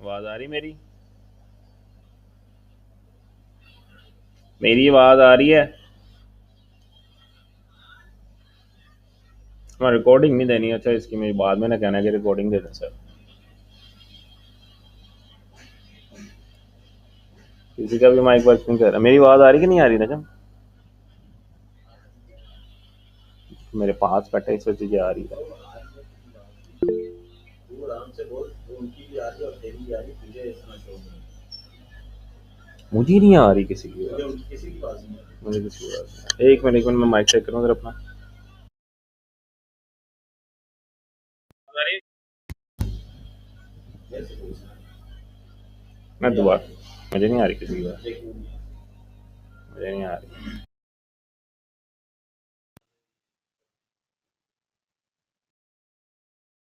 आवाज आ रही मेरी? मेरी आवाज आ रही है? मैं रिकॉर्डिंग नहीं देनी। अच्छा, इसकी मेरी बाद में ना कहना कि रिकॉर्डिंग दे दें सर। किसी का भी माइक वर्क नहीं कर रहा। मेरी आवाज आ रही कि नहीं आ रही नजम? मेरे पास बैठे इस वजह से आ रही है। मुझे नहीं आ रही किसी की आवाज। मुझे किसी की आवाज नहीं। एक मिनट मैं माइक चेक करूँ अपना। मैं दोबारा, मुझे नहीं आ रही किसी की आवाज। मुझे नहीं आ रही।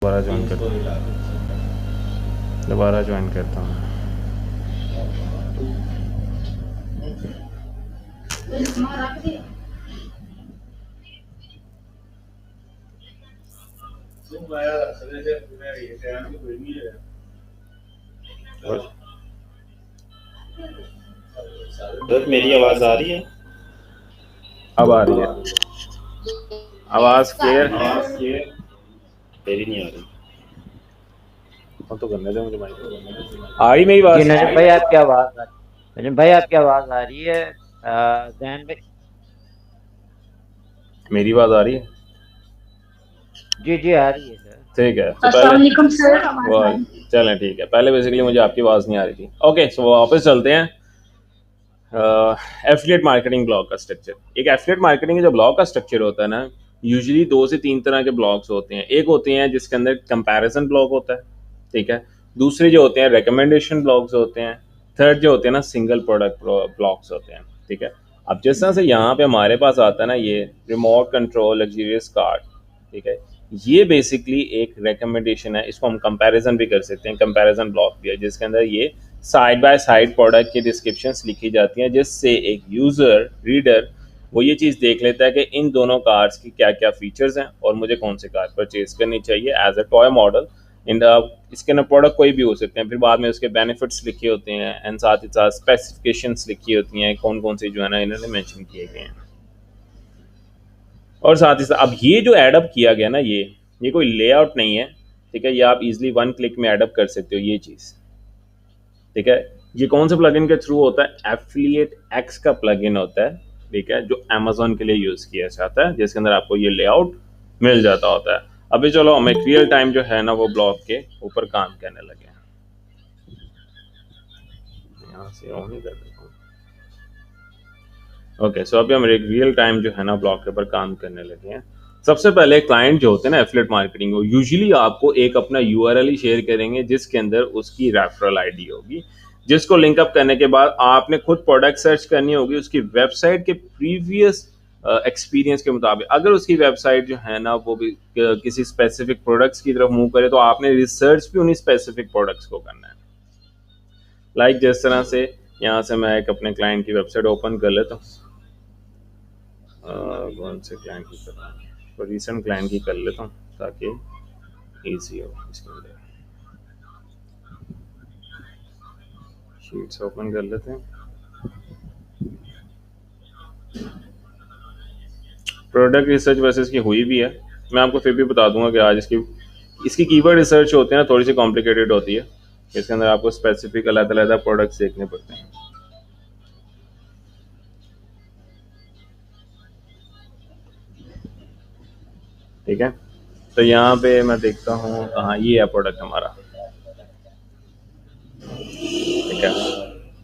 दोबारा ज्वाइन करता हूँ। दोबारा ज्वाइन करता हूँ। सर मेरी आवाज आ रही है? अब आ रही है आवाज क्लियर। मेरी नहीं आ रही। तो करने दे मुझे माइक। आ रही मेरी जी बात? नजम भाई आपकी आवाज आ रही है। नजम भाई आपकी आवाज आ रही है। जैन भाई। मेरी आवाज आ रही है? जी जी आ रही है सर। ठीक है, तो पहले वाह, चलें ठीक है। पहले बेसिकली मुझे आपकी आवाज़ नहीं आ रही थी। ओके, सो वापस चलते हैं। एफिलिएट मार्केटिंग ब्लॉग का स्ट्रक्चर। एक एफिलिएट मार्केटिंग जो ब्लॉग का स्ट्रक्चर होता है ना, यूजुअली 2 से 3 तरह के ब्लॉग्स होते हैं। एक होते हैं जिसके अंदर कंपैरिजन ब्लॉग होता है, ठीक है। दूसरे जो होते हैं रिकमेंडेशन ब्लॉग्स होते हैं। थर्ड जो होते हैं ना सिंगल प्रोडक्ट ब्लॉग्स होते हैं, ठीक है। अब जिस तरह से यहाँ पे हमारे पास आता है ना ये रिमोट कंट्रोल लग्जरियस कार, ठीक है। ये बेसिकली एक रिकमेंडेशन है। इसको हम कंपैरिजन भी कर सकते हैं, कंपैरिजन ब्लॉग भी है जिसके अंदर ये साइड बाय साइड प्रोडक्ट की डिस्क्रिप्शंस लिखी जाती हैं, जिससे एक यूज़र रीडर वो ये चीज़ देख लेता है कि इन दोनों कार्स की क्या क्या फीचर्स हैं और मुझे कौन सी कार परचेज करनी चाहिए एज अ टॉय मॉडल। इन इसके अंदर प्रोडक्ट कोई भी हो सकते हैं, फिर बाद में उसके बेनिफिट्स लिखे होते हैं एंड साथ ही साथ स्पेसिफिकेशंस लिखी होती हैं कौन कौन सी जो है ना इन्होंने मेंशन किए गए हैं। और साथ ही साथ अब ये जो एडअप किया गया ना ये कोई लेआउट नहीं है, ठीक है। ये आप इजीली 1 क्लिक में एडअप कर सकते हो ये चीज़, ठीक है। ये कौन से प्लगइन के थ्रू होता है? एफिलिएट एक्स का प्लगइन होता है, ठीक है, जो अमेजोन के लिए यूज किया जाता है, जिसके अंदर आपको ये लेआउट मिल जाता होता है। अभी चलो हम एक रियल टाइम जो है ना वो ब्लॉग के ऊपर काम करने लगे हैं। यहाँ से ऑन ही कर देता हूँ। ओके, सो अभी हम एक रियल टाइम जो है ना ब्लॉग के ऊपर काम करने लगे हैं। सबसे पहले क्लाइंट जो होते हैं ना एफिलिएट मार्केटिंग वो यूजुअली आपको एक अपना यूआरएल ही शेयर करेंगे जिसके अंदर उसकी रेफरल आईडी होगी, जिसको लिंक अप करने के बाद आपने खुद प्रोडक्ट सर्च करनी होगी उसकी वेबसाइट के प्रीवियस एक्सपीरियंस के मुताबिक। अगर उसकी वेबसाइट जो है ना वो भी किसी स्पेसिफिक प्रोडक्ट्स की तरफ मूव करे तो आपने रिसर्च भी उन्हीं स्पेसिफिक प्रोडक्ट्स को करना है। जिस तरह से यहाँ से मैं एक अपने क्लाइंट की वेबसाइट ओपन कर लेता हूँ। कौन से क्लाइंट की कर रहा हूँ, तो रिसेंट क्लाइंट की कर लेता हूँ ताकि ईजी हो। इसके अंदर शीट्स ओपन कर लेते हैं। प्रोडक्ट रिसर्च वैसे इसकी हुई भी है, मैं आपको फिर भी बता दूंगा कि आज इसकी इसकी कीवर्ड रिसर्च होती है ना थोड़ी सी कॉम्प्लिकेटेड होती है। इसके अंदर आपको स्पेसिफिक अलग अलग प्रोडक्ट्स देखने पड़ते हैं, ठीक है। तो यहाँ पे मैं देखता हूँ कहाँ ये है प्रोडक्ट हमारा, ठीक है।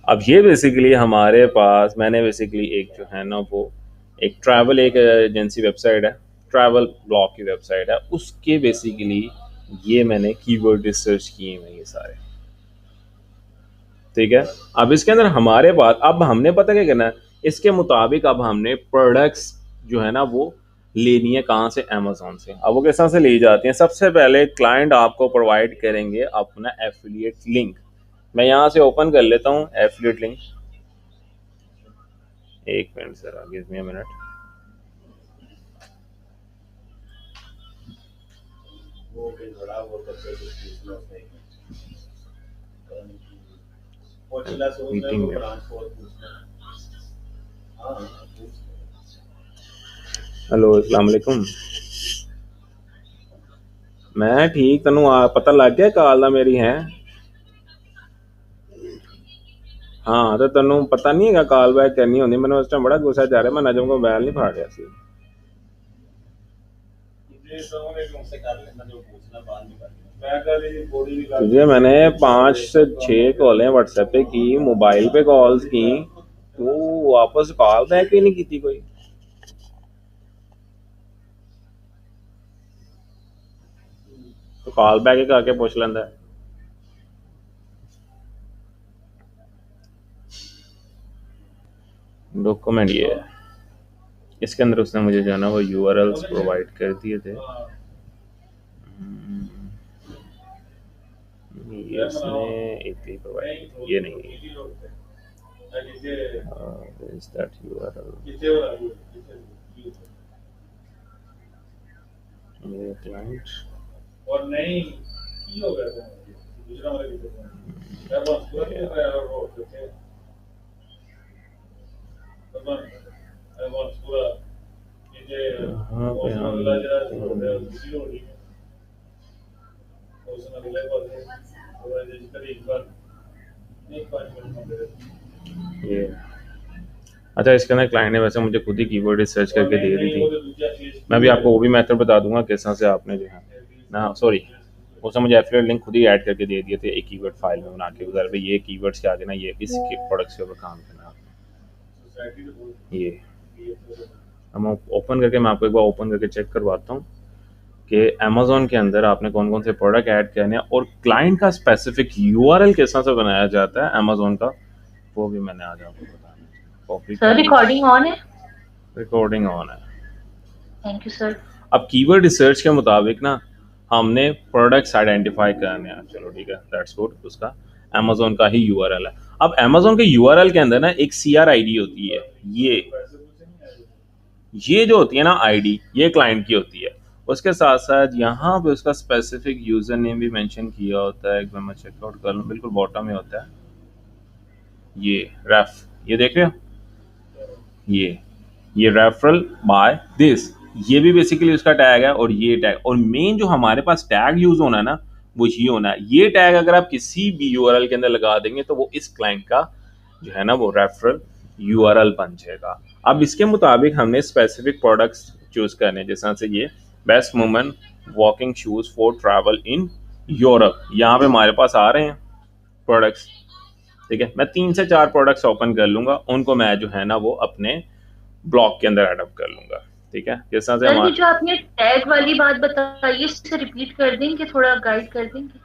अब ये बेसिकली हमारे पास मैंने बेसिकली एक जो है ना वो एक ट्रैवल एक एजेंसी वेबसाइट है, ट्रैवल ब्लॉग की वेबसाइट है, उसके बेसिकली ये मैंने कीवर्ड रिसर्च किए हैं ये सारे, ठीक है। अब इसके अंदर हमारे पास अब हमने पता क्या करना है, इसके मुताबिक अब हमने प्रोडक्ट्स जो है ना वो लेनी है कहाँ से? अमेजोन से। अब वो किस तरह से ली जाती हैं? सबसे पहले क्लाइंट आपको प्रोवाइड करेंगे अपना एफिलिएट लिंक। मैं यहाँ से ओपन कर लेता हूँ एफिलिएट लिंक। एक minute sir, give me a minute. Meeting में। हेलो अस्सलाम वालेकुम। मैं ठीक, तैनू पता लग गया काल दा मेरी है? हाँ तो तैनू पता नहीं है कॉल बैक करनी होंदी। मैंने उस टाइम बड़ा गुस्सा जा रहा, मैं नजम को मोबाइल नहीं फाड़ रहा सी। तुझे मैंने 5 से 6 कॉलें व्हाट्सएप पे की, मोबाइल पे कॉल्स की, तू वापस कॉल बैक ही नहीं की कोई। तो कॉल बैक ही करके पूछ लेंदा। डॉक्यूमेंट ये है, इसके अंदर उसने मुझे जो है ना वो यूआरएल्स प्रोवाइड कर दिए थे। ये इसने एपीआई प्रोवाइड, ये नहीं is that URL ये क्लाइंट और नहीं की हो गया दूसरा ये अच्छा, इसके अंदर क्लाइंट ने वैसे मुझे खुद ही कीवर्ड रिसर्च करके दे दी थी। मैं भी आपको वो भी मेथड बता दूंगा किस तरह से आपने जो है ना, सॉरी उसने मुझे एफिलिएट लिंक खुद ही ऐड करके दे दिए थे एक कीवर्ड फाइल में बना के, उधर पे ये कीवर्ड्स के आगे ना ये इस प्रोडक्ट्स के ऊपर काम करना आपने। ये हम ओपन करके, मैं आपको एक बार ओपन करके चेक करवाता हूँ कि अमेज़ॉन के अंदर आपने कौन कौन से प्रोडक्ट ऐड करने हैं और क्लाइंट का स्पेसिफिक यूआरएल किस तरह से बनाया जाता है अमेज़ॉन का, वो भी मैंने आज आपको बताना है। सर रिकॉर्डिंग ऑन है? रिकॉर्डिंग ऑन है। Thank you sir. अब कीवर्ड रिसर्च के मुताबिक ना हमने प्रोडक्ट्स आइडेंटिफाई करने हैं। चलो ठीक है, दैट्स गुड। उसका अमेज़ॉन का ही यूआरएल है। अब अमेज़ॉन के यूआरएल के अंदर ना एक सीआरआईडी होती है, ये जो होती है ना आईडी, ये क्लाइंट की होती है। उसके साथ साथ यहाँ पे उसका स्पेसिफिक यूजर नेम भी मेंशन किया होता है। एक बार मैं चेकआउट कर लूँ, बिल्कुल बॉटम में होता है ये रेफ, ये देख रहे हो, ये रेफरल बाय दिस, ये भी बेसिकली उसका टैग है। और ये टैग, और मेन जो हमारे पास टैग यूज होना है ना वो ये होना है। ये टैग अगर आप किसी भी यूआरएल के अंदर लगा देंगे तो वो इस क्लाइंट का जो है ना वो रेफरल यूआरएल बन जाएगा। अब इसके मुताबिक हमने स्पेसिफिक प्रोडक्ट्स चूज करने, जैसा से ये best women walking shoes for travel in Europe, यहाँ पे हमारे पास आ रहे हैं प्रोडक्ट्स। ठीक है, मैं 3 से 4 प्रोडक्ट्स ओपन कर लूंगा, उनको मैं जो है ना वो अपने ब्लॉक के अंदर एडअप कर लूंगा। ठीक है, किस तरह से सर, जो आपने टैग वाली बात बताई इससे रिपीट कर देंगे, थोड़ा गाइड कर देंगे।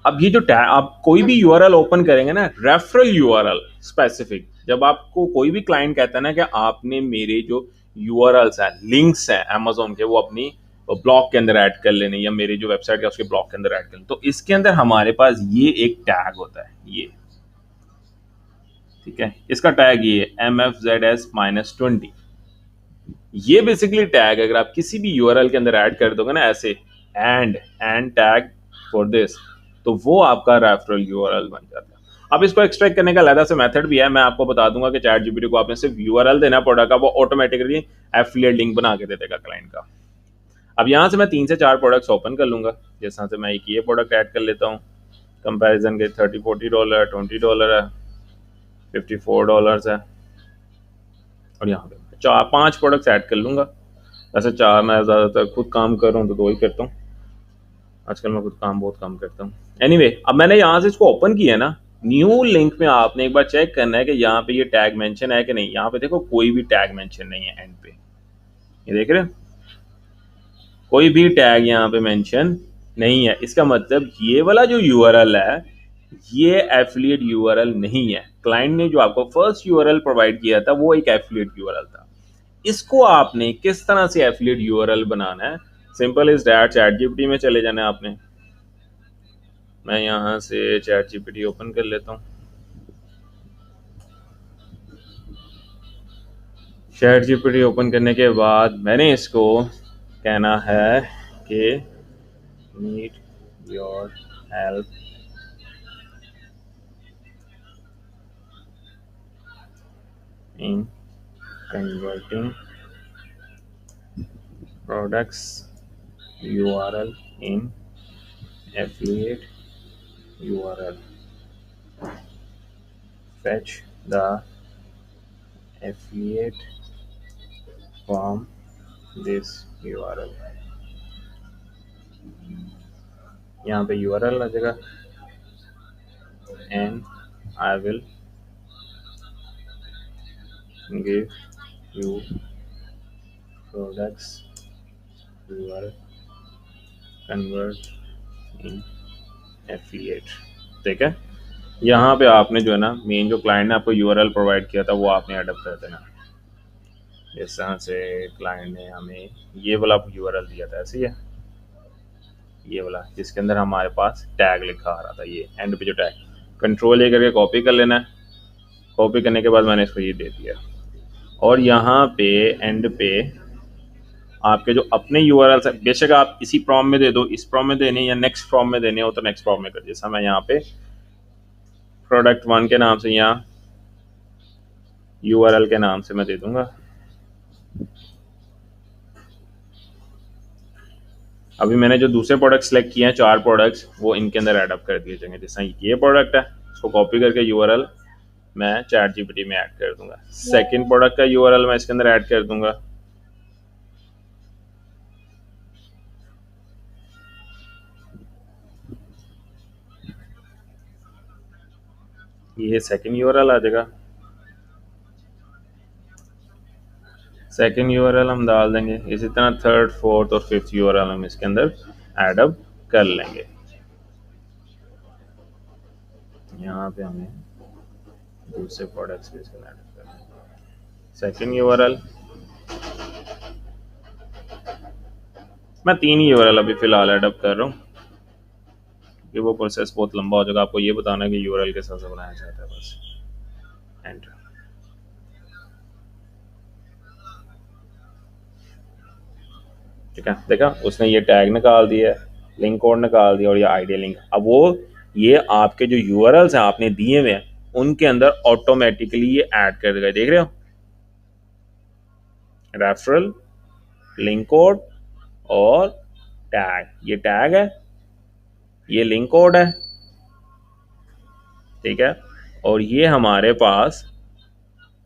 अब ये जो टैग, आप कोई भी यूआरएल ओपन करेंगे ना, रेफरल यूआरएल स्पेसिफिक, जब आपको कोई भी क्लाइंट कहता है ना कि आपने मेरे जो यूआरएल्स हैं, लिंक्स हैं अमेज़ॉन के, वो अपनी ब्लॉक के अंदर ऐड कर लेने, या मेरी जो वेबसाइट है उसके ब्लॉक के अंदर ऐड कर लेने, तो इसके अंदर हमारे पास ये एक टैग होता है ये। ठीक है, इसका टैग ये MFZS-20। ये बेसिकली टैग अगर आप किसी भी यूआरएल के अंदर ऐड कर दोगे ना ऐसे, एंड टैग फॉर दिस, तो वो आपका रेफरल यूआरएल बन जाता है। अब इसको एक्सट्रैक्ट करने का अलग से मेथड भी है, मैं आपको बता दूंगा कि चैट जीपीटी को आपने सिर्फ यूआरएल देना प्रोडक्ट का, वो ऑटोमेटिकली एफिलिएट लिंक बना के दे देगा क्लाइंट का। अब यहाँ से मैं 3 से 4 प्रोडक्ट्स ओपन कर लूंगा, जिस तरह से मैं एक ये प्रोडक्ट ऐड कर लेता हूँ, कंपैरिजन के $30-40 $20 है, $54 है, और यहाँ पे 4-5 प्रोडक्ट्स ऐड कर लूँगा। वैसे 4 मैं ज़्यादातर खुद काम कर रहा हूँ तो 2 ही करता हूँ, आजकल मैं खुद काम बहुत कम करता हूँ। एनीवे, अब मैंने यहाँ से इसको ओपन किया ना, न्यू लिंक में आपने एक बार चेक करना है कि यहाँ पे ये टैग मेंशन है कि नहीं। यहाँ पे देखो कोई भी टैग मेंशन नहीं है एंड पे, ये देख रहे हो, कोई भी टैग यहाँ पे मेंशन नहीं है। इसका मतलब ये वाला जो यूआरएल है ये एफिलिएट यूआरएल नहीं है। क्लाइंट ने जो आपको फर्स्ट यूआरएल प्रोवाइड किया था वो एक एफिलिएट यूआरएल था। इसको आपने किस तरह से एफिलिएट यूआरएल बनाना है, simple is that, chat GPT में चले जाना है आपने। मैं यहाँ से चैट जीपीटी ओपन कर लेता हूँ। चैट जीपीटी ओपन करने के बाद मैंने इसको कहना है कि need your help in converting products URL in affiliate URL. Fetch the affiliate from this URL. यहाँ पे URL आ जाएगा and I will give you products URL convert in affiliate. ठीक है, यहाँ पे आपने जो है ना मेन जो क्लाइंट ने आपको URL प्रोवाइड किया था वो आपने एडअप कर देना। इस तरह से क्लाइंट ने हमें ये वाला URL दिया था, ऐसे ही है ये वाला, जिसके अंदर हमारे पास टैग लिखा आ रहा था, ये एंड पे जो टैग, कंट्रोल ए करके कॉपी कर लेना है। कॉपी करने के बाद मैंने इसको ये दे दिया और यहाँ पे एंड पे आपके जो अपने URL है, बेशक आप इसी प्रॉम में दे दो, इस प्रॉम में देने या नेक्स्ट प्रॉम में देने हो तो नेक्स्ट प्रॉम में कर, जैसा मैं यहाँ पे प्रोडक्ट 1 के नाम से यहाँ URL के नाम से मैं दे दूंगा। अभी मैंने जो दूसरे प्रोडक्ट सेलेक्ट किए हैं 4 प्रोडक्ट्स वो इनके अंदर एडअप कर दिए जाएंगे। जैसा ये प्रोडक्ट है इसको कॉपी करके URL मैं ChatGPT में ऐड कर दूंगा। सेकंड प्रोडक्ट का URL मैं इसके अंदर ऐड कर दूंगा। ये सेकंड URL आ जाएगा। सेकंड URL हम डाल देंगे। इसी तरह थर्ड, फोर्थ और फिफ्थ URL हम इसके अंदर एडअप कर लेंगे। यहाँ पे हमें दूसरे प्रोडक्ट्स भी इसके ऐड करना है। सेकंड URL मैं 3 URL अभी फिलहाल एडअप कर रहा हूँ कि वो प्रोसेस बहुत लंबा हो जाएगा। आपको ये बताना है कि URL के साथ बनाया जाता है, बस एंटर। ठीक है, देखा उसने ये टैग निकाल दिया, लिंक कोड निकाल दिया और ये आईडी लिंक। अब वो ये आपके जो URLs हैं आपने दिए हुए हैं उनके अंदर ऑटोमेटिकली ये ऐड कर देगा। देख रहे हो, रेफरल, लिंक कोड और टैग, ये टैग है, ये लिंक कोड है, ठीक है, और ये हमारे पास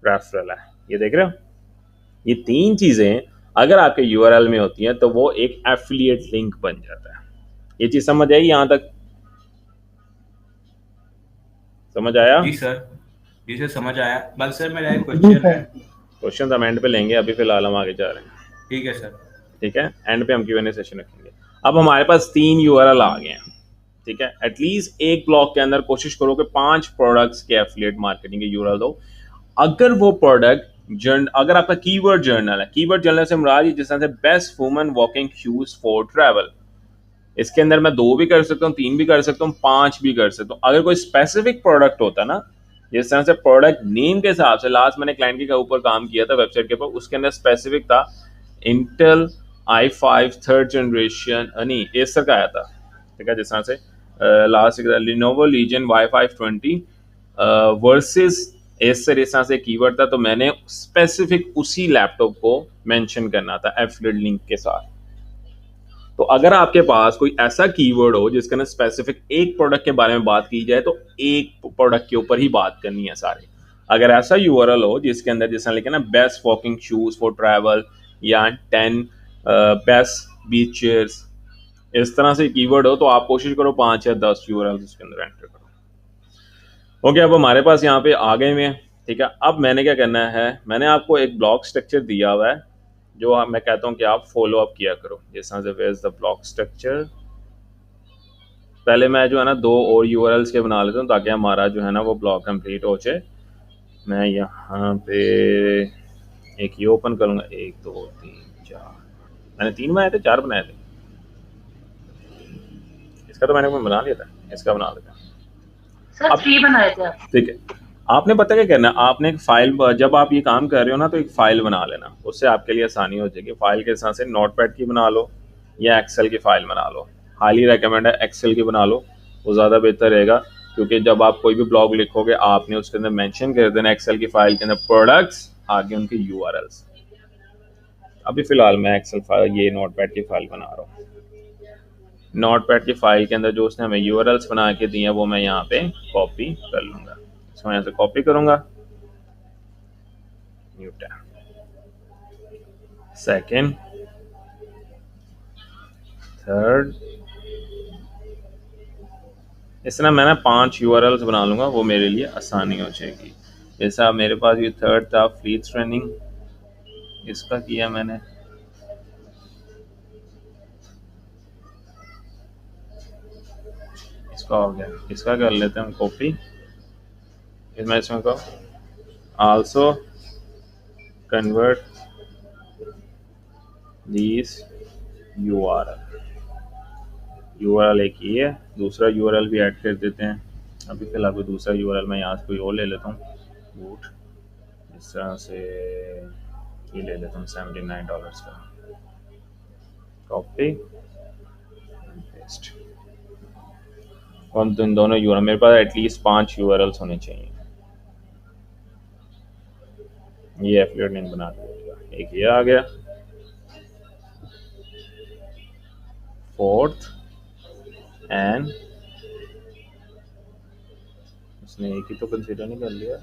रेफरल है। ये देख रहे हो, ये 3 चीजें अगर आपके URL में होती हैं तो वो एक एफिलिएट लिंक बन जाता है। ये चीज समझ आई? यहां तक समझ आया? जी सर समझ आया। बस सर मेरा एक क्वेश्चन है। क्वेश्चन हम एंड पे लेंगे, अभी फिलहाल हम आगे जा रहे हैं। ठीक है सर, ठीक है, एंड पे हम Q&A सेशन रखेंगे। अब हमारे पास 3 URL आ गए हैं, ठीक है। एटलीस्ट एक ब्लॉक के अंदर कोशिश करो कि 5 प्रोडक्ट्स के एफिलिएट मार्केटिंग के URL दो। अगर वो प्रोडक्ट अगर आपका कीवर्ड जर्नल है, कीवर्ड जर्नल से मुराद जिस तरह से best woman walking shoes for travel, इसके अंदर मैं 2 भी कर सकता हूँ, 3 भी कर सकता हूँ, 5 भी कर सकता हूँ। अगर कोई स्पेसिफिक प्रोडक्ट होता ना, जिस तरह से प्रोडक्ट नेम के हिसाब से, लास्ट मैंने क्लाइंट के ऊपर काम किया था वेबसाइट के ऊपर, उसके अंदर स्पेसिफिक था इंटेल i5 थर्ड जनरेशन नहीं एसर का आया था, ठीक है। जिस तरह से last Lenovo Legion Y520 versus Acer, इस तरह से कीवर्ड था, तो मैंने स्पेसिफिक उसी लैपटॉप को मेंशन करना था एफिलिएट लिंक के साथ। तो अगर आपके पास कोई ऐसा कीवर्ड हो जिसके अंदर स्पेसिफिक एक प्रोडक्ट के बारे में बात की जाए तो एक प्रोडक्ट के ऊपर ही बात करनी है सारे। अगर ऐसा URL हो जिसके अंदर जैसा लिखा ना best walking shoes for travel या 10 बेस्ट बीच चेयर्स, इस तरह से कीवर्ड हो तो आप कोशिश करो 5 या 10 URL उसके अंदर एंटर करो। ओके, अब हमारे पास यहाँ पे आ गए हैं, ठीक है। अब मैंने क्या करना है, मैंने आपको एक ब्लॉक स्ट्रक्चर दिया हुआ है जो मैं कहता हूँ कि आप फॉलो अप किया करो। जैसा where is the block structure, पहले मैं जो है ना 2 और URLs के बना लेता हूँ ताकि हमारा जो है ना वो ब्लॉक कंप्लीट हो जाए। मैं यहाँ पे एक ये ओपन करूँगा, 1 2 3 4, मैंने 3 बनाए थे, 4 बनाए थे, इसका तो मैंने बना लिया था, इसका बना लेता सर 3 बनाए थे आप। ठीक है। आपने पता क्या करना है, आपने एक फाइल, जब आप ये काम कर रहे हो ना तो एक फाइल बना लेना, उससे आपके लिए आसानी हो जाएगी। फाइल के साथ से नोटपैड की बना लो या एक्सेल की फाइल बना लो। हाईली रेकमेंड है एक्सेल की बना लो, वो ज़्यादा बेहतर रहेगा क्योंकि जब आप कोई भी ब्लॉग लिखोगे आपने उसके अंदर मेंशन कर देना एक्सेल की फाइल के अंदर प्रोडक्ट्स, आगे उनके यूआरएल्स। अभी फिलहाल मैं एक्सेल फाइल ये नोटपैड की फाइल बना रहा हूँ। नोटपैड की फाइल के अंदर जो उसने हमें यूआरएल्स बना के दिए हैं वो मैं यहाँ पे कॉपी कर लूँगा। इसको यहाँ से कॉपी करूँगा, न्यू टैब, सेकेंड, थर्ड, इस तरह मैं ना 5 यूआरएल्स बना लूँगा, वो मेरे लिए आसानी हो जाएगी। जैसा मेरे पास ये थर्ड था फ्लीट ट्रेनिंग, इसका किया मैंने, इसका हो गया, इसका कर लेते हैं हम कॉपी, इसमें इसमें को आल्सो कन्वर्ट दिस यूआरएल एक ही है, दूसरा यूआरएल भी ऐड कर देते हैं। अभी फिलहाल कोई दूसरा यूआरएल मैं यहाँ से कोई और ले लेता हूँ, बूट, इस तरह से ये ले लेता हूँ $79 का, कॉपी पेस्ट। और इन दोनों यूआरएल मेरे पास एटलीस्ट 5 यूआरएल्स होने चाहिए। ये एफिलिएट लिंक बना दिया, एक ये आ गया, फोर्थ एंड उसने एक ही तो कंसीडर नहीं कर लिया,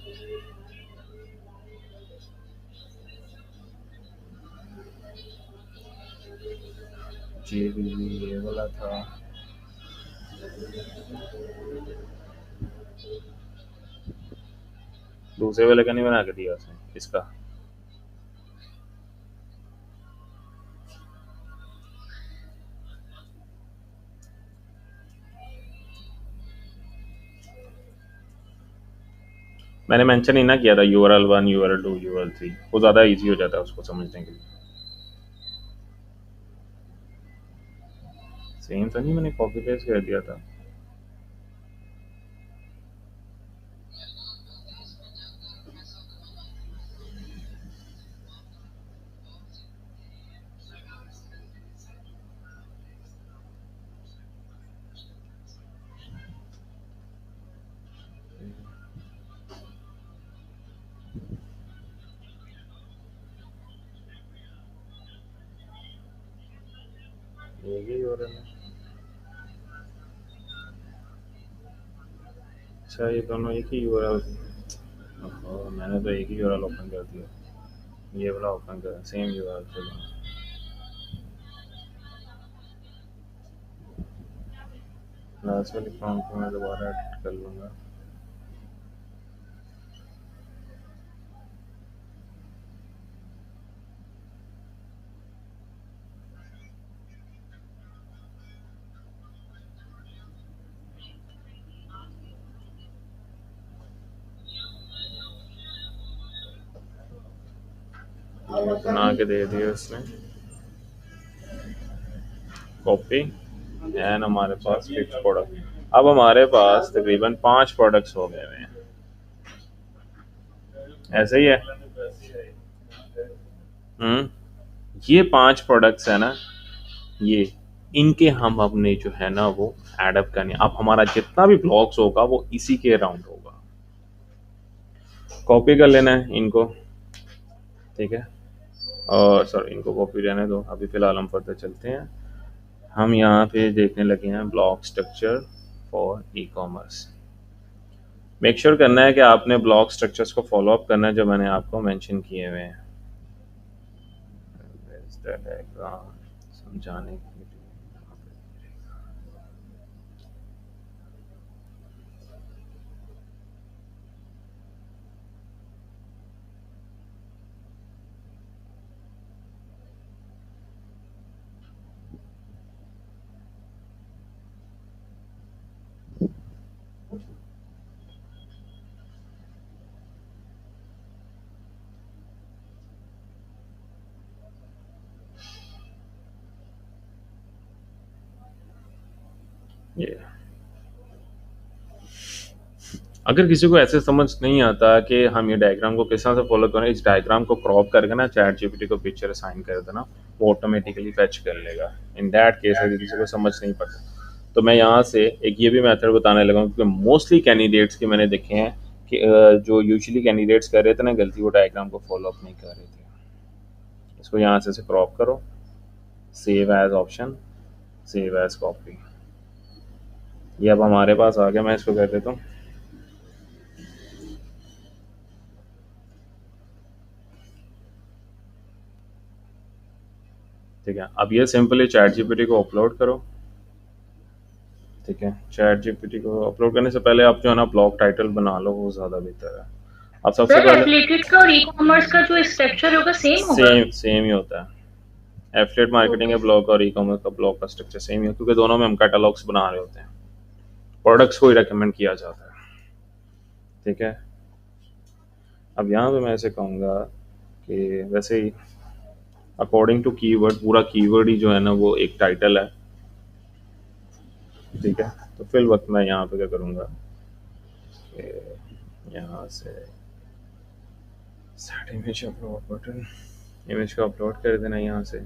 ये वाला था, दूसरे वाले का नहीं बना के दिया उसने, इसका मैंने मेंशन ही ना किया था यूआरएल 1, यूआरएल 2, यूआरएल 3, वो ज़्यादा इजी हो जाता है उसको समझने के लिए। सेम तो नहीं, मैंने कॉपी पेस्ट कर दिया था। ये यूआरएल है, अच्छा ये दोनों एक ही यूआरएल, मैंने तो एक ही यूआरएल ओपन कर दिया, ये वाला ओपन कर, सेम यूआरएल चलो। लास्ट वाली फॉर्म को मैं दोबारा एडिट कर लूँगा। बना के दे दिए उसने, कॉपी, एंड हमारे पास फिक्स प्रोडक्ट। अब हमारे पास तकरीबन 5 प्रोडक्ट्स हो गए हैं, ऐसे ही है। ये 5 प्रोडक्ट्स है ना, ये इनके हम अपने जो है ना वो एडअप करने, अब हमारा जितना भी ब्लॉग्स होगा वो इसी के अराउंड होगा। कॉपी कर लेना है इनको, ठीक है, और सॉरी इनको कॉपी रहने दो, अभी फिलहाल हम फर्दर चलते हैं। हम यहाँ पे देखने लगे हैं blog structure for e commerce. Make sure करना है कि आपने ब्लॉग स्ट्रक्चर्स को फॉलो अप करना है जो मैंने आपको मेंशन किए हुए हैं समझाने के लिए। अगर किसी को ऐसे समझ नहीं आता कि हम ये डायग्राम को किस तरह से फॉलो करें, इस डायग्राम को क्रॉप करके ना चैट जीपीटी को पिक्चर असाइन कर देना, वो ऑटोमेटिकली फैच कर लेगा। इन दैट केस अगर किसी को समझ नहीं पड़ता तो मैं यहाँ से एक ये भी मेथड बताने लगा हूँ, क्योंकि मोस्टली कैंडिडेट्स के मैंने देखे हैं कि जो यूजुअली कैंडिडेट्स कर रहे थे ना गलती, वो डायग्राम को फॉलो अप नहीं कर रहे थे। इसको यहाँ से क्रॉप करो, save as option, save as copy. ये अब हमारे पास आ गया, मैं इसको कर देता हूँ। ठीक है, अब ये सिंपली चैट जीपीटी को अपलोड करो। ठीक है, चैट जीपीटी को अपलोड करने से पहले आप जो है ना ब्लॉग टाइटल बना लो, वो ज़्यादा बेहतर है। अब सबसे सर पहले एफिलिएटेड का और ई कॉमर्स का जो स्ट्रक्चर होगा सेम होगा? सेम ही होता है। एफिलिएट मार्केटिंग के ब्लॉग और ई कॉमर्स का ब्लॉग का स्ट्रक्चर सेम ही है, क्योंकि दोनों में हम कैटलॉग्स बना रहे होते हैं, प्रोडक्ट्स को ही रेकमेंड किया जाता है। ठीक है, अब यहाँ पे मैं ऐसे कहूँगा कि वैसे ही अकॉर्डिंग टू कीवर्ड, पूरा कीवर्ड ही जो है ना वो एक टाइटल है। ठीक है, तो फिल वक्त मैं यहाँ पे क्या करूँगा कि यहाँ से set image upload button, image को अपलोड कर देना यहाँ से।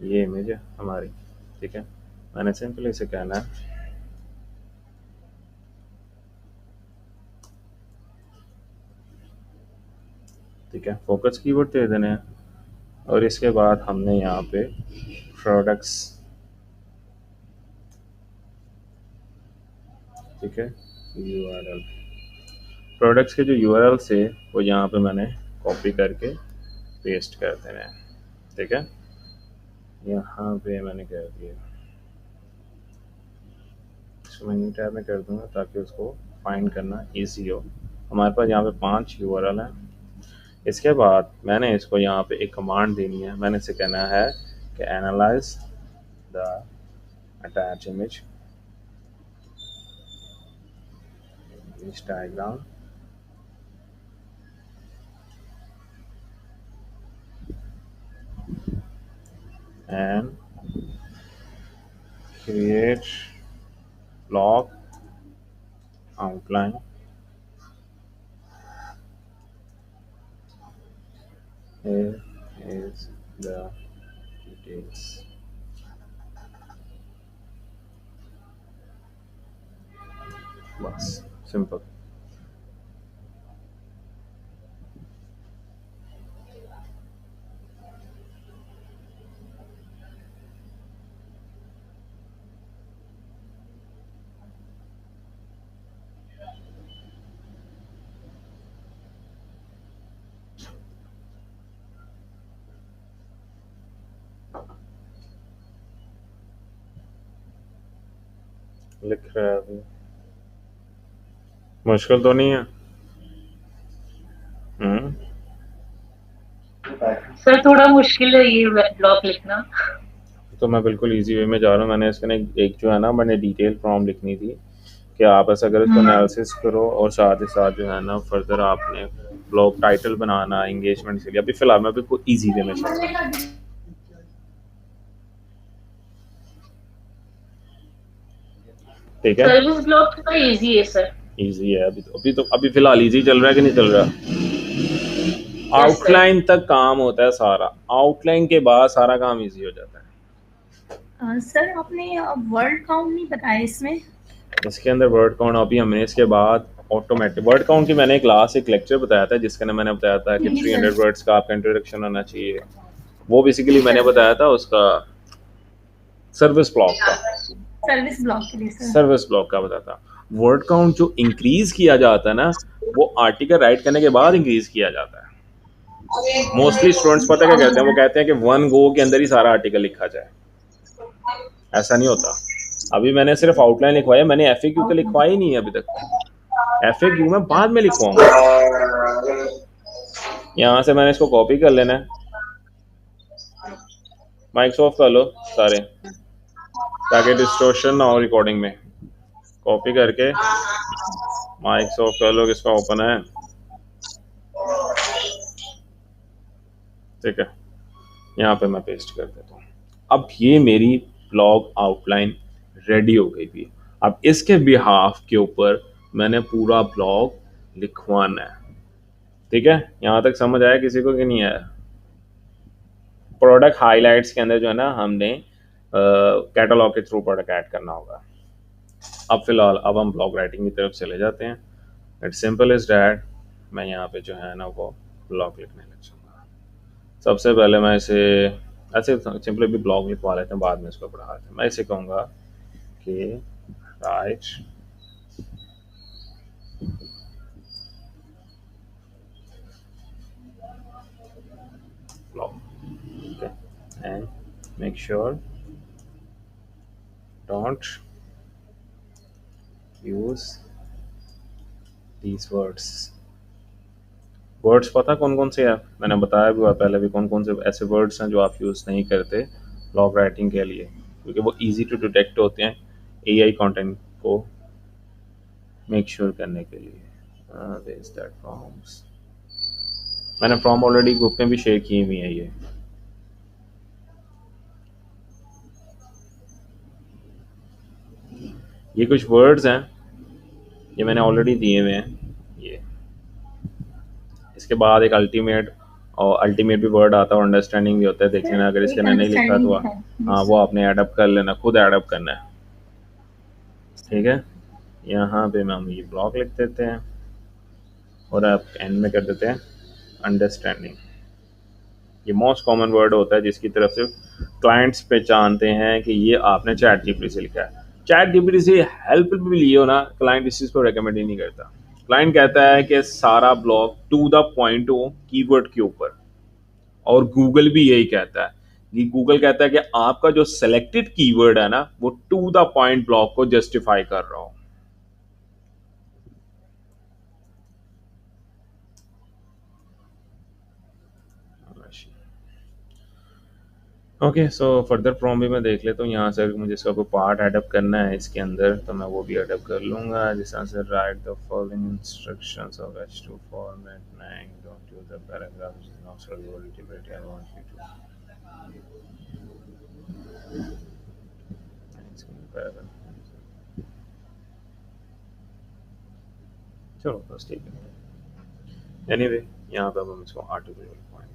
ये इमेज है हमारी। ठीक है, मैंने सिंपल इसे कहना है ठीक है, फोकस कीवर्ड दे देने हैं, और इसके बाद हमने यहाँ पे प्रोडक्ट्स, ठीक है, यूआरएल, प्रोडक्ट्स के जो यूआरएल से वो यहाँ पे मैंने कॉपी करके पेस्ट कर देना है। ठीक है, यहाँ पे मैंने कर दिया, इसको मैं न्यू टैब में कर दूंगा ताकि उसको फाइंड करना इजी हो। हमारे पास यहाँ पे 5 यूआरएल हैं। इसके बाद मैंने इसको यहाँ पे एक कमांड देनी है। मैंने इसे कहना है कि analyse the attach image diagram and create blog outline here is the details। बस सिंपल। लिख रहा है अभी, मुश्किल तो नहीं है? सर थोड़ा मुश्किल है ये ब्लॉग लिखना। तो मैं बिल्कुल इजी वे में जा रहा हूँ। मैंने इसके एक जो है ना मैंने डिटेल प्रॉम्प्ट लिखनी थी कि आप ऐसा अगर इसको एनालिसिस करो, और साथ ही साथ जो है ना फर्दर आपने ब्लॉग टाइटल बनाना एंगेजमेंट के लिए। अभी फिलहाल मैं बिल्कुल इजी वे में चल रहा हूँ। ठीक है, सर्विस ब्लॉग थोड़ा इजी है सर। इजी है अभी फिलहाल इजी चल रहा है कि नहीं चल रहा? आउटलाइन तक काम होता है सारा, आउटलाइन के बाद सारा काम इजी हो जाता है। सर आपने वर्ड काउंट नहीं बताया इसमें? इसके अंदर वर्ड काउंट अभी हमने इसके बाद ऑटोमेटिक वर्ड काउंट की मैंने क्लास एक लेक्चर बताया था जिसके अंदर मैंने बताया था कि 300 वर्ड्स का आपका इंट्रोडक्शन होना चाहिए। वो बेसिकली मैंने बताया था उसका सर्विस ब्लॉक का, सर्विस ब्लॉक के लिए सर। सर्विस ब्लॉक का बताया था। वर्ड काउंट जो इंक्रीज किया जाता है ना, वो आर्टिकल राइट करने के बाद इंक्रीज किया जाता है। मोस्टली स्टूडेंट्स पता क्या कहते हैं, वो कहते हैं कि 1 गो के अंदर ही सारा आर्टिकल लिखा जाए। ऐसा नहीं होता। अभी मैंने सिर्फ आउटलाइन लिखवाया, मैंने एफएक्यू तो लिखवाया ही नहीं है अभी तक। एफएक्यू मैं बाद में लिखवाऊंगा। यहाँ से मैंने इसको कॉपी कर लेना है, माइक्स ऑफ कर लो सारे ताकि डिस्टॉर्शन ना हो रिकॉर्डिंग में। कॉपी करके माइक्स ऑफ कर लो, किसका ओपन है। ठीक है, यहाँ पे मैं पेस्ट कर देता हूँ। अब ये मेरी ब्लॉग आउटलाइन रेडी हो गई थी। अब इसके बिहाफ के ऊपर मैंने पूरा ब्लॉग लिखवाना है। ठीक है, यहाँ तक समझ आया किसी को कि नहीं आया? प्रोडक्ट हाइलाइट्स के अंदर जो है ना हमने कैटलॉग के थ्रू प्रोडक्ट ऐड करना होगा। अब फिलहाल अब हम ब्लॉग राइटिंग की तरफ चले जाते हैं। इट्स सिंपल इज डैट, मैं यहाँ पे जो है ना वो ब्लॉग लिखने लग जाऊँगा। सबसे पहले मैं इसे ऐसे सिंपली भी ब्लॉग लिखवा लेते हैं, बाद में इसको पढ़ा लेते हैं। मैं इसे कहूँगा कि right blog, okay, and make sure don't use these words पता कौन कौन से हैं, मैंने बताया भी हुआ पहले भी कौन कौन से ऐसे वर्ड्स हैं जो आप यूज़ नहीं करते ब्लॉग राइटिंग के लिए, क्योंकि वो इजी टू डिटेक्ट होते हैं एआई कंटेंट को मेक श्योर करने के लिए। दैट फॉर्म्स मैंने फॉर्म ऑलरेडी ग्रुप में भी शेयर की हुई है। ये कुछ वर्ड्स हैं, ये मैंने ऑलरेडी दिए हुए हैं। ये इसके बाद एक अल्टीमेट, और अल्टीमेट भी वर्ड आता है और अंडरस्टैंडिंग भी होता है, देख लेना अगर इसके नहीं लिखा तो हाँ वो आपने एडअप कर लेना, खुद एडअप करना है, ठीक है। यहाँ पे हम ये ब्लॉक लिख देते हैं और आप एंड में कर देते हैं अंडरस्टैंडिंग। ये मोस्ट कॉमन वर्ड होता है जिसकी तरफ से क्लाइंट्स पहचानते हैं कि ये आपने चैट जीपीटी से लिखा है। चैट जीपीटी से हेल्प भी ली हो ना, क्लाइंट इस चीज़ को रेकमेंड ही नहीं करता। क्लाइंट कहता है कि सारा ब्लॉग टू द पॉइंट हो कीवर्ड के ऊपर, और गूगल भी यही कहता है कि गूगल कहता है कि आपका जो सेलेक्टेड कीवर्ड है ना वो टू द पॉइंट ब्लॉग को जस्टिफाई कर रहा हो। ओके, सो फर्दर प्रॉम भी मैं देख लेता हूँ यहाँ से, अगर मुझे इसका कोई पार्ट एडअप करना है इसके अंदर तो मैं वो भी एडअप कर लूँगा। जिस तरह से write the following instructions of H2 format, nine don't use the paragraph which is not soluble, I want you to. चलो बस ठीक है। एनीवे यहाँ पे अब हम इसको आर्टिकल पॉइंट,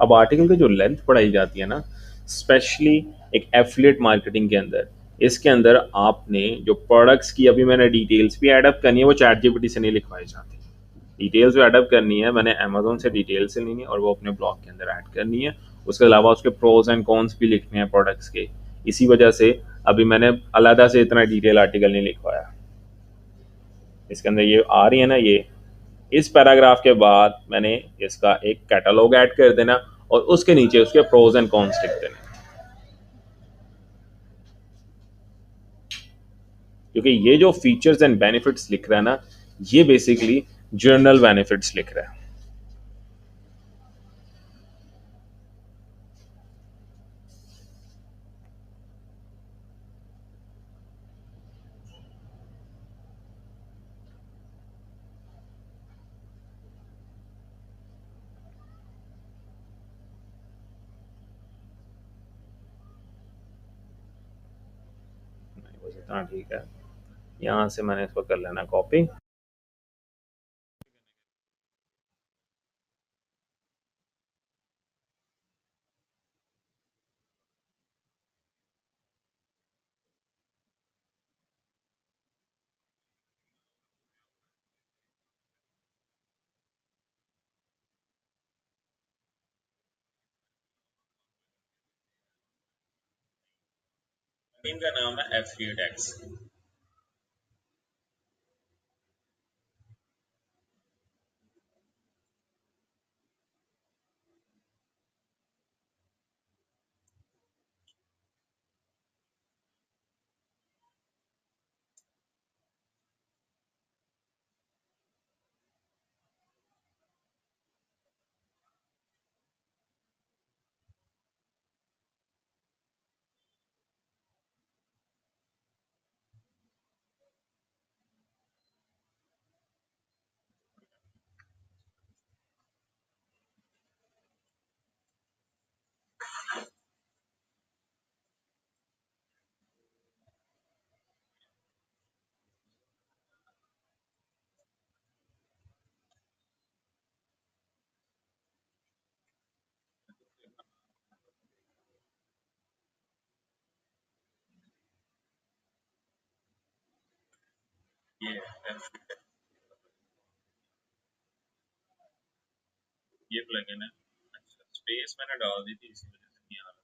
अब आर्टिकल की जो लेंथ बढ़ाई जाती है ना, स्पेशली एक एफिलिएट मार्केटिंग के अंदर, इसके अंदर आपने जो प्रोडक्ट्स की अभी मैंने डिटेल्स भी एडअप करनी है वो चैट जीपीटी से नहीं लिखवाई जाती। डिटेल्स जो एडअप करनी है मैंने अमेजोन से डिटेल्स से लेनी है और वो अपने ब्लॉग के अंदर ऐड करनी है। उसके अलावा उसके प्रोज एंड कॉन्स भी लिखने हैं प्रोडक्ट्स के। इसी वजह से अभी मैंने अलहदा से इतना डिटेल आर्टिकल नहीं लिखवाया। इसके अंदर ये आ रही है ना, ये इस पैराग्राफ के बाद मैंने इसका एक कैटलॉग ऐड कर देना और उसके नीचे उसके प्रोज एंड कॉन्स लिख देना, क्योंकि ये जो फीचर्स एंड बेनिफिट्स लिख रहा है ना ये बेसिकली जर्नल बेनिफिट्स लिख रहा है। बस इतना ठीक है। यहाँ से मैंने इसको कर लेना कॉपी। इनका नाम है एफिलिएट एक्स। ये ये प्लगइन है। अच्छा, स्पेस मैंने डाल दी थी इसी वजह से नहीं आ रहा।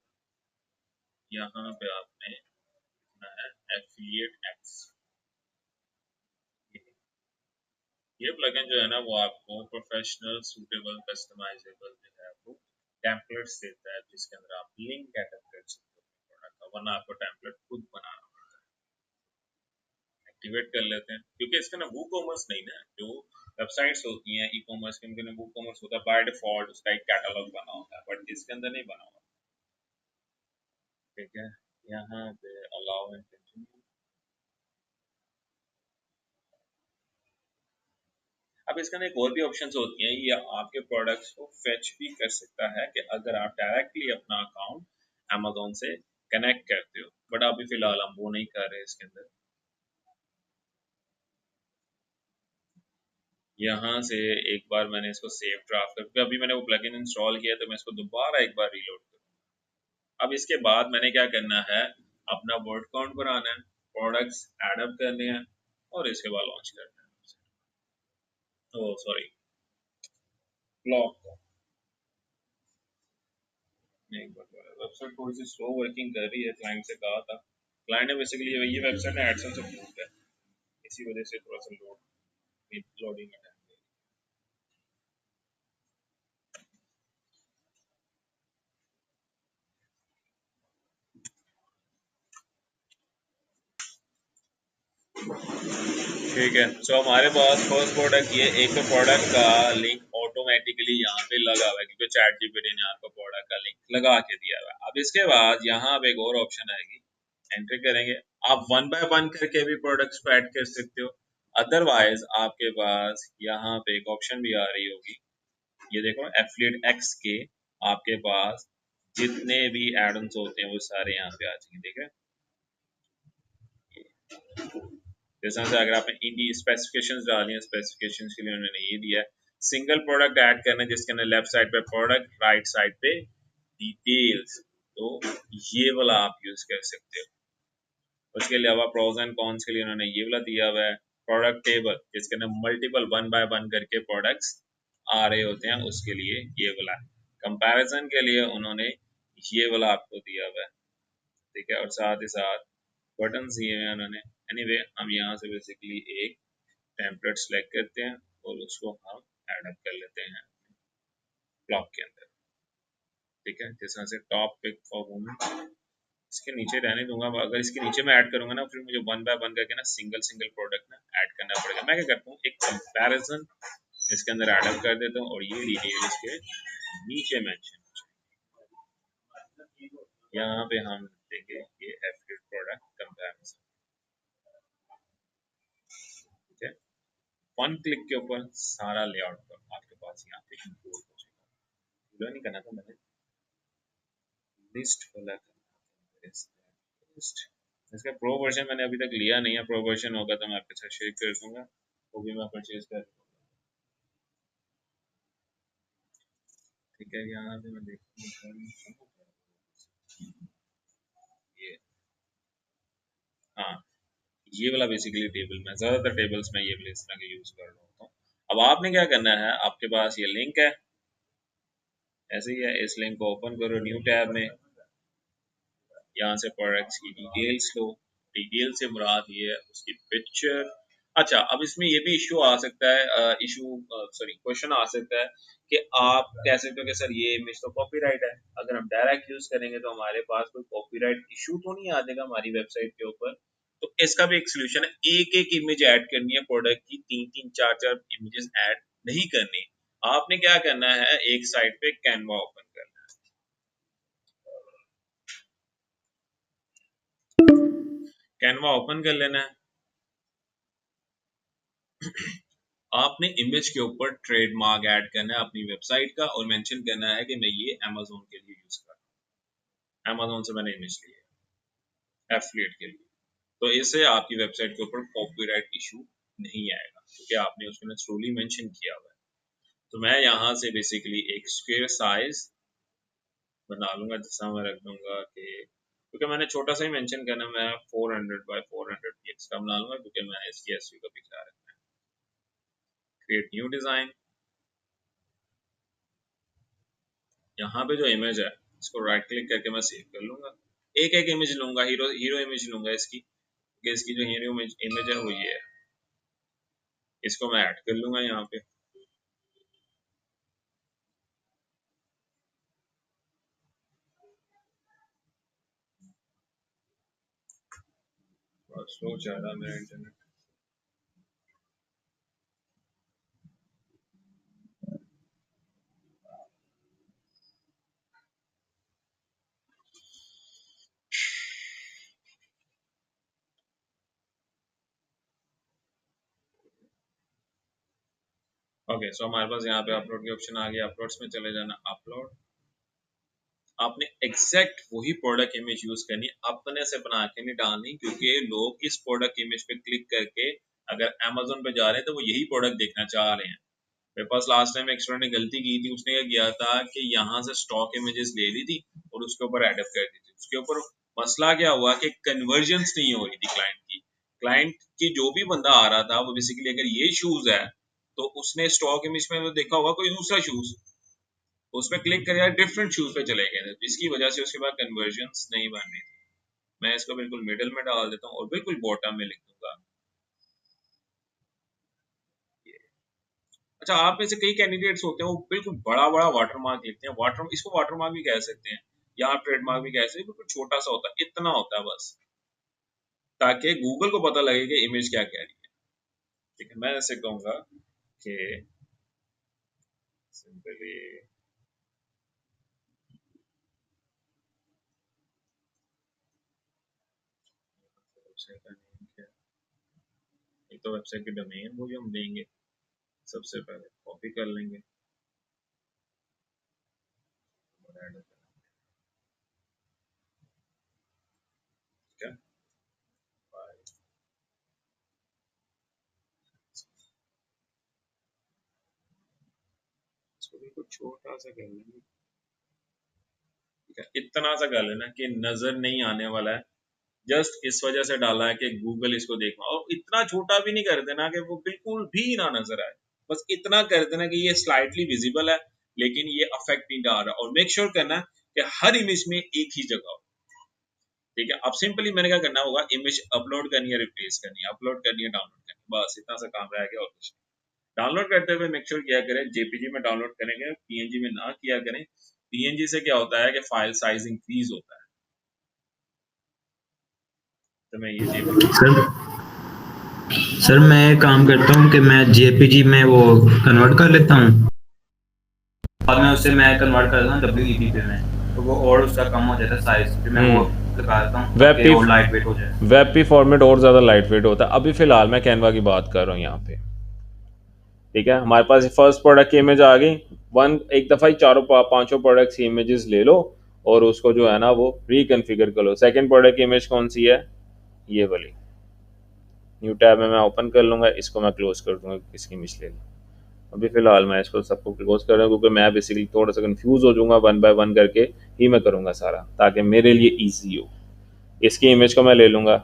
यहाँ पे आपने लिखना है एफिलिएट एक्स। ये प्लगइन जो है ना वो आपको प्रोफेशनल सूटेबल कस्टमाइजेबल जो है वो टेम्पलेट्स देता है, जिसके अंदर आप लिंक एडिट कर सकते हो प्रोडक्ट का, वरना आपको टेम्पलेट खुद बनाना पड़ता है। एक्टिवेट कर लेते हैं, क्योंकि इसका ना वो कॉमर्स नहीं ना, जो वेबसाइट्स होती हैं ई कॉमर्स के, उनके वो कॉमर्स होता है बाय डिफॉल्ट, उसका एक कैटलॉग बना होता है, बट इसके अंदर नहीं बना हुआ। ठीक है, यहाँ पे अलाउ एंड कंटिन्यू। अब इसके अंदर एक और भी ऑप्शंस होती हैं, ये आपके प्रोडक्ट्स को फेच भी कर सकता है कि अगर आप डायरेक्टली अपना अकाउंट अमेजोन से कनेक्ट करते हो, बट अभी फिलहाल हम वो नहीं कर रहे। इसके अंदर यहाँ से एक बार मैंने इसको सेव ड्राफ्ट करके, अभी मैंने वो प्लगइन इंस्टॉल किया तो मैं इसको दोबारा एक बार रीलोड करूँ। अब इसके बाद मैंने क्या करना है, अपना वर्ड काउंट बनाना है, प्रोडक्ट्स ऐड अप करने हैं और इसके बाद लॉन्च करना है। ओ सॉरी, ब्लॉक वेबसाइट थोड़ी सी स्लो वर्किंग कर रही है, क्लाइंट से कहा था। क्लाइंट ने बेसिकली ये वेबसाइट है एडसेंस अप्रूव्ड है, इसी वजह से थोड़ा सा लोडिंग है। ठीक है, सो हमारे पास फर्स्ट प्रोडक्ट ये एक तो प्रोडक्ट का लिंक ऑटोमेटिकली यहाँ पे लगा हुआ है, क्योंकि चैट जीपीटी ने आपको प्रोडक्ट का लिंक लगा के दिया हुआ है। अब इसके बाद यहाँ पे एक और ऑप्शन आएगी, एंट्री करेंगे, आप वन बाय वन करके भी प्रोडक्ट्स को ऐड कर सकते हो। अदरवाइज आपके पास यहाँ पे एक ऑप्शन भी आ रही होगी, ये देखो एफिलिएट एक्स के आपके पास जितने भी एड ऑन्स होते हैं वो सारे यहाँ पे आ जाएंगे। देख रहे हैं, जैसे अगर आपने इनकी स्पेसिफिकेशंस डाली हैं, स्पेसिफिकेशंस के लिए उन्होंने ये दिया है सिंगल प्रोडक्ट ऐड करना है, जिसके अंदर लेफ्ट साइड पे प्रोडक्ट, राइट साइड पे डिटेल्स, तो ये वाला आप यूज कर सकते हो। उसके अलावा प्रोज एंड कॉन्स के लिए उन्होंने ये वाला दिया हुआ है, प्रोडक्ट टेबल जिसके अंदर मल्टीपल वन बाय वन करके प्रोडक्ट्स आ रहे होते हैं, उसके लिए ये वाला है। कंपैरिजन के लिए उन्होंने ये वाला आपको दिया हुआ है। ठीक है, और साथ ही साथ बटन दिए हैं उन्होंने। एनीवे हम यहाँ से बेसिकली एक टेम्पलेट सेलेक्ट करते हैं और उसको हम ऐड अप कर लेते हैं ब्लॉक के अंदर। ठीक है, जिस तरह से टॉप पिक फॉर वुमेन, इसके नीचे रहने दूंगा। अगर इसके नीचे मैं ऐड करूंगा ना, फिर मुझे वन बाय वन करके ना सिंगल सिंगल प्रोडक्ट ना ऐड करना पड़ेगा। मैं क्या करता हूँ, एक कंपैरिजन इसके अंदर ऐड अप कर देता हूँ और ये डिटेल इसके नीचे मेंशन, यहाँ पे हम देंगे ये एफिलिएट प्रोडक्ट कंपैरिजन। ठीक है, वन क्लिक के ऊपर सारा लेआउट आपके पास यहाँ पे इंक्लूड हो जाएगा। नहीं करना था मैंने, लिस्ट वाला लिस्ट। इसका प्रो वर्जन मैंने अभी तक लिया नहीं है, प्रो वर्जन होगा तो मैं आपके साथ शेयर कर दूंगा, वो भी मैं परचेज कर लूँगा। ठीक है, यहाँ पे मैं देखूँगा ये, हाँ ये वाला बेसिकली टेबल में, ज़्यादातर टेबल्स में ये वाले इस तरह के यूज़ कर रहा होता हूँ। अब आपने क्या करना है, आपके पास ये लिंक है, ऐसे ही है, इस लिंक को ओपन करो न्यू टैब में, यहाँ से प्रोडक्ट्स की डिटेल्स लो। डिटेल से मुराद ये है उसकी पिक्चर। अच्छा, अब इसमें ये भी इशू आ सकता है, क्वेश्चन आ सकता है कि आप कह सकते हो कि सर ये इमेज तो कॉपीराइट है, अगर हम डायरेक्ट यूज करेंगे तो हमारे पास कोई कॉपीराइट इशू तो नहीं आ जाएगा हमारी वेबसाइट के ऊपर। तो इसका भी एक सोल्यूशन है, एक एक इमेज ऐड करनी है प्रोडक्ट की, तीन तीन चार चार इमेजेस ऐड नहीं करनी। आपने क्या करना है, एक साइड पे कैनवा ओपन करना है, कैनवा ओपन कर लेना है। आपने इमेज के ऊपर ट्रेडमार्क ऐड करना है अपनी वेबसाइट का और मेंशन करना है कि मैं ये अमेज़न के लिए यूज कर रहा हूँ, अमेज़न से मैंने इमेज ली है एफिलिएट के लिए। तो इससे आपकी वेबसाइट के ऊपर कॉपीराइट इशू नहीं आएगा, क्योंकि आपने उसमें ट्रूली मेंशन किया हुआ है। तो मैं यहाँ से बेसिकली एक स्क्वायर साइज बना लूंगा, जैसा मैं रख दूंगा कि क्योंकि मैंने छोटा सा ही मेंशन करना, मैं 400 बाय 400 पिक्स का बना लूंगा क्योंकि मैंने इसकी एसयू का पिक्स रखना है। क्रिएट न्यू डिजाइन, यहाँ पे जो इमेज है इसको राइट क्लिक करके मैं सेव कर लूंगा। एक एक इमेज लूंगा, हीरो इमेज लूंगा इसकी, कि इसकी जो हीरो इमेज है वो ये है। इसको मैं ऐड कर लूंगा यहाँ पे। स्लो चल रहा है मेरा इंटरनेट। ओके, सो हमारे पास यहाँ पे अपलोड के ऑप्शन आ गया। अपलोड्स में चले जाना, अपलोड। आपने एग्जैक्ट वही प्रोडक्ट इमेज यूज करनी, अपने से बना के नहीं डालनी, क्योंकि लोग इस प्रोडक्ट इमेज पे क्लिक करके अगर अमेजोन पे जा रहे हैं तो वो यही प्रोडक्ट देखना चाह रहे हैं। मेरे पास लास्ट टाइम एक स्टूडेंट ने गलती की थी, उसने क्या किया था कि यहाँ से स्टॉक इमेजेस ले ली थी और उसके ऊपर एडअप कर दी थी। उसके ऊपर मसला क्या हुआ कि कन्वर्जन्स नहीं हो रही थी क्लाइंट की जो भी बंदा आ रहा था वो बेसिकली अगर ये शूज है तो उसने स्टॉक इमेज में तो देखा होगा कोई दूसरा शूज, उस पर क्लिक कर डिफरेंट शूज पे चले गए थे, जिसकी वजह से उसके बाद कन्वर्जन्स नहीं बन रही थी। मैं इसको बिल्कुल मिडिल में डाल देता हूँ और बिल्कुल बॉटम में लिख दूंगा। अच्छा, आप में से कई कैंडिडेट्स होते हैं वो बिल्कुल बड़ा बड़ा वाटरमार्क लिखते हैं, इसको वाटरमार्क भी कह सकते हैं या आप ट्रेडमार्क भी कह सकते हैं। बिल्कुल छोटा सा होता है, इतना होता है बस, ताकि गूगल को पता लगे कि इमेज क्या कह रही है। ठीक है, मैं ऐसे कहूंगा कि सिंपली वेबसाइट का नेम क्या है, एक तो वेबसाइट की डोमेन वो जो हम देंगे सबसे पहले कॉपी कर लेंगे और ऐड क्या इसको बिल्कुल छोटा सा कर लेंगे। ठीक है, इतना सा कर लेना कि नजर नहीं आने वाला है, जस्ट इस वजह से डाला है कि गूगल इसको देखना, और इतना छोटा भी नहीं कर देना कि वो बिल्कुल भी ना नजर आए, बस इतना कर देना कि ये स्लाइटली विजिबल है लेकिन ये अफेक्ट नहीं डाल रहा। और मेक श्योर करना कि हर इमेज में एक ही जगह हो। ठीक है, अब सिंपली मैंने क्या करना होगा, इमेज अपलोड करनी है, रिप्लेस करनी है, अपलोड करनी है, डाउनलोड करनी है, बस इतना सा काम रह गया और कुछ नहीं। डाउनलोड करते हुए मेक श्योर किया करें जेपीजी में डाउनलोड करेंगे, पीएनजी में ना किया करें। पीएनजी से क्या होता है कि फाइल साइज इंक्रीज होता है, तो मैं ये जेपीजी सर मैं एक काम करता हूँ कि मैं जेपीजी में वो कन्वर्ट कर लेता हूँ, बाद में उससे मैं कन्वर्ट कर देता हूँ डब्ल्यूईपी पे में, तो वो और उसका कम हो जाता है साइज, फिर मैं वो लगा देता हूँ ताकि और लाइट वेट हो जाए। वेब पी फॉर्मेट और ज़्यादा लाइट वेट होता है। अभी फ़िलहाल मैं कैनवा की बात कर रहा हूँ यहाँ पे। ठीक है, हमारे पास फर्स्ट प्रोडक्ट की इमेज आ गई, एक दफ़ा ही चारों पांचों प्रोडक्ट की इमेजेस ले लो और उसको जो है ना वो रिकन्फिगर कर लो। सेकंड प्रोडक्ट की इमेज कौन सी है, ये वाली, न्यू टैब में मैं ओपन कर लूँगा, इसको मैं क्लोज कर दूँगा, इसकी इमेज ले लूँ। अभी फ़िलहाल मैं इसको सबको क्लोज कर रहा हूँ क्योंकि मैं बेसिकली थोड़ा सा कंफ्यूज हो जाऊँगा, वन बाय वन करके ही मैं करूँगा सारा, ताकि मेरे लिए ईजी हो। इसकी इमेज को मैं ले लूँगा।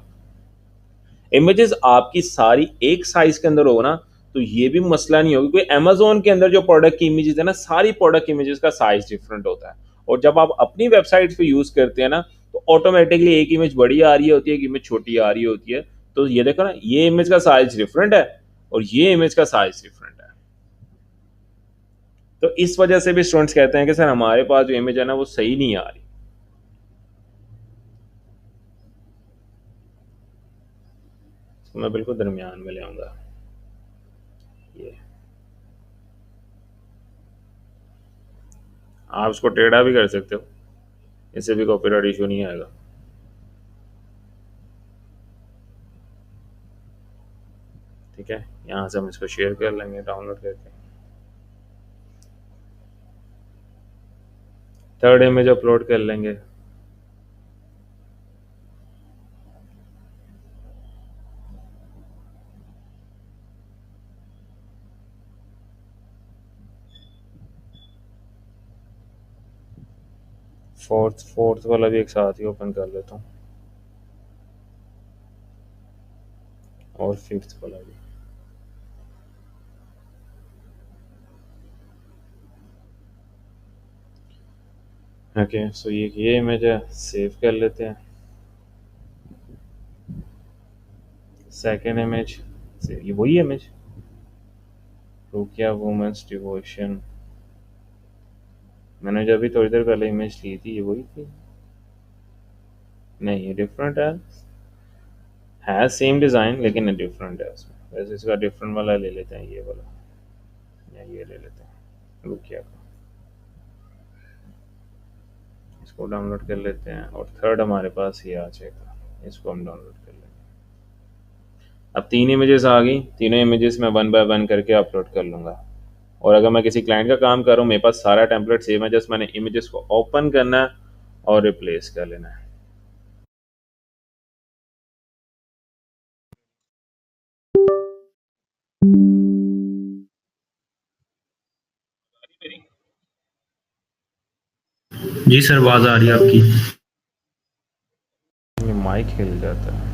इमेजेस आपकी सारी एक साइज के अंदर हो ना तो ये भी मसला नहीं होगा, क्योंकि अमेजोन के अंदर जो प्रोडक्ट की इमेजेस है ना, सारी प्रोडक्ट इमेजेस का साइज डिफरेंट होता है, और जब आप अपनी वेबसाइट पे यूज करते हैं ना तो ऑटोमेटिकली एक इमेज बड़ी आ रही होती है, एक इमेज छोटी आ रही होती है। तो ये देखो ना, ये इमेज का साइज डिफरेंट है और ये इमेज का साइज डिफरेंट है। तो इस वजह से भी स्टूडेंट्स कहते हैं कि सर हमारे पास जो इमेज है ना वो सही नहीं आ रही। तो मैं बिल्कुल दरमियान में ले आऊंगा ये, आप उसको टेढ़ा भी कर सकते हो, इससे भी कॉपीराइट इशू नहीं आएगा। ठीक है, यहाँ से हम इसको शेयर कर लेंगे डाउनलोड करके। थर्ड इमेज अपलोड कर लेंगे। फोर्थ वाला भी एक साथ ही ओपन कर लेता हूँ, और फिफ्थ वाला भी। ओके, सो ये इमेज है, सेव कर लेते हैं। सेकेंड इमेज से ये वही इमेज, रुकिया वुमेन्स डिवोशन, मैंने जब भी थोड़ी देर पहले इमेज ली थी, ये वही थी? नहीं, ये डिफरेंट है सेम डिज़ाइन लेकिन डिफरेंट है इसमें। वैसे इसका डिफरेंट वाला ले लेते हैं, ये वाला, या ये ले लेते हैं रुकिया का, इसको डाउनलोड कर लेते हैं, और थर्ड हमारे पास ये आ जाएगा, इसको हम डाउनलोड कर लेंगे। अब 3 इमेजेस आ गई, तीनों इमेजेस मैं 1 बाय 1 करके अपलोड कर लूँगा। और अगर मैं किसी क्लाइंट का काम कर रहा हूँ, मेरे पास सारा टेम्पलेट सेम है, जस्ट मैंने इमेजेस को ओपन करना है और रिप्लेस कर लेना है। जी सर, आवाज आ रही है आपकी। ये माइक हिल जाता है।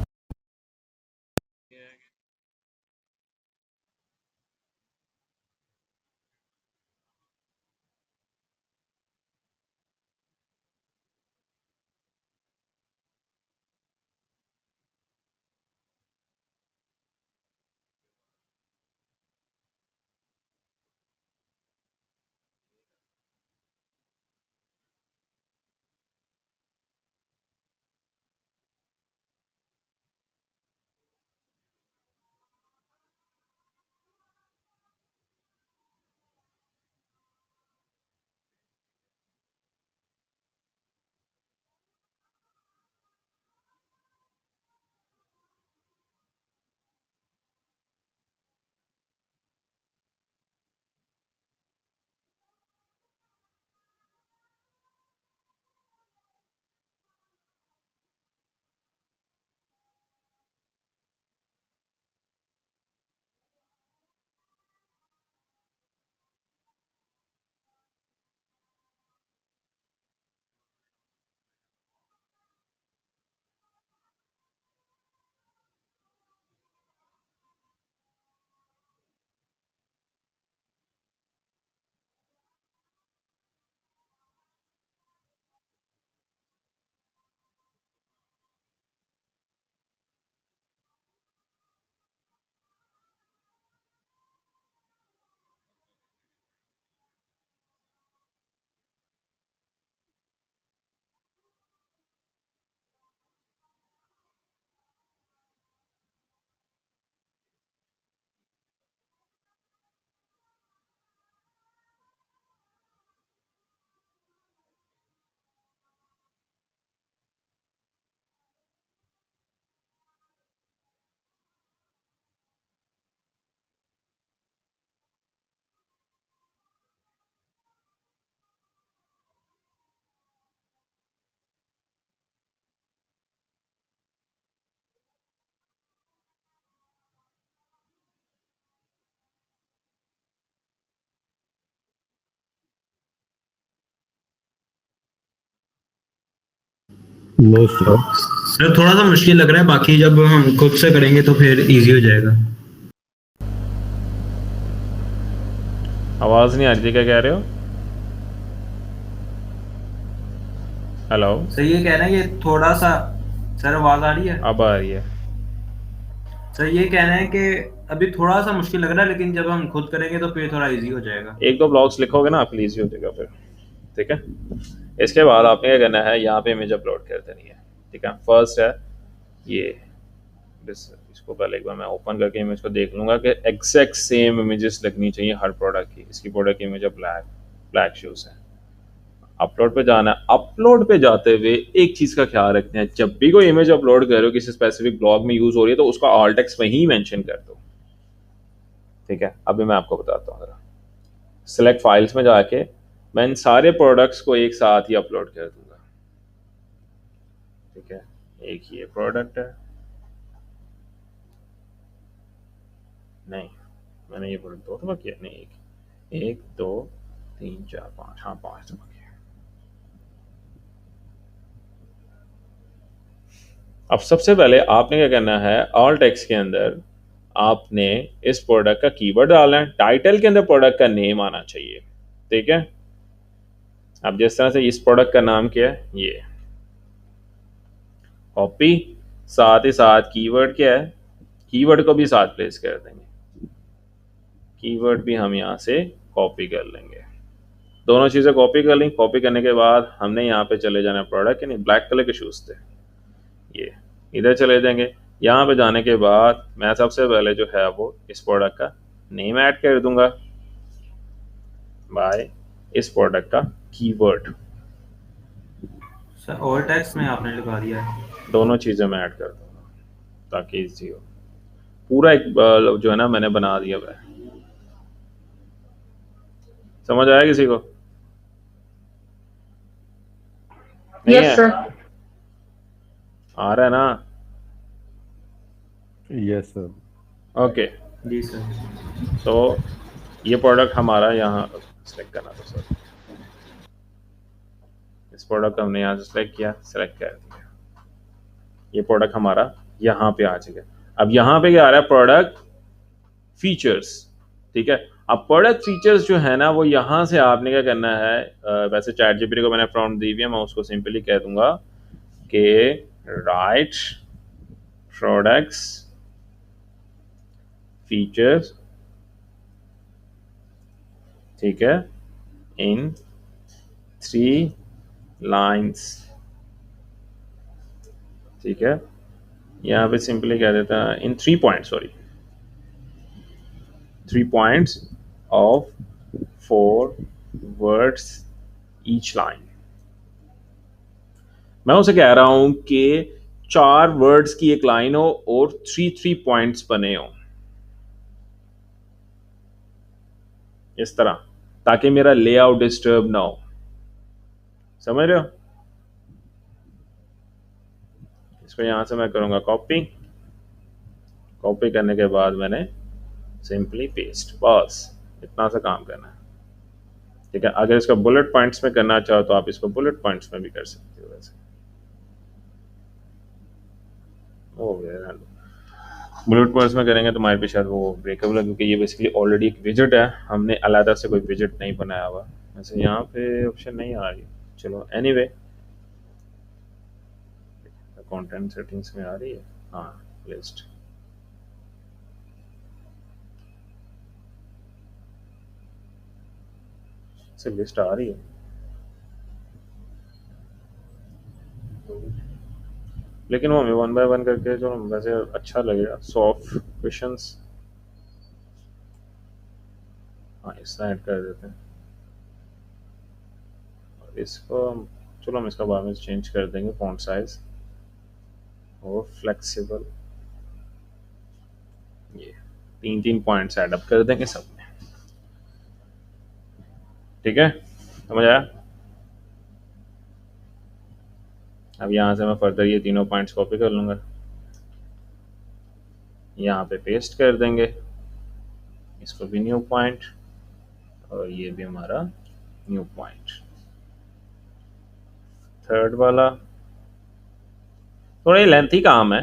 सर थोड़ा सा मुश्किल लग रहा है, बाकी जब हम खुद से करेंगे तो फिर इजी हो जाएगा। आवाज़ नहीं आ रही थी, क्या कह रहे हो? हेलो सर ये कह रहे हैं कि थोड़ा सा, सर आवाज आ रही है? अब आ रही है। सर ये कह रहे हैं कि अभी थोड़ा सा मुश्किल लग रहा है, लेकिन जब हम खुद करेंगे तो फिर थोड़ा इजी हो जाएगा। 1-2 ब्लॉग्स लिखोगे ना आप, ईजी हो जाएगा फिर, ठीक है। इसके बाद आपने क्या करना है, यहाँ पे इमेज अपलोड कर देनी है, ठीक है। फर्स्ट है ये, इसको पहले एक बार मैं ओपन करके इमेज को देख लूँगा कि एग्जैक्ट सेम इमेजेस लगनी चाहिए हर प्रोडक्ट की। इसकी प्रोडक्ट की इमेज ब्लैक शूज़ है। अपलोड पे जाना है। अपलोड पे जाते हुए एक चीज़ का ख्याल रखते हैं, जब भी कोई इमेज अपलोड करो किसी स्पेसिफिक ब्लॉग में यूज़ हो रही है, तो उसका ऑल टेक्स्ट वहीं मेंशन कर दो, ठीक है। अभी मैं आपको बताता हूँ ज़रा। सिलेक्ट फाइल्स में जाके मैं इन सारे प्रोडक्ट्स को एक साथ ही अपलोड कर दूंगा, ठीक है। एक ये प्रोडक्ट है, नहीं मैंने ये प्रोडक्ट 2 दफ़ा किया, नहीं 1 2 3 4 5, हाँ 5 दफ़ा किया। अब सबसे पहले आपने क्या करना है, ऑल टेक्स्ट के अंदर आपने इस प्रोडक्ट का कीवर्ड डालना है। टाइटल के अंदर प्रोडक्ट का नेम आना चाहिए, ठीक है। अब जिस तरह से इस प्रोडक्ट का नाम क्या है, ये कॉपी, साथ ही साथ कीवर्ड क्या है, कीवर्ड को भी साथ प्लेस कर देंगे। कीवर्ड भी हम यहाँ से कॉपी कर लेंगे, दोनों चीज़ें कॉपी कर लेंगे। कॉपी करने के बाद हमने यहाँ पे चले जाना प्रोडक्ट, यानी ब्लैक कलर के शूज़ थे, ये इधर चले जाएंगे। यहाँ पे जाने के बाद मैं सबसे पहले जो है वो इस प्रोडक्ट का नेम ऐड कर दूंगा बाय इस प्रोडक्ट का कीवर्ड। सर ऑल टैक्स में आपने लगा दिया है। दोनों चीज़ें मैं ऐड कर दूंगा ताकि इजी हो। पूरा एक जो है ना मैंने बना दिया हुआ है। समझ आया किसी को? नहीं यस है? सर। आ रहा है ना? Yes sir. ओके, जी सर। तो ये प्रोडक्ट हमारा यहाँ सेलेक्ट करना था सर। इस प्रोडक्ट को हमने यहाँ से सेलेक्ट किया, सेलेक्ट कर दिया। ये प्रोडक्ट हमारा यहाँ पे आ जाएगा। अब यहाँ पे क्या आ रहा है, प्रोडक्ट फीचर्स, ठीक है। अब प्रोडक्ट फीचर्स जो है ना वो यहाँ से आपने क्या करना है, वैसे चैट जीपीटी को मैंने प्रॉम्प्ट दी हुई है, मैं उसको सिंपली कह दूंगा कि राइट प्रोडक्ट्स फीचर्स, ठीक है, इन 3 लाइन्स, ठीक है। यहाँ पे सिंपली कह देता है इन 3 points, sorry 3 points of 4 words each line। मैं उसे कह रहा हूं कि 4 वर्ड्स की एक लाइन हो और 3 पॉइंट्स बने हो इस तरह, ताकि मेरा लेआउट डिस्टर्ब ना हो। समझ रहे हो? इसको यहां से मैं करूंगा कॉपी। कॉपी करने के बाद मैंने सिंपली पेस्ट, बस इतना सा काम करना है, ठीक है। अगर इसका बुलेट पॉइंट्स में करना चाहो तो आप इसको बुलेट पॉइंट्स में भी कर सकते हो। वैसे हो गया, बुलेट पॉइंट्स में करेंगे तो हमारे पे शायद वो ब्रेकअप लगे, क्योंकि ये बेसिकली ऑलरेडी एक विजेट है, हमने अलग से कोई विजेट नहीं बनाया हुआ। वैसे यहाँ पे ऑप्शन नहीं आ रही, चलो एनीवे कंटेंट सेटिंग्स में आ रही है, हाँ लिस्ट। से लिस्ट आ रही है, लेकिन वो हमें 1 by 1 करके जो वैसे अच्छा लगेगा। सॉफ्ट क्वेश्चंस, हाँ इसका ऐड कर देते हैं। और इसको चलो हम इसका बाद में चेंज कर देंगे, फॉन्ट साइज और फ्लेक्सिबल, ये 3 पॉइंट्स ऐड अप कर देंगे सब में, ठीक है। समझ आया? अब यहाँ से मैं फर्दर ये तीनों पॉइंट्स कॉपी कर लूँगा, यहाँ पे पेस्ट कर देंगे, इसको भी न्यू पॉइंट और ये भी हमारा न्यू पॉइंट। थर्ड वाला थोड़ा लेंथी काम है,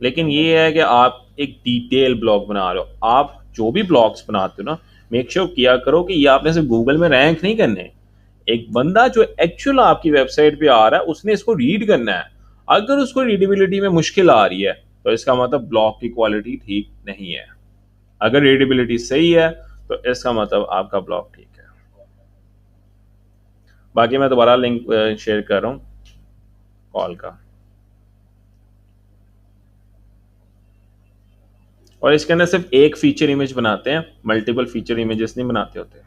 लेकिन ये है कि आप एक डिटेल ब्लॉग बना रहे हो। आप जो भी ब्लॉग्स बनाते हो ना, मेक श्योर किया करो कि ये आपने सिर्फ गूगल में रैंक नहीं करने। एक बंदा जो एक्चुअल आपकी वेबसाइट पे आ रहा है उसने इसको रीड करना है। अगर उसको रीडेबिलिटी में मुश्किल आ रही है तो इसका मतलब ब्लॉग की क्वालिटी ठीक नहीं है। अगर रीडेबिलिटी सही है तो इसका मतलब आपका ब्लॉग ठीक है। बाकी मैं दोबारा लिंक शेयर कर रहा हूँ कॉल का, और इसके अंदर सिर्फ एक फीचर इमेज बनाते हैं, मल्टीपल फीचर इमेजेस नहीं बनाते होते,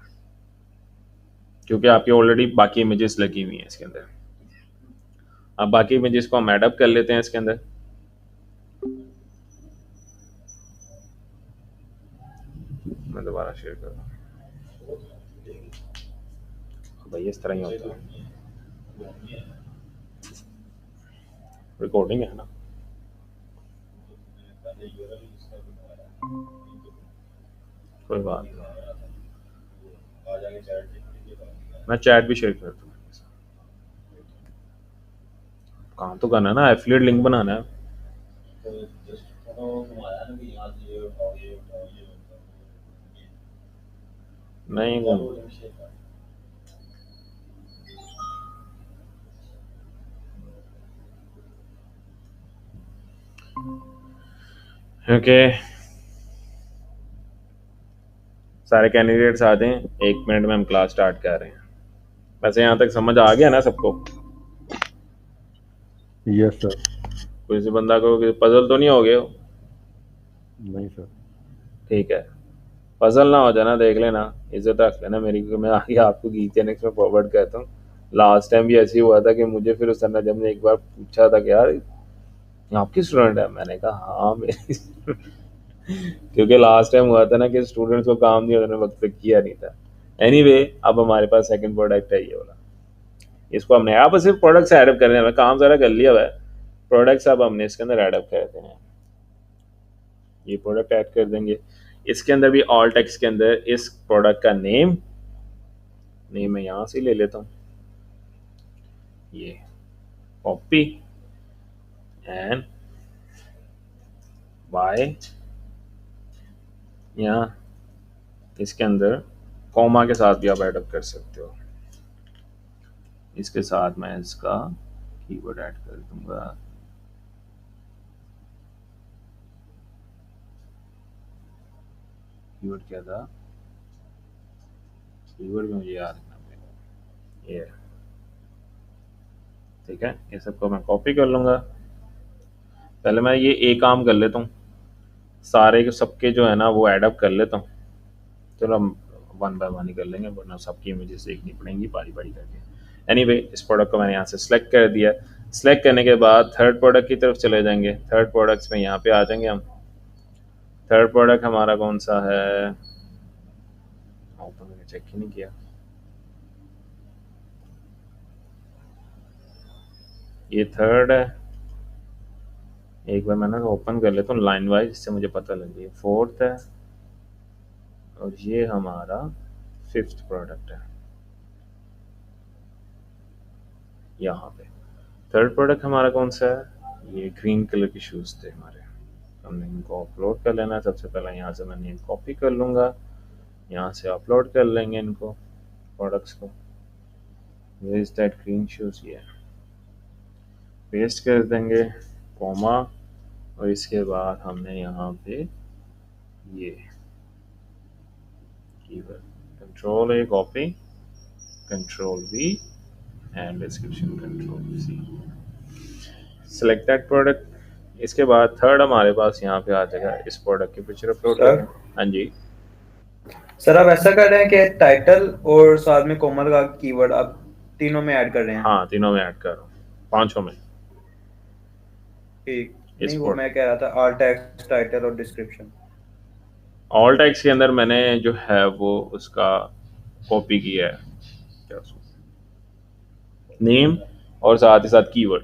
क्योंकि आपके ऑलरेडी बाकी इमेजेस लगी हुई हैं इसके अंदर। अब बाकी इमेजेस को हम ऐड अप कर लेते हैं इसके अंदर। मैं दोबारा शेयर कर रहा हूँ भाई, इस तरह ही होता है, रिकॉर्डिंग है ना। कोई बात नहीं, मैं चैट भी शेयर कर दूँ, काम तो करना है ना, एफिलिएट लिंक बनाना है। नहीं ओके, सारे कैंडिडेट्स आ दें, 1 मिनट में हम क्लास स्टार्ट कर रहे हैं। वैसे यहाँ तक समझ आ गया ना सबको? Yes sir. कोई से बंदा को पजल तो नहीं हो गए? नहीं सर। ठीक है, पजल ना हो जाना, देख लेना, इज्जत रख लेना मेरी, क्योंकि मैं आगे आपको गीचेनेक्स में फॉरवर्ड करता हूँ। लास्ट टाइम भी ऐसे ही हुआ था कि मुझे फिर उस नजम ने एक बार पूछा था कि यार आपकी स्टूडेंट है, मैंने कहा हाँ मेरी क्योंकि लास्ट टाइम हुआ था ना कि स्टूडेंट्स को काम नहीं होता, वक्त पे किया नहीं था। एनीवे, अब हमारे पास सेकंड प्रोडक्ट है ये वाला, इसको हमने यहाँ पर सिर्फ प्रोडक्ट्स एडअप करने हैं, काम सारा कर लिया हुआ है, प्रोडक्ट्स अब हमने इसके अंदर एडअप करते हैं। ये प्रोडक्ट ऐड कर देंगे, इसके अंदर भी ऑल टेक्स्ट के अंदर इस प्रोडक्ट का नेम मैं यहाँ से ले लेता हूँ, ये कॉपी एंड बाय, यहाँ इसके अंदर कॉमा के साथ भी आप एडअप कर सकते हो। इसके साथ मैं इसका कीवर्ड ऐड कर दूंगा, कीवर्ड क्या था, कीवर्ड भी मुझे याद रखना पड़ेगा, ये ठीक है। ये सबको मैं कॉपी कर लूंगा। पहले मैं ये एक काम कर लेता हूँ, सारे के सबके जो है ना वो एडअप कर लेता हूँ। चलो हम 1 बाय 1 ही कर लेंगे, वरना सबकी इमेजेस देखनी पड़ेंगी बारी बारी करके। एनीवे, इस प्रोडक्ट को मैंने यहाँ से सिलेक्ट कर दिया। सिलेक्ट करने के बाद थर्ड प्रोडक्ट की तरफ चले जाएंगे। थर्ड प्रोडक्ट्स में यहाँ पे आ जाएंगे हम। थर्ड प्रोडक्ट हमारा कौन सा है, तो मैंने चेक ही नहीं किया, ये थर्ड है। एक बार मैंने ओपन कर लेता हूँ लाइन वाइज, जिससे मुझे पता लगे। फोर्थ है और ये हमारा 5th प्रोडक्ट है यहाँ पे। थर्ड प्रोडक्ट हमारा कौन सा है, ये ग्रीन कलर के शूज़ थे हमारे, हमने इनको अपलोड कर लेना है। सबसे पहले यहाँ से मैंने कॉपी कर लूँगा, यहाँ से अपलोड कर लेंगे इनको प्रोडक्ट्स को। Where is that green shoes, ये पेस्ट कर देंगे, कॉमा, और इसके बाद हमने यहाँ पे ये keyword control A copy, control V and description control C, select that product. इसके बाद थर्ड हमारे पास यहाँ पे आ जाएगा, इस प्रोडक्ट की पिक्चर अपलोड करें। हाँ जी सर, आप ऐसा कर रहे हैं कि टाइटल और साथ में कोमल का कीवर्ड आप तीनों में ऐड कर रहे हैं? हाँ, तीनों में ऐड कर रहा हूँ, 5 में। ठीक, नहीं वो मैं कह रहा था ऑल टेक्स्ट, टाइटल और डिस्क्रिप्शन। ऑल टेक्स्ट के अंदर मैंने जो है वो उसका कॉपी किया है, क्या नेम और साथ ही साथ कीवर्ड,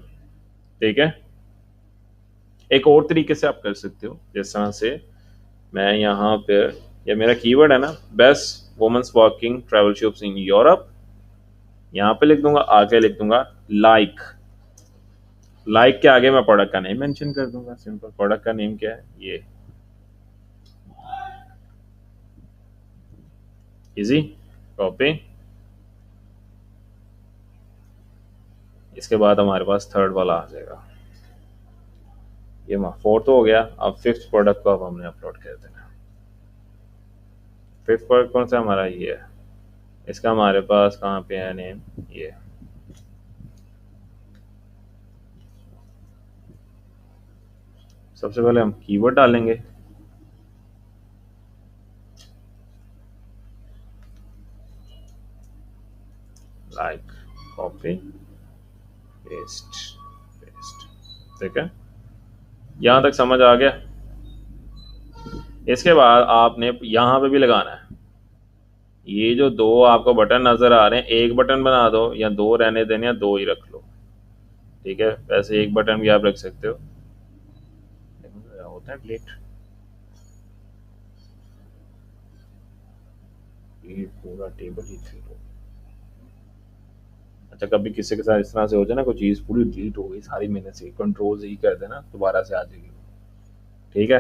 ठीक है। एक और तरीके से आप कर सकते हो, जिस तरह से मैं यहाँ पे, ये मेरा कीवर्ड है ना, best women's working travel shops in Europe, यहाँ पे लिख दूंगा, आगे लिख दूंगा लाइक। लाइक के आगे मैं प्रोडक्ट का नेम मेंशन कर दूंगा, सिंपल। प्रोडक्ट का नेम क्या है, ये इजी, कॉपी। इसके बाद हमारे पास थर्ड वाला आ जाएगा, ये 4th हो गया। अब 5th प्रोडक्ट को अब हमने अपलोड कर देना। 5th प्रोडक्ट कौन सा हमारा, ये है। इसका हमारे पास कहाँ पे है नेम, ये सबसे पहले हम कीवर्ड डालेंगे, लाइक, कॉपी, पेस्ट, ठीक है। यहां तक समझ आ गया। इसके बाद आपने यहां पे भी लगाना है। ये जो 2 आपको बटन नजर आ रहे हैं, एक बटन बना दो या 2 रहने देने, या 2 ही रख लो, ठीक है। वैसे एक बटन भी आप रख सकते हो, होता है डिलीट। ये पूरा टेबल ही फिल हो, अच्छा कभी किसी के साथ इस तरह से हो जाए ना, कोई चीज़ पूरी डिलीट हो गई सारी, मैंने से कंट्रोल से ही कर देना, दोबारा से आ जाएगी। ठीक है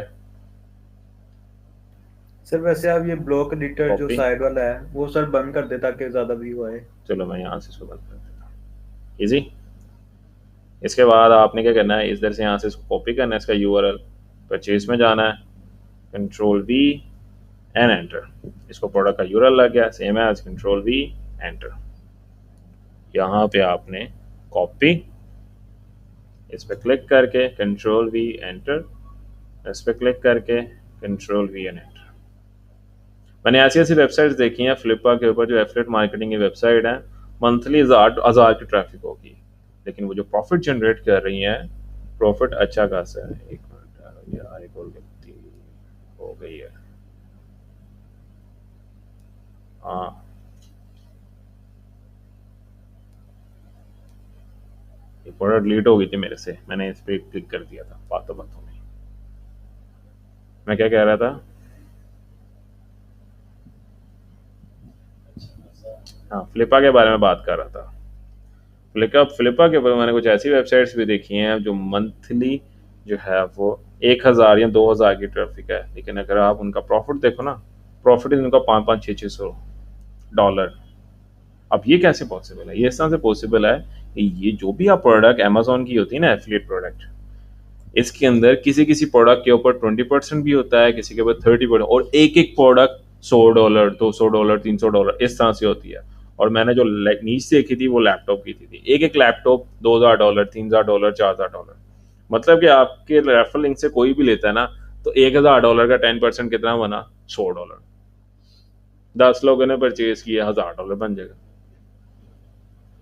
सर वैसे आप ये ब्लॉक एडिटर जो Copy. साइड वाला है वो सर बंद कर दे ताकि ज्यादा व्यू आए। चलो मैं यहाँ से इसको बंद कर देता हूँ। इजी। इसके बाद आपने क्या करना है, इधर से यहाँ से इसको कॉपी करना है, इसका यूआरएल परचेज में जाना है, कंट्रोल वी एंड एंटर। इसको प्रोडक्ट का यूआरएल लग गया, सेम है, कंट्रोल वी एंटर। यहाँ पे आपने कॉपी, इस पर क्लिक करके कंट्रोल वी एंटर, इस पर क्लिक करके कंट्रोल वी एंड एंटर। मैंने ऐसी ऐसी वेबसाइट्स देखी हैं फ्लिपकार्ट के ऊपर जो एफिलिएट मार्केटिंग की वेबसाइट है, मंथली हज़ार की ट्रैफिक होगी, लेकिन वो जो प्रॉफिट जनरेट कर रही हैं, प्रॉफिट अच्छा खासा है। एक मिनट यार, एक और गलती हो गई है। हाँ ये प्रोडक्ट डिलीट हो गई थी मेरे से, मैंने इस पर क्लिक कर दिया था बातों बातों में। मैं क्या कह रहा था, हाँ फ्लिपा के बारे में बात कर रहा था। फ्लिपा के ऊपर मैंने कुछ ऐसी वेबसाइट्स भी देखी हैं जो मंथली जो है वो 1000 या 2000 की ट्रैफिक है, लेकिन अगर आप उनका प्रॉफिट देखो ना, प्रॉफिट उनका 500-600 डॉलर। अब ये कैसे पॉसिबल है? ये इस तरह से पॉसिबल है कि ये जो भी आप प्रोडक्ट अमेजोन की होती है ना एफिलिएट प्रोडक्ट, इसके अंदर किसी किसी प्रोडक्ट के ऊपर 20% भी होता है, किसी के ऊपर 30%, और एक एक प्रोडक्ट $100, $200, $300 इस तरह से होती है। और मैंने जो नीच देखी थी वो लैपटॉप की थी, एक एक लैपटॉप $2000, $3000, $4000। मतलब कि आपके रेफरल लिंक से कोई भी लेता है ना, तो $1000 का 10% कितना बना? $100। 10 लोगों ने परचेज किया, $1000 बन जाएगा।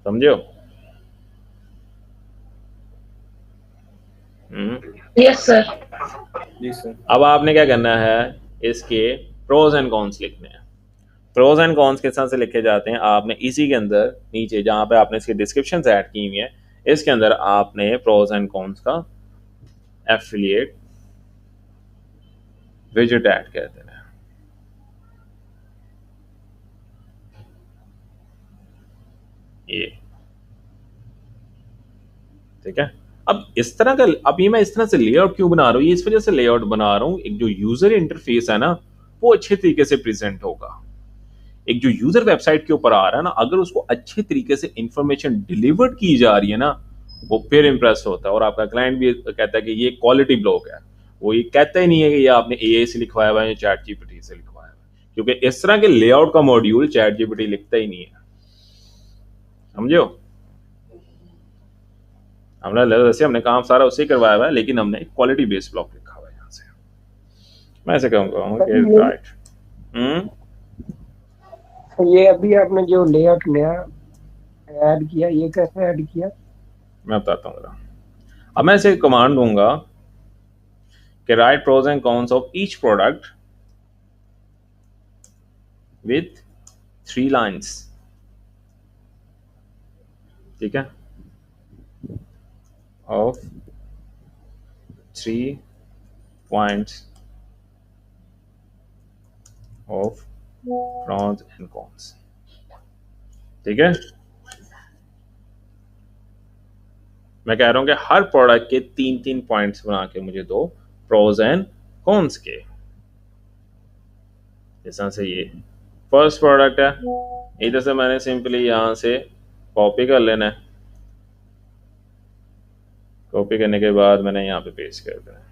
समझे हो? Yes sir. जी सर। अब आपने क्या करना है, इसके प्रोज एंड कॉन्स लिखने हैं। प्रोज एंड कॉन्स किस तरह से लिखे जाते हैं, आपने इसी के अंदर नीचे जहाँ पे आपने इसकी डिस्क्रिप्शन ऐड की हुई है, इसके अंदर आपने प्रोज एंड कॉन्स का एफिलिएट विजेट ऐड कर देना है। ये ठीक है। अब इस तरह का, अब ये मैं इस तरह से लेआउट क्यों बना रहा हूँ, ये इस वजह से लेआउट बना रहा हूँ, एक जो यूजर इंटरफेस है ना वो अच्छे तरीके से प्रेजेंट होगा। एक जो यूजर वेबसाइट के ऊपर आ रहा है ना, अगर उसको अच्छे तरीके से इंफॉर्मेशन डिलीवर्ड की जा रही है ना, वो फिर इंप्रेस होता है, और आपका क्लाइंट भी कहता है कि ये क्वालिटी ब्लॉग है। वो ये कहता ही नहीं है कि ये आपने एआई से लिखवाया हुआ है या चैट जीपीटी से लिखवाया हुआ है, क्योंकि इस तरह के लेआउट का मॉड्यूल चैट जीपीटी लिखता ही नहीं है। समझो? हमने काम सारा उससे करवाया हुआ है, लेकिन हमने क्वालिटी बेस्ड ब्लॉग लिखा हुआ है यहाँ से। मैं ऐसे कहूँगा कि राइट। ये अभी आपने जो लेआउट नया ऐड किया, ये कैसे ऐड किया? मैं बताता हूँ जरा। अब मैं इसे कमांड दूंगा कि write pros and cons of each product with 3 lines. ठीक है, of 3 points of pros and cons. ठीक है, मैं कह रहा हूं कि हर प्रोडक्ट के 3-3 पॉइंट्स बना के मुझे दो प्रोज एंड कॉन्स के। जैसा से ये फर्स्ट प्रोडक्ट है, इधर से मैंने सिंपली यहां से कॉपी कर लेना है, कॉपी करने के बाद मैंने यहाँ पे पेस्ट कर देना है।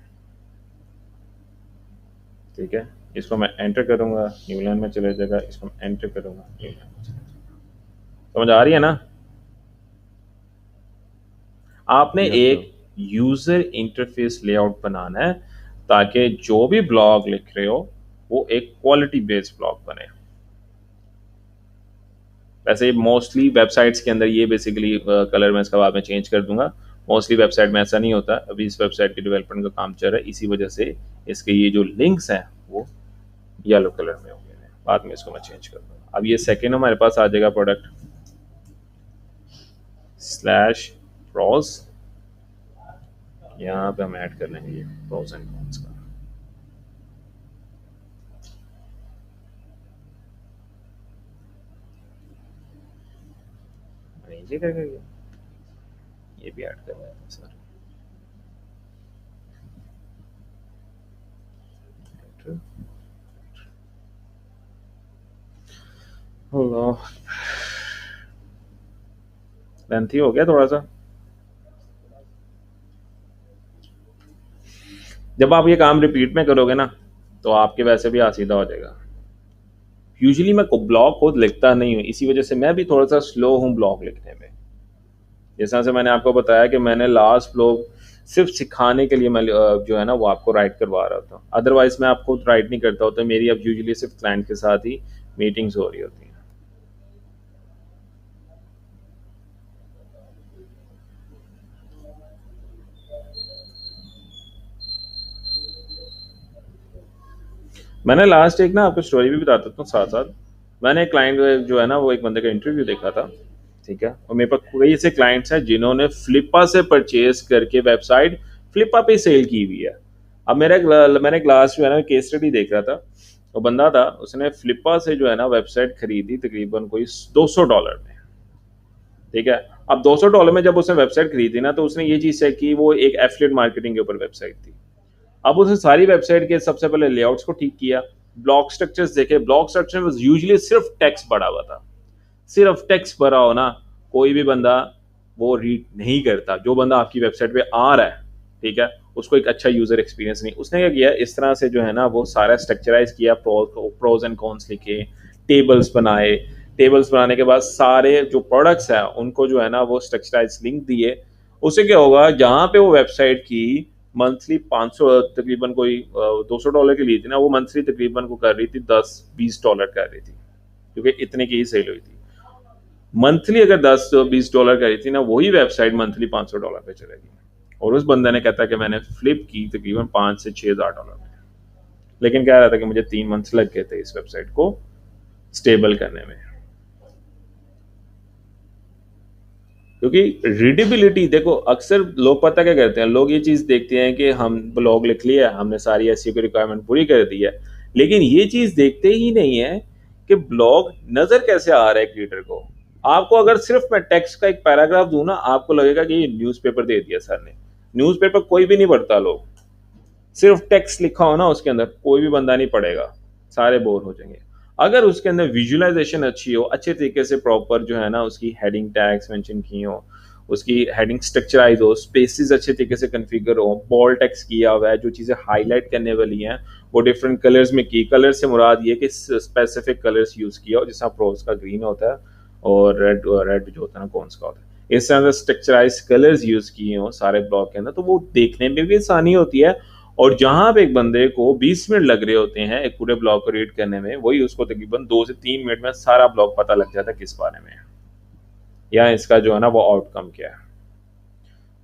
ठीक है, इसको मैं एंटर करूंगा, न्यू लाइन में चले जाएगा, इसको मैं एंटर करूंगा, न्यू लाइन में चले जाएगा। समझ आ रही है ना? आपने एक यूजर इंटरफेस लेआउट बनाना है ताकि जो भी ब्लॉग लिख रहे हो वो एक क्वालिटी बेस्ड ब्लॉग बने। वैसे मोस्टली वेबसाइट्स के अंदर ये बेसिकली कलर मैं इसका बाद में चेंज कर दूंगा, मोस्टली वेबसाइट में ऐसा नहीं होता। अभी इस वेबसाइट के डेवलपमेंट का काम चल रहा है, इसी वजह से इसके ये जो लिंक्स हैं वो येलो कलर में हो गए हैं, बाद में इसको मैं चेंज कर दूंगा। अब ये सेकेंड हमारे पास आ जाएगा प्रोडक्ट स्लैश प्रोज, यहाँ पे हम ऐड कर लेंगे ये प्रोज एंड कॉन्स का। ये क्या कर गया, ये भी ऐड कर रहा है सर। लेंथी हो गया थोड़ा सा। जब आप ये काम रिपीट में करोगे ना तो आपके वैसे भी आसीदा हो जाएगा। यूजुअली मैं ब्लॉग खुद लिखता नहीं हूँ, इसी वजह से मैं भी थोड़ा सा स्लो हूँ ब्लॉग लिखने में। जैसा से मैंने आपको बताया कि मैंने लास्ट ब्लॉग सिर्फ सिखाने के लिए मैं जो है ना वो आपको राइट करवा रहा था, अदरवाइज मैं आपको राइट नहीं करता होता। मेरी अब यूजुअली सिर्फ क्लाइंट के साथ ही मीटिंग्स हो रही होती हैं। मैंने लास्ट एक ना आपको स्टोरी भी बताता हूँ साथ साथ। मैंने एक क्लाइंट जो है ना वो एक बंदे का इंटरव्यू देखा था, ठीक है, और मेरे पास कई ऐसे क्लाइंट्स हैं जिन्होंने फ्लिपा से परचेज करके वेबसाइट फ्लिपा पे सेल की हुई है। अब मैंने क्लास जो है ना केस स्टडी देख रहा था, वो बंदा था उसने फ्लिपा से जो है ना वेबसाइट खरीदी तकरीबन कोई $200 में, ठीक है। अब $200 में जब उसने वेबसाइट खरीदी ना तो उसने ये चीज़ चेक की, वो एक एफिलिएट मार्केटिंग के ऊपर वेबसाइट थी। अब उसने सारी वेबसाइट के सबसे पहले लेआउट्स को ठीक किया, ब्लॉक स्ट्रक्चर्स देखे। ब्लॉक स्ट्रक्चर में यूजुअली सिर्फ टेक्स्ट भरा हुआ था, सिर्फ टेक्स्ट भरा हो ना कोई भी बंदा वो रीड नहीं करता। जो बंदा आपकी वेबसाइट पे आ रहा है, ठीक है, उसको एक अच्छा यूजर एक्सपीरियंस नहीं। उसने क्या किया, इस तरह से जो है ना वो सारा स्ट्रक्चराइज किया, प्रोज एंड कॉन्स लिखे, टेबल्स बनाए। टेबल्स बनाने के बाद सारे जो प्रोडक्ट्स हैं उनको जो है ना वो स्ट्रक्चराइज लिंक दिए। उससे क्या होगा, जहाँ पे वो वेबसाइट की मंथली 500 तकरीबन कोई $200 की ली थी ना, वो मंथली तकरीबन को कर रही थी $10-20 कर रही थी, क्योंकि इतने की ही सेल हुई थी। मंथली अगर $10-20 करी थी ना, वही वेबसाइट मंथली $500 पे चलेगी। और उस बंदे ने कहता कि मैंने फ्लिप की तकरीबन $5,000 से $6,000 में, लेकिन कह रहा था कि मुझे 3 मंथ्स लग गए थे इस वेबसाइट को स्टेबल करने में। क्योंकि रीडेबिलिटी देखो, अक्सर लोग पता क्या करते हैं, लोग ये चीज़ देखते हैं कि हम ब्लॉग लिख लिया, हमने सारी एसईओ की रिक्वायरमेंट पूरी कर दी है, लेकिन ये चीज़ देखते ही नहीं है कि ब्लॉग नज़र कैसे आ रहा है रीडर को। आपको अगर सिर्फ मैं टेक्स्ट का एक पैराग्राफ दूं ना, आपको लगेगा कि ये न्यूज़पेपर दे दिया सर ने। न्यूज़पेपर कोई भी नहीं पढ़ता, लोग सिर्फ टेक्स्ट लिखा हो ना उसके अंदर कोई भी बंदा नहीं पढ़ेगा, सारे बोर हो जाएंगे। अगर उसके अंदर विजुअलाइजेशन अच्छी हो, अच्छे तरीके से प्रॉपर जो है ना उसकी हेडिंग टैग्स मेंशन की हो, उसकी हेडिंग स्ट्रक्चराइज हो, स्पेसेस अच्छे तरीके से कन्फिगर हो, बोल्ड टेक्स्ट किया हुआ है, जो चीज़ें हाईलाइट करने वाली हैं वो डिफरेंट कलर्स में की। कलर से मुराद ये कि स्पेसिफिक कलर्स यूज़ किया हो, जैसा प्रोज का ग्रीन होता है और रेड जो होता है ना कॉन्स का होता है, इस तरह से स्ट्रक्चराइज कलर्स यूज़ किए हो सारे ब्लॉग के अंदर, तो वो देखने में भी आसानी होती है। और जहां पे एक बंदे को 20 मिनट लग रहे होते हैं एक पूरे ब्लॉग को रीड करने में, वही उसको तकरीबन 2 से 3 मिनट में सारा ब्लॉग पता लग जाता है किस बारे में है या इसका जो है ना वो आउटकम क्या है।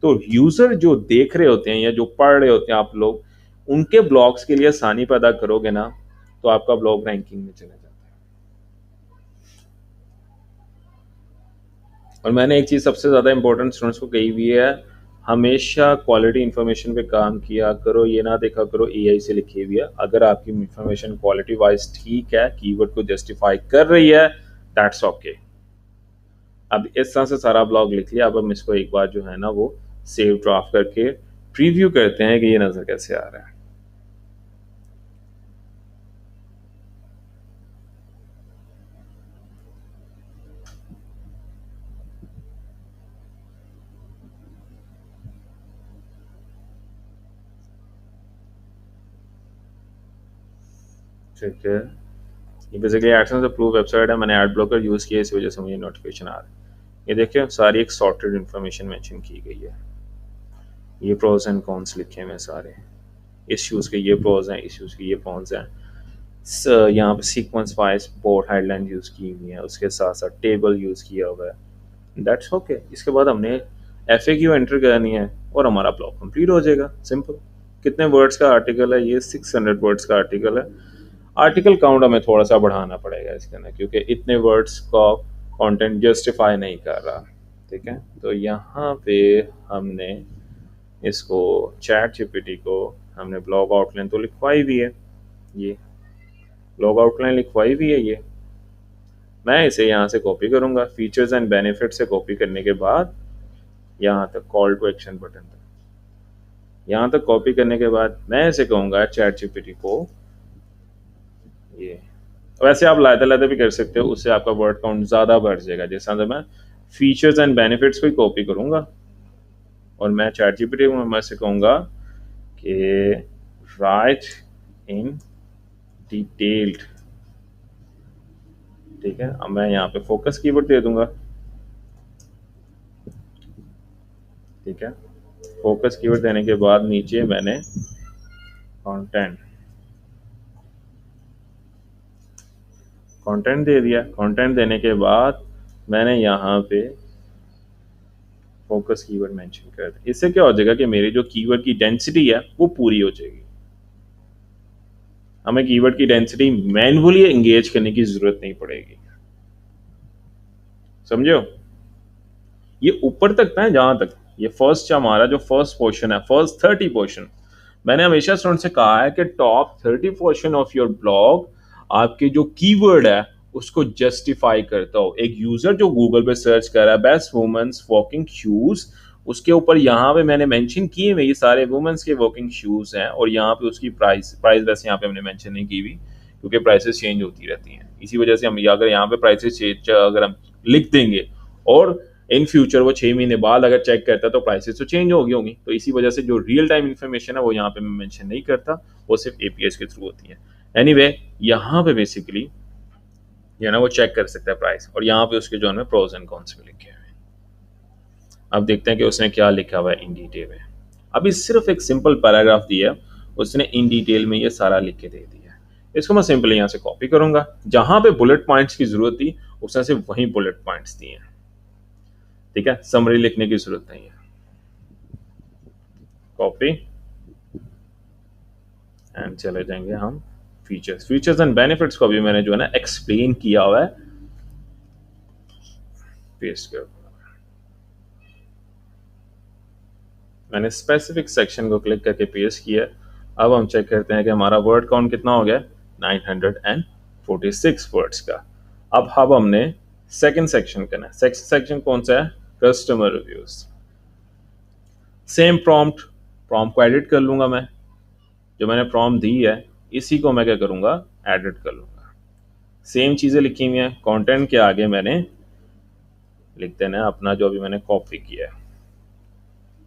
तो यूजर जो देख रहे होते हैं या जो पढ़ रहे होते हैं आप लोग, उनके ब्लॉग्स के लिए आसानी पैदा करोगे ना तो आपका ब्लॉग रैंकिंग में चला जाता है। और मैंने एक चीज सबसे ज्यादा इंपॉर्टेंट स्टूडेंट्स को कही हुई है, हमेशा क्वालिटी इंफॉर्मेशन पे काम किया करो, ये ना देखा करो एआई से लिखी हुई है। अगर आपकी इंफॉर्मेशन क्वालिटी वाइज ठीक है, कीवर्ड को जस्टिफाई कर रही है, दैट्स ओके। अब इस तरह से सारा ब्लॉग लिख लिया, अब हम इसको एक बार जो है ना वो सेव ड्राफ्ट करके प्रीव्यू करते हैं कि ये नजर कैसे आ रहा है। ठीक है, ये बेसिकली एडसेंस अप्रूव वेबसाइट है, मैंने एड ब्लॉकर यूज़ किया, इस वजह से मुझे नोटिफिकेशन आ रहा है। ये देखिए सारी एक सॉर्टेड इन्फॉर्मेशन मेंशन की गई है, ये प्रोज एंड कॉन्स लिखे हुए सारे, इश्यूज़ के ये प्रोज हैं, इश्यूज़ के ये कॉन्स हैं। यहाँ पे sequence wise board headline use की हुई है, उसके साथ साथ टेबल यूज़ किया हुआ है, दैट्स ओके। इसके बाद हमने FAQ एंटर करनी है और हमारा ब्लॉग कंप्लीट हो जाएगा, सिंपल। कितने वर्ड्स का आर्टिकल है ये? 600 वर्ड्स का आर्टिकल है। आर्टिकल काउंट हमें थोड़ा सा बढ़ाना पड़ेगा इसके अंदर, क्योंकि इतने वर्ड्स का कंटेंट जस्टिफाई नहीं कर रहा, ठीक है। तो यहाँ पे हमने इसको ChatGPT को हमने ब्लॉग आउटलाइन तो लिखवाई भी है, ये ब्लॉग आउटलाइन लिखवाई भी है, ये मैं इसे यहाँ से कॉपी करूँगा, फीचर्स एंड बेनिफिट से कॉपी करने के बाद यहाँ तक कॉल टू एक्शन बटन तक, यहाँ तक कॉपी करने के बाद मैं इसे कहूँगा चैट जीपीटी को ये। वैसे आप लाते भी कर सकते हो, उससे आपका वर्ड काउंट ज़्यादा बढ़ जाएगा। जैसा मैं फीचर्स एंड बेनिफिट्स को ही कॉपी करूँगा और मैं चैट जीपीटी को मैं इसे कहूँगा कि राइट इन डिटेल्ड, ठीक है। अब मैं यहाँ पे फोकस कीवर्ड दे दूंगा, ठीक है। फोकस कीवर्ड देने के बाद नीचे मैंने कंटेंट दे दिया। कंटेंट देने के बाद मैंने यहाँ पे फोकस कीवर्ड मेंशन कर दिया। इससे क्या हो जाएगा कि मेरी जो कीवर्ड की डेंसिटी है वो पूरी हो जाएगी। हमें कीवर्ड की डेंसिटी मैन्युअली एंगेज करने की जरूरत नहीं पड़ेगी, समझो। ये ऊपर तक ना, जहां तक ये फर्स्ट हमारा जो फर्स्ट पोर्शन है, फर्स्ट 30 पोर्शन, मैंने हमेशा स्टूडेंट से कहा है कि top 30 portion of your blog आपके जो कीवर्ड है उसको जस्टिफाई करता हो। एक यूजर जो गूगल पे सर्च कर रहा है बेस्ट वुमेन्स वॉकिंग शूज, उसके ऊपर यहाँ पे मैंने मेंशन किए हुए ये सारे वुमेन्स के वॉकिंग शूज हैं, और यहाँ पे उसकी प्राइस वैसे यहाँ पे हमने मेंशन नहीं की हुई क्योंकि प्राइसेस चेंज होती रहती हैं। इसी वजह से हम अगर यहाँ पे प्राइसेस अगर हम लिख देंगे और इन फ्यूचर वो 6 महीने बाद अगर चेक करता है तो प्राइसेस तो चेंज होगी, तो इसी वजह से जो रियल टाइम इन्फॉर्मेशन है वो यहाँ पे मैं मेंशन नहीं करता, वो सिर्फ एपीएस के थ्रू होती है। एनीवे यहाँ पे बेसिकली ये ना वो चेक कर सकता है प्राइस, और यहाँ पे उसके जो है प्रोज एंड कॉन्स भी लिखे हुए हैं। अब देखते हैं कि उसने क्या लिखा हुआ है इन डिटेल में। अभी सिर्फ एक सिंपल पैराग्राफ दिया, उसने इन डिटेल में ये सारा लिख के दे दिया। इसको मैं सिंपली यहाँ से कॉपी करूंगा, जहां पे बुलेट पॉइंट्स की जरूरत थी उसने सिर्फ वहीं बुलेट पॉइंट्स दिए हैं, ठीक है। समरी लिखने की जरूरत नहीं है। कॉपी एंड चले जाएंगे हम फीचर्स एंड बेनिफिट्स को भी मैंने जो है ना एक्सप्लेन किया हुआ है, पेस्ट कर। मैंने स्पेसिफिक सेक्शन को क्लिक करके पेस्ट किया। अब हम चेक करते हैं कि हमारा वर्ड काउंट कितना हो गया, 946 वर्ड्स का। अब हमने सेकंड सेक्शन करना है। सेकंड सेक्शन कौन सा है, कस्टमर रिव्यूज। सेम प्रॉम्प्ट को एडिट कर लूंगा मैं, जो मैंने प्रॉम्प्ट दी है इसी को मैं क्या करूंगा, एडिट कर लूंगा। सेम चीजें लिखी हुई हैं, कंटेंट के आगे मैंने लिख देना है अपना जो अभी मैंने कॉपी किया है,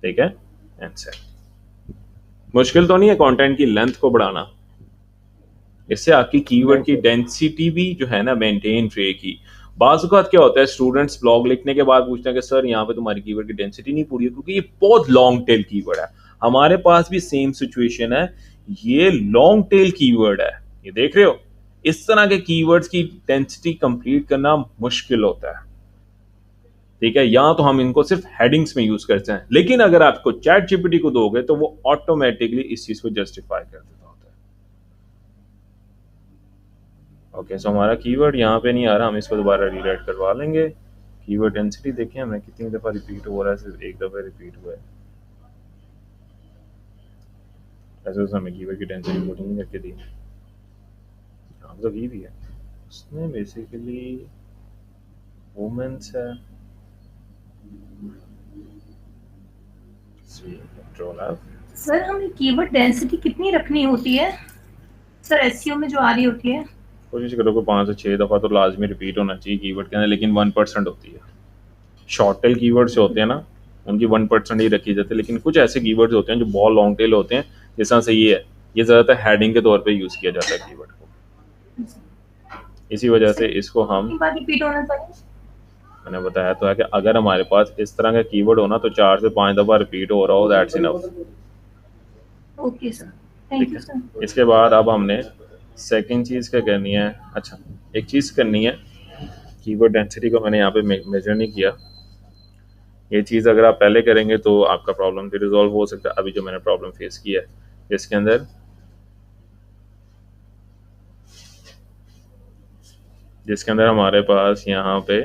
ठीक है। आंसर मुश्किल तो नहीं है कंटेंट की लेंथ को बढ़ाना, इससे आपकी कीवर्ड की डेंसिटी भी जो है ना मेंटेन रहेगी। बाज़ औक़ात क्या होता है, स्टूडेंट्स ब्लॉग लिखने के बाद पूछते हैं कि सर यहाँ पे तुम्हारी कीवर्ड की डेंसिटी नहीं पूरी है, क्योंकि ये बहुत लॉन्ग टेल कीवर्ड है। हमारे पास भी सेम सिचुएशन है, ये लॉन्ग टेल कीवर्ड है, ये देख रहे हो। इस तरह के कीवर्ड्स की डेंसिटी कंप्लीट करना मुश्किल होता है, ठीक है। यहाँ तो हम इनको सिर्फ हेडिंग्स में यूज करते हैं, लेकिन अगर आपको चैट जीपीटी को दोगे तो वो ऑटोमेटिकली इस चीज को जस्टिफाई कर देता होता है। ओके, सो हमारा कीवर्ड यहाँ पे नहीं आ रहा, हम इसको दोबारा रीराइट करवा लेंगे। कीवर्ड डेंसिटी देखें हमें कितनी दफा रिपीट हो रहा है, सिर्फ एक दफा रिपीट हुआ है। ऐसे उसने हमें कीवर्ड की डेंसिटी पुट नहीं करके दी, यहाँ तो की भी है उसने। बेसिकली वुमेन्स है, सर हमें कीवर्ड डेंसिटी कितनी रखनी होती है सर एसईओ में जो आ रही होती है? कोशिश करो कि 5 से 6 दफ़ा तो लाजमी रिपीट होना चाहिए कीवर्ड के अंदर, लेकिन 1% होती है। शॉर्ट टेल कीवर्ड्स होते हैं ना, उनकी 1% ही रखी जाती है, लेकिन कुछ ऐसे कीवर्ड्स होते हैं जो बहुत लॉन्ग टेल होते हैं, जिस तरह से ये है, ये ज़्यादातर हेडिंग के तौर पे यूज़ किया जाता है कीवर्ड को। इसी वजह से इसको हम रिपीट होना चाहिए। मैंने बताया तो है कि अगर हमारे पास इस तरह का कीवर्ड हो ना तो 4 से 5 दफ़ा रिपीट हो रहा हो, that's enough. Okay sir, thank you sir. इसके बाद अब हमने सेकंड चीज़ क्या करनी है, अच्छा एक चीज़ करनी है, कीवर्ड डेंसिटी को मैंने यहाँ पे मेजर नहीं किया। ये चीज़ अगर आप पहले करेंगे तो आपका प्रॉब्लम भी रिजॉल्व हो सकता है। अभी जो मैंने प्रॉब्लम फेस किया है इसके अंदर, जिसके अंदर हमारे पास यहाँ पे,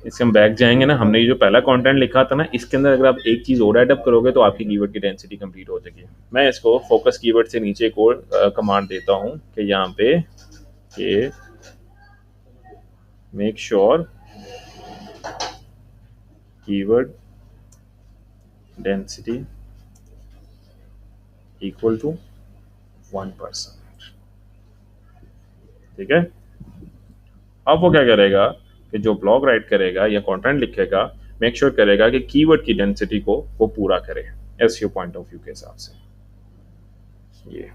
इसके हम बैक जाएंगे ना, हमने ये जो पहला कंटेंट लिखा था ना, इसके अंदर अगर आप एक चीज़ और एड अप करोगे तो आपकी कीवर्ड की डेंसिटी कंप्लीट हो जाएगी। मैं इसको फोकस कीवर्ड से नीचे एक और कमांड देता हूँ कि यहाँ पे ये make sure keyword density equal to 1%। ठीक है, अब वो क्या करेगा कि जो ब्लॉग राइट करेगा या कंटेंट लिखेगा, मेक श्योर करेगा कि कीवर्ड की डेंसिटी को वो पूरा करे एसईओ पॉइंट ऑफ व्यू के हिसाब से। ये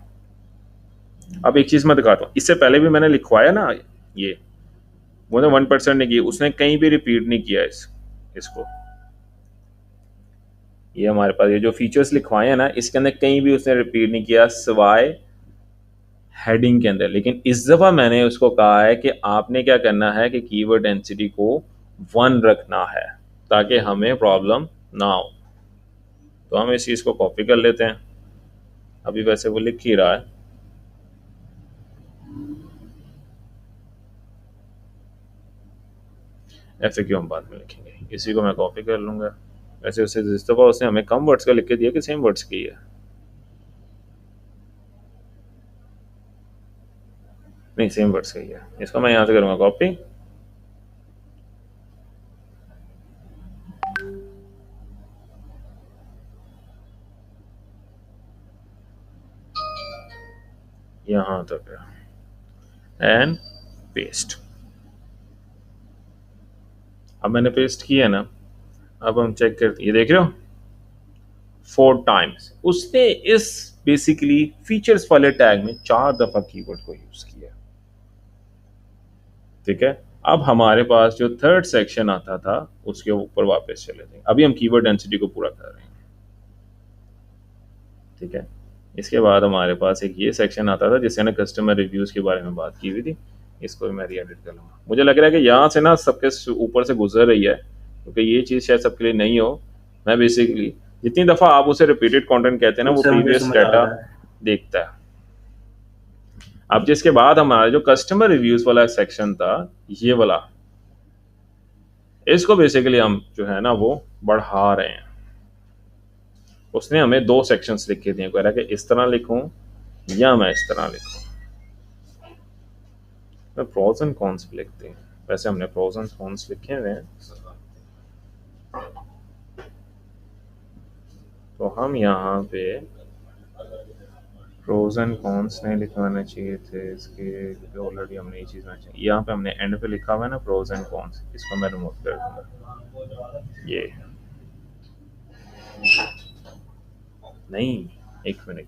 अब एक चीज मैं दिखाता हूँ, इससे पहले भी मैंने लिखवाया ना, ये वो 1% ने की, उसने कहीं भी रिपीट नहीं किया इसको। ये हमारे पास ये जो फीचर्स लिखवाए हैं ना, इसके अंदर कहीं भी उसने रिपीट नहीं किया सिवाय हेडिंग के अंदर। लेकिन इस दफा मैंने उसको कहा है कि आपने क्या करना है कि कीवर्ड डेंसिटी को 1 रखना है ताकि हमें प्रॉब्लम ना हो। तो हम इस चीज को कॉपी कर लेते हैं, अभी वैसे वो लिख ही रहा है। FAQ हम बाद में लिखेंगे, इसी को मैं कॉपी कर लूंगा। वैसे उससे जिस दफा उसने हमें कम वर्ड्स का लिख के दिया कि सेम वर्ड्स की है, नहीं सेम वर्ड्स का ही है, इसको मैं यहाँ से करूँगा कॉपी। यहाँ तक है एंड पेस्ट। अब मैंने पेस्ट किया ना, अब हम चेक करते, ये देख रहे हो 4 टाइम्स उसने इस बेसिकली फीचर्स वाले टैग में 4 दफा कीवर्ड को यूज किया। ठीक है, अब हमारे पास जो थर्ड सेक्शन आता था उसके ऊपर वापस चले थे। अभी हम कीवर्ड डेंसिटी को पूरा कर रहे हैं। ठीक है, इसके बाद हमारे पास एक ये सेक्शन आता था जिसने कस्टमर रिव्यूज के बारे में बात की हुई थी, इसको भी मैं री-एडिट कर लूँगा। मुझे लग रहा है कि यहाँ से ना सबके ऊपर से गुजर रही है, क्योंकि ये चीज़ शायद सबके लिए नहीं हो। मैं बेसिकली जितनी दफ़ा आप उसे रिपीटेड कंटेंट कहते हैं ना, वो प्रीवियस डाटा देखता है। अब जिसके बाद हमारा जो कस्टमर रिव्यूज वाला सेक्शन था, ये वाला, इसको बेसिकली हम जो है ना वो बढ़ा रहे हैं। उसने हमें 2 सेक्शंस लिख के दिए, कह रहा है कि इस तरह लिखूं या मैं इस तरह लिखूं। मैं प्रोज एंड कॉन्स भी लिखते हैं, वैसे हमने प्रोज एंड कॉन्स लिखे हुए हैं, तो हम यहाँ पे प्रोज एंड कॉन्स नहीं लिखवाना चाहिए थे इसके, क्योंकि ऑलरेडी हमने ये चीज़ में यहाँ पे हमने एंड पे लिखा हुआ है ना प्रोज एंड कॉन्स, इसको मैं रिमूव कर दूंगा। ये नहीं, एक मिनट,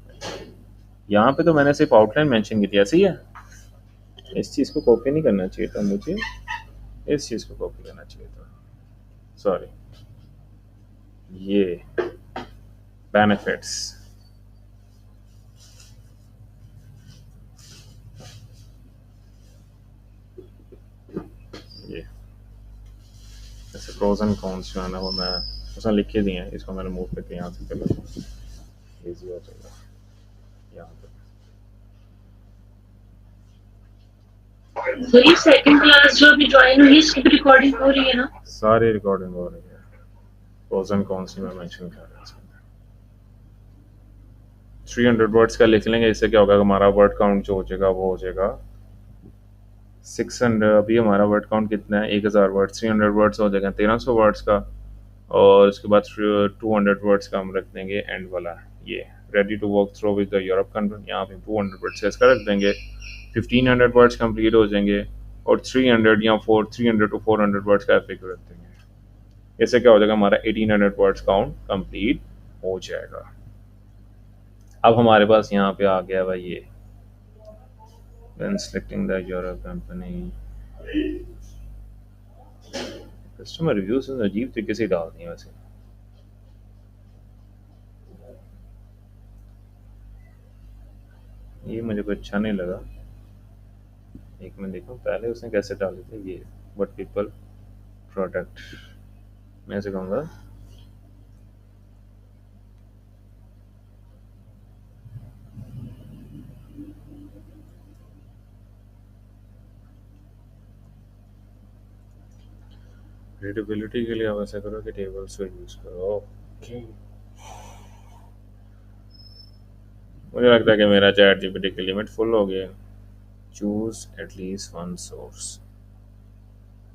यहाँ पे तो मैंने सिर्फ आउटलाइन मेंशन की थी, ऐसे ही है। इस चीज़ को कॉपी नहीं करना चाहिए था मुझे, इस चीज़ को कॉपी करना चाहिए था, सॉरी। ये बेनिफिट्स, ये ऐसे प्रोज एंड कॉन्स जो है ना वो मैं उसने लिख के दिए हैं, इसको मैंने मूव करके यहाँ से कर लूँगा, ईजी हो जाएगा। यहाँ पे वही सेकंड क्लास जो अभी ज्वाइन हुई, इसकी भी रिकॉर्डिंग हो रही है ना? सारी रिकॉर्डिंग हो रही है, प्रोज एंड कॉन्स में मेंशन कर रहा हूँ। 300 वर्ड्स का लिख लेंगे, इससे क्या होगा, हमारा वर्ड काउंट जो हो जाएगा वो हो जाएगा 600। अभी हमारा वर्ड काउंट कितना है, 1000 वर्ड्स, 300 वर्ड्स हो जाएगा 1300 वर्ड्स का, और उसके बाद 200 वर्ड्स का हम रख देंगे एंड वाला, ये ready to work through with the Europe country, यहाँ पे 200 वर्ड्स से इसका रख देंगे, 1500 वर्ड्स कंप्लीट हो जाएंगे, और 300 या 300 to 400 वर्ड्स का एफएक्यू रख देंगे। इससे क्या हो जाएगा, हमारा 1800 वर्ड्स काउंट कंप्लीट हो जाएगा। अब हमारे पास यहाँ पे आ गया भाई ये when selecting the Europe company, customer reviews अजीब तरीके से डाल दिए वैसे। ये मुझे कोई अच्छा नहीं लगा, एक मिनट देखो पहले उसने कैसे डाले थे। ये व्हाट पीपल प्रोडक्ट, मैं ऐसे कहूँगा रीडेबिलिटी के लिए आप ऐसा करो कि टेबल्स को यूज करो। ओके, मुझे लगता है कि मेरा चैट जीपीटी की लिमिट फुल हो गया। Choose at least one source,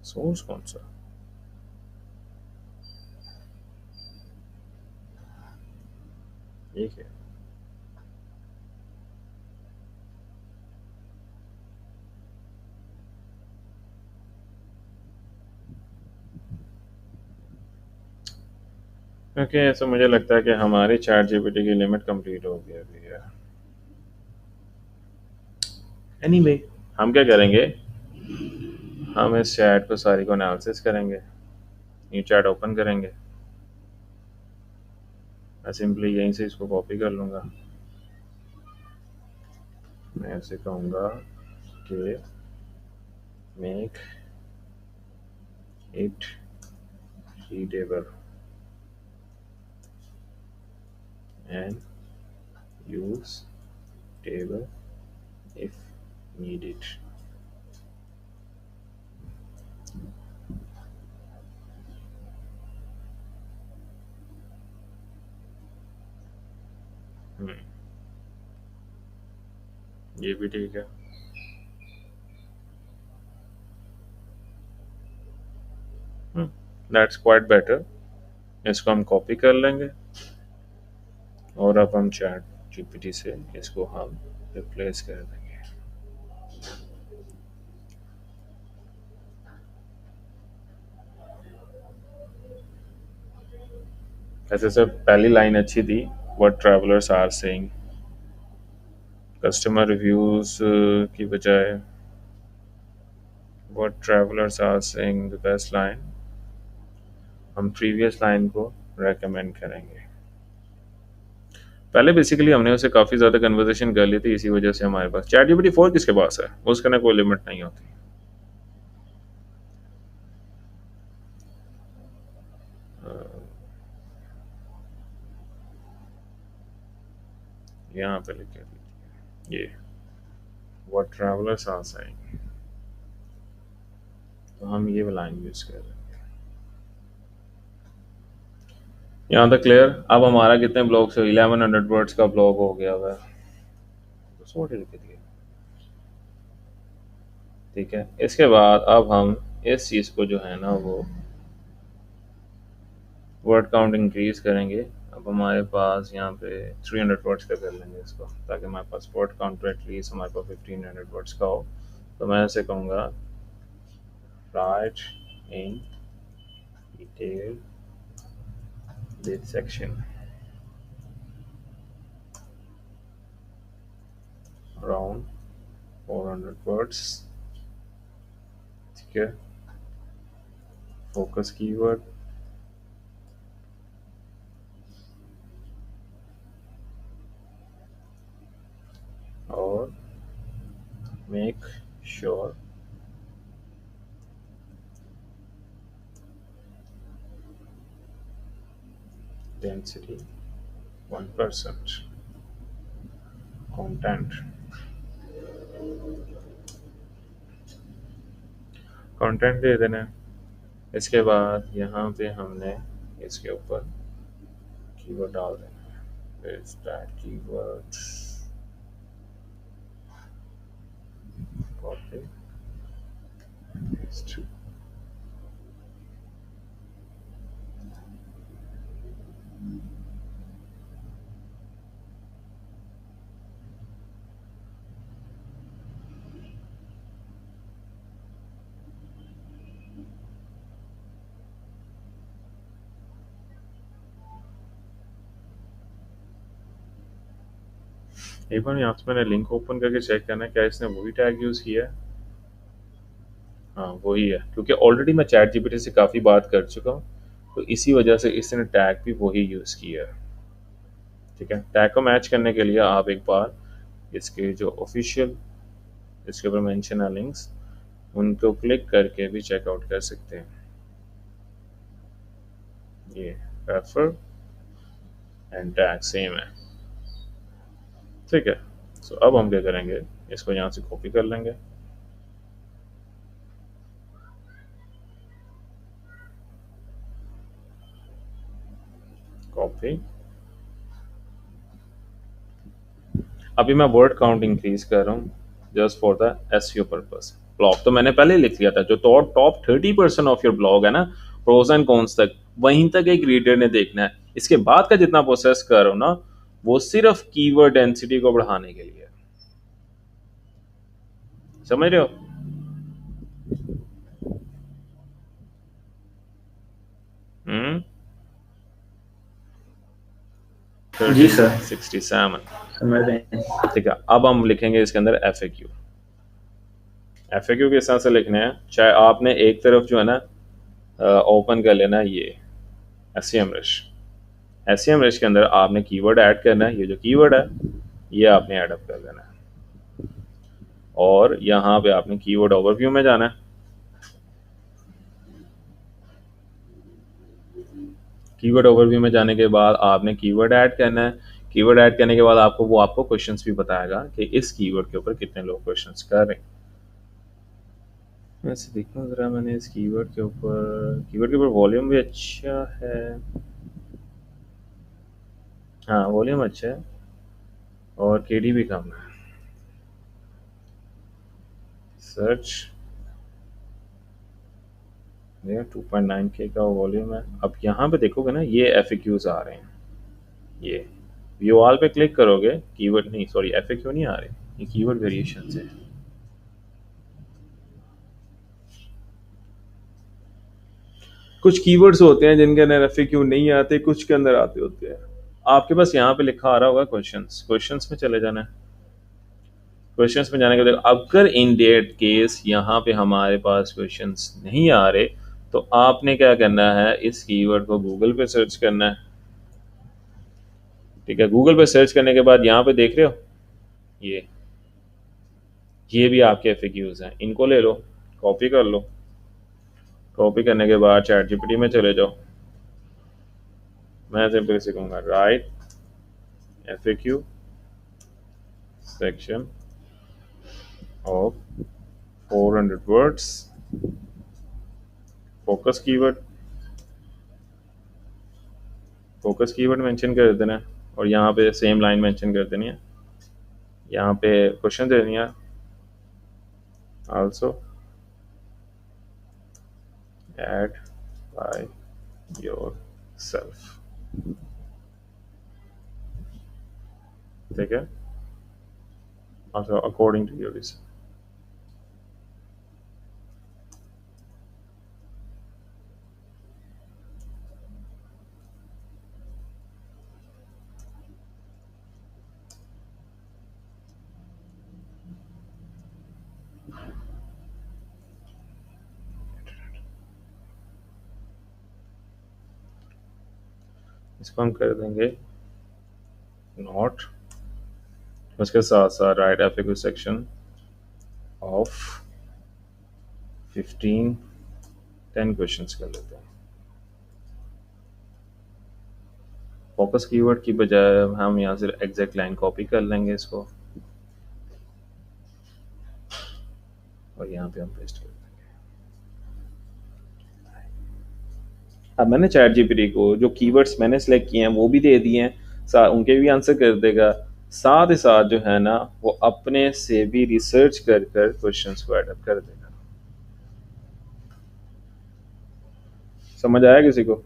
source कौन सा? एक है। क्योंकि ऐसा मुझे लगता है कि हमारी चैट जीपीटी की लिमिट कंप्लीट हो गई अभी है। एनीवे, हम क्या करेंगे, हम इस चैट को सारी को एनालिसिस करेंगे। न्यू चैट ओपन करेंगे। मैं सिंपली यहीं से इसको कॉपी कर लूँगा। मैं ऐसे कहूँगा कि make it readable and use table if needed. ये भी ठीक है। That's quite better. इसको हम कॉपी कर लेंगे और अब हम चैट जीपीटी से इसको हम रिप्लेस कर देंगे। ऐसे सर पहली लाइन अच्छी थी, what travellers are saying. Customer reviews की बजाय what travellers are saying the best line, हम प्रीवियस लाइन को रेकमेंड करेंगे। पहले बेसिकली हमने उससे काफ़ी ज़्यादा कन्वर्सेशन कर ली थी, इसी वजह से हमारे पास चैट जीपीटी 4 किसके पास है, उसका ना कोई लिमिट नहीं होती। यहाँ पे लिख दीजिए ये व्हाट ट्रैवलर्स आर सेइंग, तो हम ये लाइन यूज कर रहे हैं। यहाँ तक क्लियर। अब हमारा कितने ब्लॉक्स है, 1100 वर्ड्स का ब्लॉग हो गया हुआ है, तो सॉर्ट लिख दिए। ठीक है, इसके बाद अब हम इस चीज़ को जो है ना वो वर्ड काउंट इंक्रीज करेंगे। अब हमारे पास यहाँ पे 300 वर्ड्स का कर लेंगे इसको, ताकि हमारे पास वर्ड काउंट एटलीस्ट हमारे पास 1500 वर्ड्स का हो। तो मैं ऐसे कहूँगा right in detail this section around 400 words. ठीक है, फोकस कीवर्ड, और मेक श्योर डेंसिटी 1%, कंटेंट दे देना है। इसके बाद यहाँ पे हमने इसके ऊपर कीवर्ड डाल देना है, स्टार्ट कीवर्ड, कॉपी पेस्ट। एक बार यहाँ से मैंने लिंक ओपन करके चेक करना है क्या इसने वही टैग यूज़ किया है। हाँ वही है, क्योंकि ऑलरेडी मैं चैट जीपीटी से काफ़ी बात कर चुका हूँ, तो इसी वजह से इसने टैग भी वही यूज़ किया है। ठीक है, टैग को मैच करने के लिए आप एक बार इसके जो ऑफिशियल इसके ऊपर मेंशन है लिंक्स, उनको क्लिक करके भी चेकआउट कर सकते हैं। ये रेफर एंड टैग सेम है। ठीक है, सो अब हम क्या करेंगे, इसको यहाँ से कॉपी कर लेंगे, कॉपी। अभी मैं वर्ड काउंट इंक्रीज कर रहा हूँ just for the SEO purpose. Blog तो मैंने पहले लिख लिया था, जो टॉप 30% ऑफ योर ब्लॉग है ना, प्रोज एंड कॉन्स तक, वहीं तक एक रीडर ने देखना है। इसके बाद का जितना प्रोसेस करो ना, वो सिर्फ कीवर्ड डेंसिटी को बढ़ाने के लिए, समझ रहे हो? जी सर 67 समझ रहे हैं। ठीक है। अब हम लिखेंगे इसके अंदर FAQ। FAQ किस तरह से लिखने हैं, चाहे आपने एक तरफ जो है ना ओपन कर लेना है ये SEMrush। SEMrush के अंदर आपने कीवर्ड ऐड करना है, ये जो कीवर्ड है ये आपने ऐड अप कर लेना है, और यहाँ पे आपने कीवर्ड ओवरव्यू में जाना है। कीवर्ड ओवरव्यू में जाने के बाद आपने कीवर्ड ऐड करना है। कीवर्ड ऐड करने के बाद आपको क्वेश्चंस भी बताएगा कि इस कीवर्ड के ऊपर कितने लोग क्वेश्चंस कर रहे हैं। वैसे देखो जरा, मैंने इस कीवर्ड के ऊपर वॉल्यूम भी अच्छा है, हाँ वॉल्यूम अच्छा है, और KD भी कम है। सर्च 2.9K का वॉल्यूम है। अब यहाँ पे देखोगे ना, ये FAQs आ रहे हैं, ये व्यू ऑल पे क्लिक करोगे, कीवर्ड नहीं, सॉरी FAQ नहीं आ रहे, ये कीवर्ड वेरिएशन है। कुछ कीवर्ड्स होते हैं जिनके अंदर FAQ नहीं आते, कुछ के अंदर आते होते हैं। आपके पास यहाँ पे लिखा आ रहा होगा क्वेश्चंस में चले जाना है। क्वेश्चंस में जाने के बाद अगर इन डेट केस यहाँ पे हमारे पास क्वेश्चंस नहीं आ रहे, तो आपने क्या करना है, इस कीवर्ड को गूगल पे सर्च करना है। ठीक है, गूगल पे सर्च करने के बाद यहाँ पे देख रहे हो ये भी आपके FAQs हैं, इनको ले लो, कॉपी कर लो। कॉपी करने के बाद ChatGPT में चले जाओ, मैं सिंपल से कहूँगा right FAQ section of 400 words, focus keyword mention कर देना है, और यहाँ पे सेम लाइन मेंशन कर देनी है। यहाँ पे क्वेश्चन दे देनी है, आल्सो ऐड बाय योरसेल्फ। ठीक है, also according to your research। इसको हम कर देंगे नॉट, उसके साथ साथ right FAQ section of 10 questions कर लेते हैं। फोकस कीवर्ड की बजाय हम यहाँ से एग्जैक्ट लाइन कॉपी कर लेंगे इसको, और यहाँ पे हम पेस्ट कर देंगे। अब मैंने ChatGPT को जो कीवर्ड्स मैंने सेलेक्ट किए हैं वो भी दे दिए हैं, उनके भी आंसर कर देगा, साथ ही साथ जो है ना वो अपने से भी रिसर्च कर क्वेश्चंस को एडअप कर देगा। समझ आया किसी को?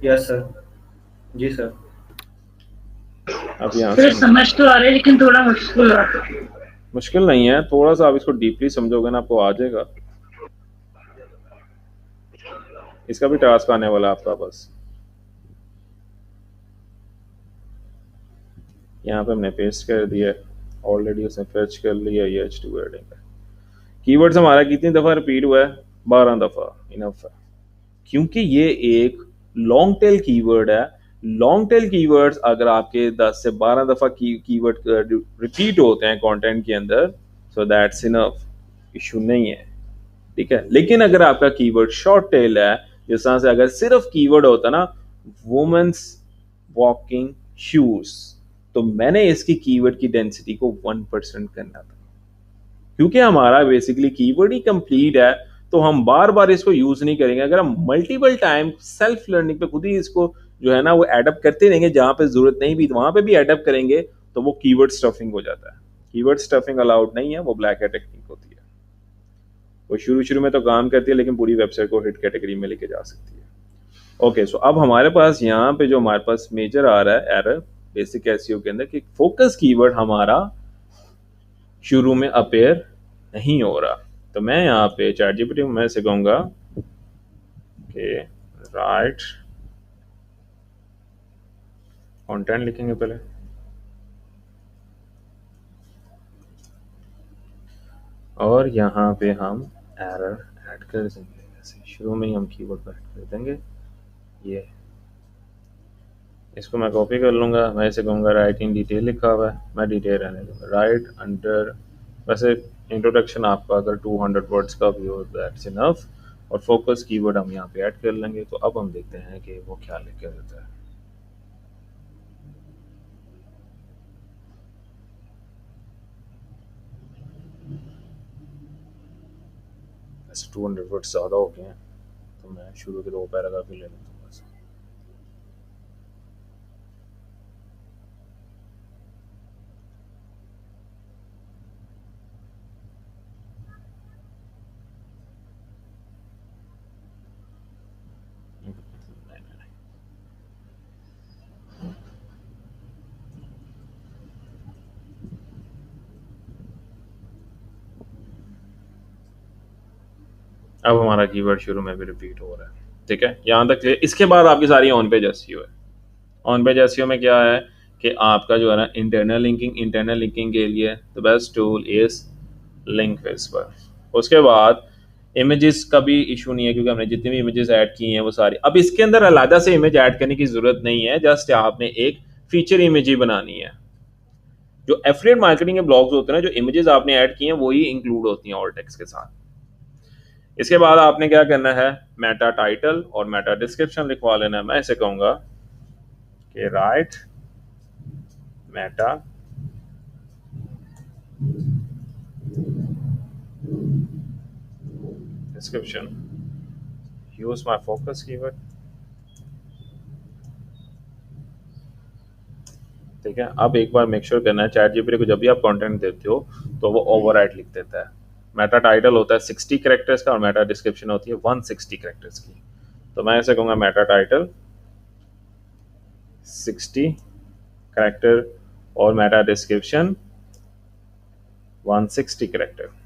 यस सर, जी सर। अब यहाँ सर समझ तो आ रहा है, लेकिन थोड़ा मुश्किल है। मुश्किल नहीं है, थोड़ा सा आप इसको डीपली समझोगे ना आपको आ जाएगा। इसका भी टास्क आने वाला है आपका पास। यहाँ पे हमने पेस्ट कर दिया, ऑलरेडी उसने फर्च कर लिया ये H2 एडिंग है। कीवर्ड्स हमारा कितनी दफ़ा रिपीट हुआ है? 12 दफ़ा इनफ है, क्योंकि ये एक लॉन्ग टेल कीवर्ड है। लॉन्ग टेल कीवर्ड्स अगर आपके 10 से 12 दफ़ा कीवर्ड रिपीट होते हैं कंटेंट के अंदर, सो दैट्स इनफ, इशू नहीं है। ठीक है, लेकिन अगर आपका कीवर्ड शॉर्ट टेल है, जिस तरह से अगर सिर्फ कीवर्ड होता ना वुमेन्स वॉकिंग शूज, तो मैंने इसकी कीवर्ड की डेंसिटी को 1% करना था, क्योंकि हमारा बेसिकली कीवर्ड ही कंप्लीट है, तो हम बार बार इसको यूज नहीं करेंगे। अगर हम मल्टीपल टाइम सेल्फ लर्निंग पे खुद ही इसको जो है ना वो एडअप करते रहेंगे, जहां पे जरूरत नहीं भी वहां पे भी एडअप करेंगे, तो वो कीवर्ड स्टफिंग हो जाता है। कीवर्ड स्टफिंग अलाउड नहीं है, वो ब्लैक हैट टेक्निक होती है। वो शुरू में तो काम करती है लेकिन पूरी वेबसाइट को हिट कैटेगरी में लेके जा सकती है। ओके, सो अब हमारे पास यहाँ पे जो हमारे पास मेजर आ रहा है एरर बेसिक एसईओ के अंदर कि फोकस कीवर्ड हमारा शुरू में अपेयर नहीं हो रहा। तो मैं यहाँ पे चैटजीपीटी में से कहूँगा कि राइट कंटेंट लिखेंगे पहले, और यहाँ पे हम एरर ऐड कर देंगे। ऐसे शुरू में ही हम कीवर्ड ऐड कर देंगे। ये इसको मैं कॉपी कर लूँगा, मैं इसे कहूँगा राइट इन डिटेल लिखा हुआ है, मैं डिटेल रहने दूँगा राइट अंडर। वैसे इंट्रोडक्शन आपका अगर 200 वर्ड्स का भी हो दैट्स इनफ, और फोकस कीवर्ड हम यहाँ पे ऐड कर लेंगे। तो अब हम देखते हैं कि वो क्या लिखा देता है। ऐसे 200 वर्ड्स ज़्यादा हो गए हैं, तो मैं शुरू के 2 पैराग्राफ ही ले लेता हूँ बस। अब हमारा कीवर्ड शुरू में भी रिपीट हो रहा है, ठीक है, यहाँ तक क्लियर। इसके बाद आपकी सारी ऑन पेज एसईओ है। ऑन पेज एसईओ में क्या है कि आपका जो है ना इंटरनल लिंकिंग के लिए the best tool is link whisper. उसके बाद इमेजेस का भी इशू नहीं है, क्योंकि हमने जितनी भी इमेजेस ऐड की हैं वो सारी, अब इसके अंदर अलग से इमेज ऐड करने की जरूरत नहीं है, जस्ट आपने एक फीचर इमेज ही बनानी है। जो एफिलिएट मार्केटिंग के ब्लॉग्स होते हैं ना, जो इमेजेस आपने ऐड की हैं वही इंक्लूड होती हैं ऑल टेक्स्ट के साथ। इसके बाद आपने क्या करना है, मेटा टाइटल और मेटा डिस्क्रिप्शन लिखवा लेना है। मैं इसे कहूंगा कि right Meta description, use my focus keyword, ठीक है। अब एक बार मेक श्योर करना है चैटजीपीटी को जब भी आप कंटेंट देते हो तो वो ओवरराइट लिख देता है। मेटा टाइटल होता है 60 कैरेक्टर्स का और मेटा डिस्क्रिप्शन होती है 160 कैरेक्टर्स की। तो मैं ऐसे कहूँगा मेटा टाइटल 60 कैरेक्टर और Meta description 160 character.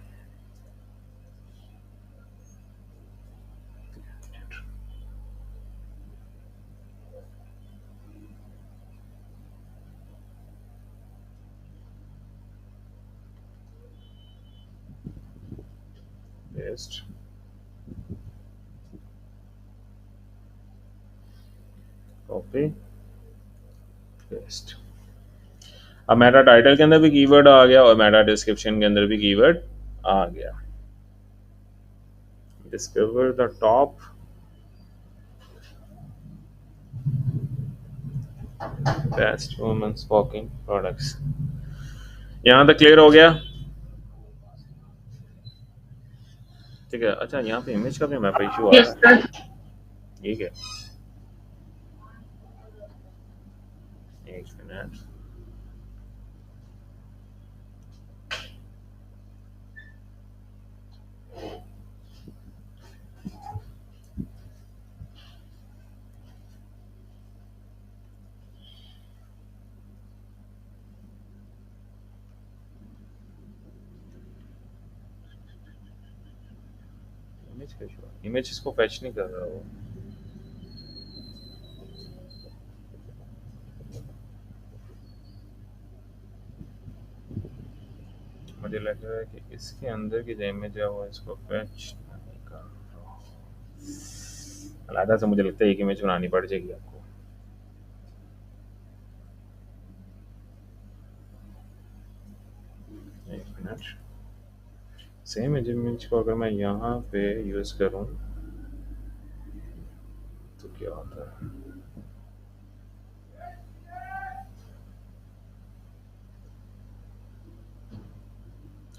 Paste, copy paste. अब मेटा टाइटल के अंदर भी कीवर्ड आ गया और मेटा डिस्क्रिप्शन के अंदर भी कीवर्ड आ गया। Discover the top best women's walking products. यहां तक क्लियर हो गया, ठीक है। अच्छा, यहाँ पे इमेज का भी मैप इशू आ रहा है, ठीक है, एक मिनट। इमेज इसको फैच नहीं कर रहा वो। मुझे लग रहा है कि इसके अंदर की जो इमेज है वो इसको फैच नहीं कर रहा। अलग से मुझे लगता है एक इमेज बनानी पड़ जाएगी आपको। एक मिनट, सेम इमेज को अगर मैं यहाँ पे यूज करूँ तो क्या होता है।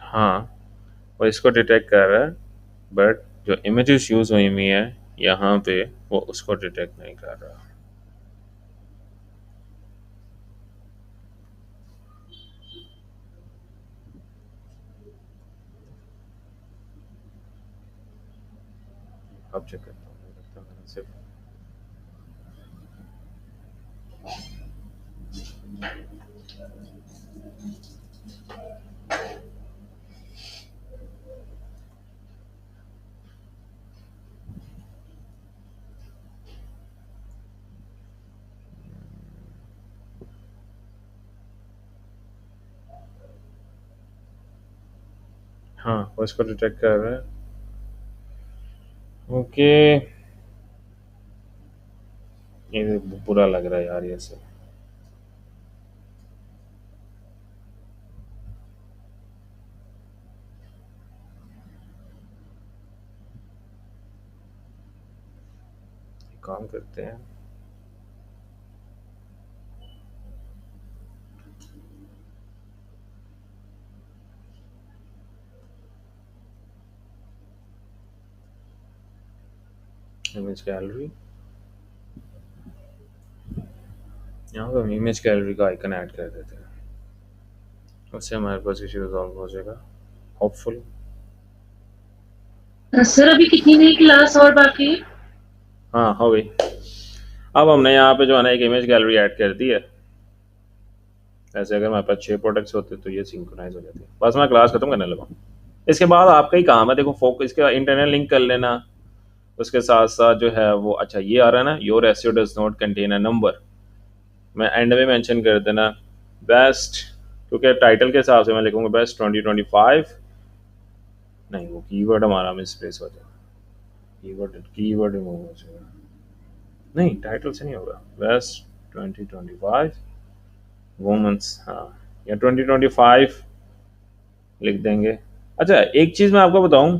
हाँ, वो इसको डिटेक्ट कर रहा है, बट जो इमेजेस यूज हुई हुई है यहाँ पे वो उसको डिटेक्ट नहीं कर रहा। अब चेक करता हूँ, मुझे लगता है मैंने सिर्फ हाँ वो इसको डिटेक्ट कर रहा है। ओके ये बुरा लग रहा है यार ये सब। काम करते हैं, इमेज गैलरी, यहाँ पे हम इमेज गैलरी का आइकन ऐड कर देते हैं, उससे हमारे पास इशू रिजॉल्व हो जाएगा होपफुल। सर अभी कितनी नई क्लास और बाकी है? हाँ हो गई। अब हमने यहाँ पे जो है ना एक इमेज गैलरी ऐड कर दी है। ऐसे अगर हमारे पास 6 प्रोडक्ट्स होते तो ये सिंक्रोनाइज हो जाती है। बस मैं क्लास खत्म करने लगा। इसके बाद आपका ही काम है, देखो फोकस इसका इंटरनल लिंक कर लेना, उसके साथ साथ जो है वो अच्छा ये आ रहा है ना, your SEO does not contain a number, मैं एंड में मेंशन कर देना बेस्ट, क्योंकि टाइटल के हिसाब से मैं लिखूंगा बेस्ट 2025, नहीं वो कीवर्ड हमारा मिसप्लेस हो जाएगा, कीवर्ड रिमूव हो जाएगा, नहीं टाइटल से नहीं होगा, बेस्ट 2025 वुमेन्स, हाँ या 2025 लिख देंगे। अच्छा एक चीज़ मैं आपको बताऊं,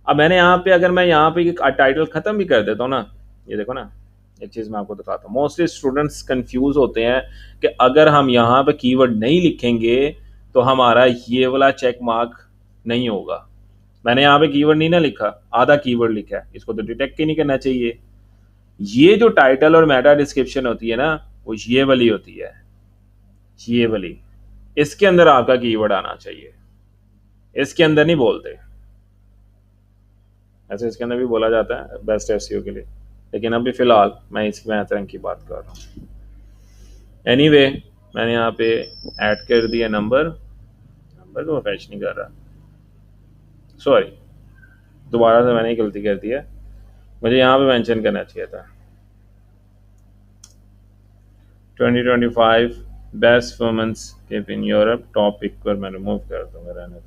अब मैंने यहाँ पे अगर मैं यहाँ पे टाइटल ख़त्म भी कर देता हूँ ना, ये देखो ना, एक चीज़ मैं आपको दिखाता हूँ, मोस्टली स्टूडेंट्स कंफ्यूज होते हैं कि अगर हम यहाँ पे कीवर्ड नहीं लिखेंगे तो हमारा ये वाला चेक मार्क नहीं होगा। मैंने यहाँ पे कीवर्ड नहीं ना लिखा, आधा कीवर्ड लिखा है, इसको तो डिटेक्ट ही नहीं करना चाहिए। ये जो टाइटल और मेटा डिस्क्रिप्शन होती है ना, वो ये वाली होती है, ये वाली, इसके अंदर आपका कीवर्ड आना चाहिए, इसके अंदर नहीं बोलते। ऐसे इसके अंदर भी बोला जाता है बेस्ट एसईओ के लिए, लेकिन अभी फिलहाल मैं इसकी मैथ रैंक की बात कर रहा हूँ। एनीवे मैंने यहाँ पे ऐड कर दिया नंबर तो फैच नहीं कर रहा, सॉरी दोबारा से मैंने गलती कर दी है, मुझे यहाँ पे मेंशन करना चाहिए था 2025 best women's in Europe, topic पर मैं रिमूव कर दूंगा, रहने दो।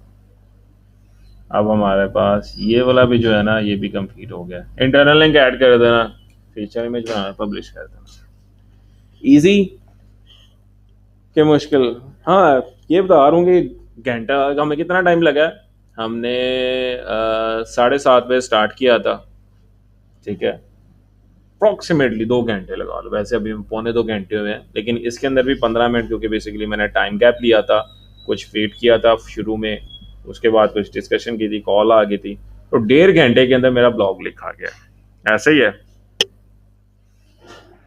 अब हमारे पास ये वाला भी जो है ना, ये भी कंप्लीट हो गया। इंटरनल लिंक ऐड कर देना, फीचर इमेज बनाना, पब्लिश कर देना, इजी के मुश्किल। हाँ ये बता रहा हूँ कि घंटा हमें कितना टाइम लगा है, हमने 7:30 बजे स्टार्ट किया था, ठीक है, अप्रॉक्सीमेटली 2 घंटे लगा लो, वैसे अभी 1.25 घंटे हुए हैं, लेकिन इसके अंदर भी 15 मिनट, क्योंकि बेसिकली मैंने टाइम गैप लिया था, कुछ वेट किया था शुरू में, उसके बाद कुछ डिस्कशन की थी, कॉल आ गई थी, तो 1.5 घंटे के अंदर मेरा ब्लॉग लिखा गया। ऐसे ही है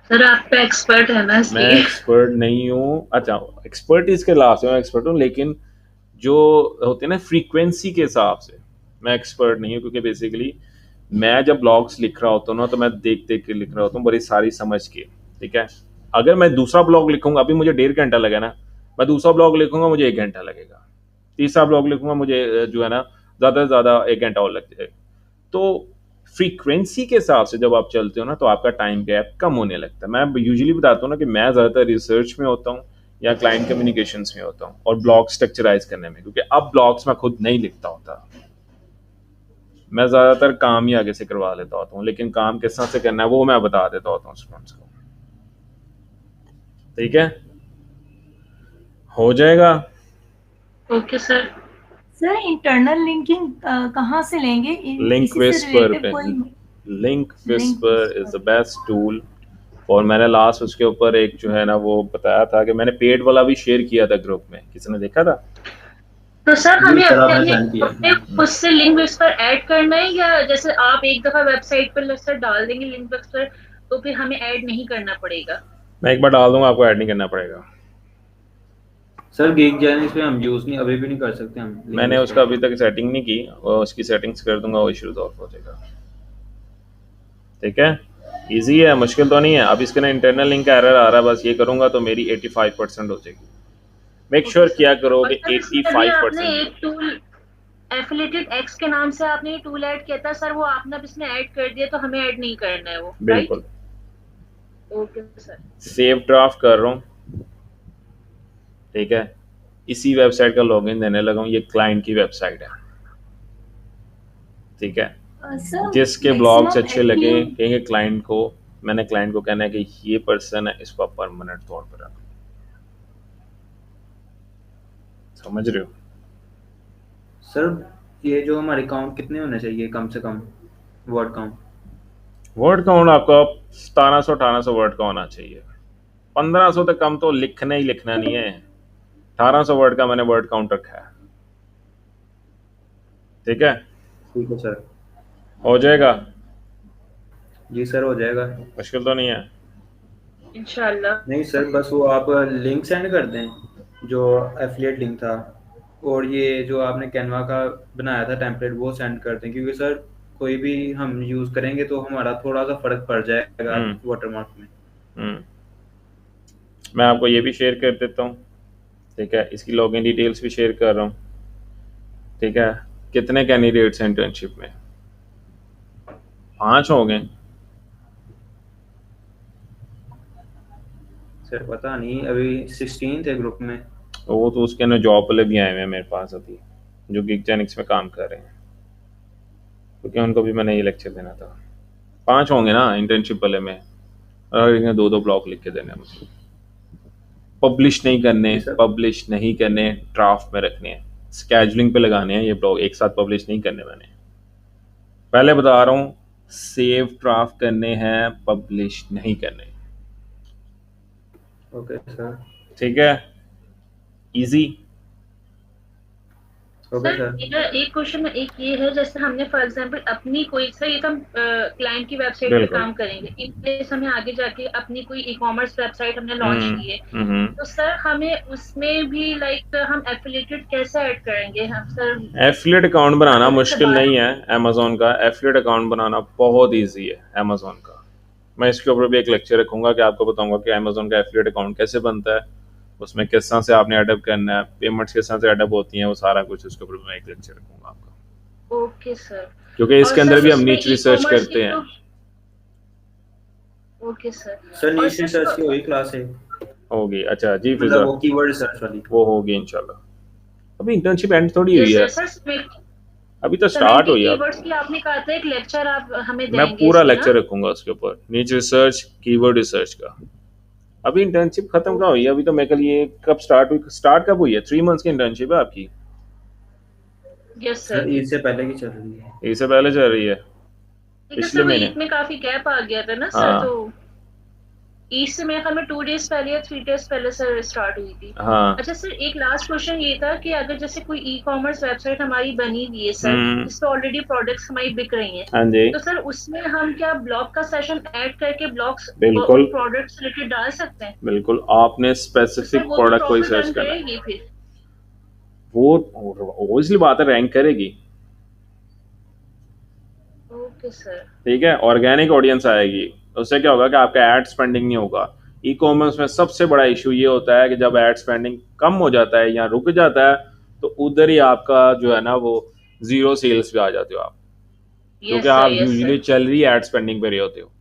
सर आप पे एक्सपर्ट है ना मैं एक्सपर्ट नहीं हूँ, अच्छा एक्सपर्टीज के लाभ से मैं एक्सपर्ट हूँ, लेकिन जो होते हैं ना फ्रीक्वेंसी के हिसाब से मैं एक्सपर्ट नहीं हूँ, क्योंकि बेसिकली मैं जब ब्लॉग्स लिख रहा होता हूँ ना, तो मैं देख देख के लिख रहा होता हूँ, बड़ी सारी समझ के, ठीक है। अगर मैं दूसरा ब्लॉग लिखूंगा, अभी मुझे 1.5 घंटा लगा ना, मैं दूसरा ब्लॉग लिखूंगा मुझे 1 घंटा लगेगा, तीसरा ब्लॉग लिखूंगा मुझे जो है ना ज़्यादा से ज़्यादा 1 घंटा और लग जाएगा। तो फ्रीक्वेंसी के हिसाब से जब आप चलते हो ना, तो आपका टाइम गैप कम होने लगता है। मैं यूजुअली बताता हूँ ना कि मैं ज़्यादातर रिसर्च में होता हूँ या क्लाइंट कम्युनिकेशंस में होता हूँ, और ब्लॉग स्ट्रक्चराइज करने में, क्योंकि अब ब्लॉग्स मैं खुद नहीं लिखता होता, मैं ज़्यादातर काम ही आगे से करवा लेता होता हूँ, लेकिन काम किस तरह से करना है वो मैं बता देता होता हूँ स्टूडेंट्स को, ठीक है, हो जाएगा। Okay sir. Sir internal linking कहाँ से लेंगे? लिंक विस्पर पे, link whisper is the best tool. और मैंने लास्ट उसके ऊपर एक जो है ना वो बताया था कि मैंने पेड वाला भी शेयर किया था ग्रुप में, किसी ने देखा था? तो सर हमें अपने उससे लिंक विस्पर ऐड करना है, या जैसे आप एक दफा वेबसाइट पर सर डाल देंगे लिंक विस्पर तो फिर हमें ऐड नहीं करना पड़ेगा? मैं एक बार डाल दूंगा, आपको ऐड नहीं करना पड़ेगा। सर गिग जैनिक्स पे हम यूज़ नहीं अभी भी नहीं कर सकते हम। मैंने उसका अभी तक सेटिंग नहीं की, और उसकी सेटिंग्स कर दूंगा, वो इशू सॉल्व हो जाएगा। ठीक है, इजी है, मुश्किल तो नहीं है। अब इसके ना इंटरनल लिंक का एरर आ रहा है, बस ये करूंगा तो मेरी 85% हो जाएगी। मेक श्योर किया करो कि 85%। एक टूल एफिलिएटेड एक्स के नाम से आपने ये टूल ऐड किया था सर, वो आपने अब इसमें ऐड कर दिया तो हमें ऐड नहीं करना है वो, बिल्कुल। Okay sir. सेव ड्राफ्ट कर रहा हूँ, ठीक है, इसी वेबसाइट का लॉगिन देने लगा हूँ। ये क्लाइंट की वेबसाइट है, ठीक है। जिसके ब्लॉग्स अच्छे लगे कहेंगे क्लाइंट को, मैंने क्लाइंट को कहना है कि ये पर्सन है, इसको परमानेंट तौर पर रख, समझ रहे हो सर? ये जो हमारे काउंट कितने होने चाहिए कम से कम वर्ड काउंट? वर्ड काउंट आपका 1700-1800 वर्ड का होना चाहिए। 1500 तक कम तो लिखना ही लिखना नहीं है। 1800 वर्ड का मैंने वर्ड काउंट रखा है, ठीक है। ठीक है सर, हो जाएगा? जी सर हो जाएगा, मुश्किल तो नहीं है। इंशाल्लाह। नहीं सर, बस वो आप लिंक सेंड कर दें जो एफिलिएट लिंक था, और ये जो आपने कैनवा का बनाया था टेम्पलेट वो सेंड कर दें, क्योंकि सर कोई भी हम यूज़ करेंगे तो हमारा थोड़ा सा फर्क पड़ जाएगा वाटरमार्क में। मैं आपको ये भी शेयर कर देता हूँ, ठीक है, इसकी लॉगिन डिटेल्स भी शेयर कर रहा हूँ, ठीक है। कितने कैंडिडेट्स हैं इंटर्नशिप में? 5 हो गए सर। पता नहीं, अभी 16 थे ग्रुप में। वो तो उसके ना जॉब वाले भी आए हुए हैं मेरे पास अभी, जो गिग जेनिक्स में काम कर रहे हैं, क्योंकि उनको भी मैंने ये लेक्चर देना था। 5 होंगे ना इंटर्नशिप वाले में, और 2-2 ब्लॉक लिख के देने हैं मुझे। पब्लिश नहीं करने, पब्लिश नहीं करने, ड्राफ्ट में रखने हैं, स्केजुलिंग पे लगाने हैं ये ब्लॉग, एक साथ पब्लिश नहीं करने। मैंने पहले बता रहा हूँ, सेव ड्राफ्ट करने हैं, पब्लिश नहीं करने। ओके सर, ठीक है, इजी। सर मेरा एक क्वेश्चन एक ये है, जैसे हमने फॉर एग्जांपल अपनी कोई, सर ये तो हम क्लाइंट की वेबसाइट पे काम करेंगे, इन केस हमें आगे जाके अपनी कोई ई कॉमर्स वेबसाइट हमने लॉन्च की है, तो सर हमें उसमें भी लाइक हम एफिलिएटेड कैसे ऐड करेंगे हम सर? एफिलिएट अकाउंट बनाना मुश्किल नहीं है अमेजोन का, एफिलिएट अकाउंट बनाना बहुत ईजी है अमेजोन का। मैं इसके ऊपर भी एक लेक्चर रखूंगा कि आपको बताऊंगा कि अमेजोन का एफिलिएट अकाउंट कैसे बनता है, उसमें किस तरह से आपने एडअप करना है, पेमेंट्स किस तरह से एडअप होती हैं, वो सारा कुछ उसके ऊपर मैं एक लेक्चर रखूंगा आपका। Okay sir. क्योंकि इसके अंदर भी हम नीच रिसर्च करते हैं। Okay sir. सर नीच रिसर्च की वही क्लास है होगी? अच्छा जी, मतलब वो कीवर्ड रिसर्च वाली वो होगी इंशाल्लाह। अभी इंटर्नशिप एंड थोड़ी हुई है, अभी तो स्टार्ट हुई है। कीवर्ड्स की आपने कहा था एक लेक्चर आप हमें देंगे, मैं पूरा लेक्चर रखूंगा उसके ऊपर, नीच रिसर्च, कीवर्ड रिसर्च का। अभी इंटर्नशिप खत्म कहाँ हुई है? अभी तो मैं कल, ये कब स्टार्ट हुई? स्टार्ट कब हुई है? 3 मंथ्स की इंटर्नशिप है आपकी? Yes sir. ईद से पहले की चल रही है। ईद से पहले चल रही है? पिछले महीने में काफी गैप आ गया था ना सर, तो ईद से मेरे ख्याल में 2 डेज पहले या 3 डेज पहले सर स्टार्ट हुई थी। हाँ। अच्छा सर, एक लास्ट क्वेश्चन ये था कि अगर जैसे कोई ई कॉमर्स वेबसाइट हमारी बनी हुई है सर, जिसपे ऑलरेडी प्रोडक्ट्स हमारी बिक रही हैं, हाँ जी, तो सर उसमें हम क्या ब्लॉग का सेशन ऐड करके ब्लॉग्स बिल्कुल प्रोडक्ट्स रिलेटेड डाल सकते हैं? बिल्कुल। आपने स्पेसिफिक प्रोडक्ट को सर्च करना है, फिर वो इसलिए बात है, रैंक करेगी। Okay sir. ठीक है, ऑर्गेनिक ऑडियंस आएगी, उससे क्या होगा कि आपका एड स्पेंडिंग नहीं होगा। ई कॉमर्स में सबसे बड़ा इशू ये होता है कि जब एड स्पेंडिंग कम हो जाता है या रुक जाता है, तो उधर ही आपका जो है ना वो जीरो सेल्स पे आ जाते हो आप, क्योंकि आप यूजुअली चल रही एड स्पेंडिंग पे रहे होते हो।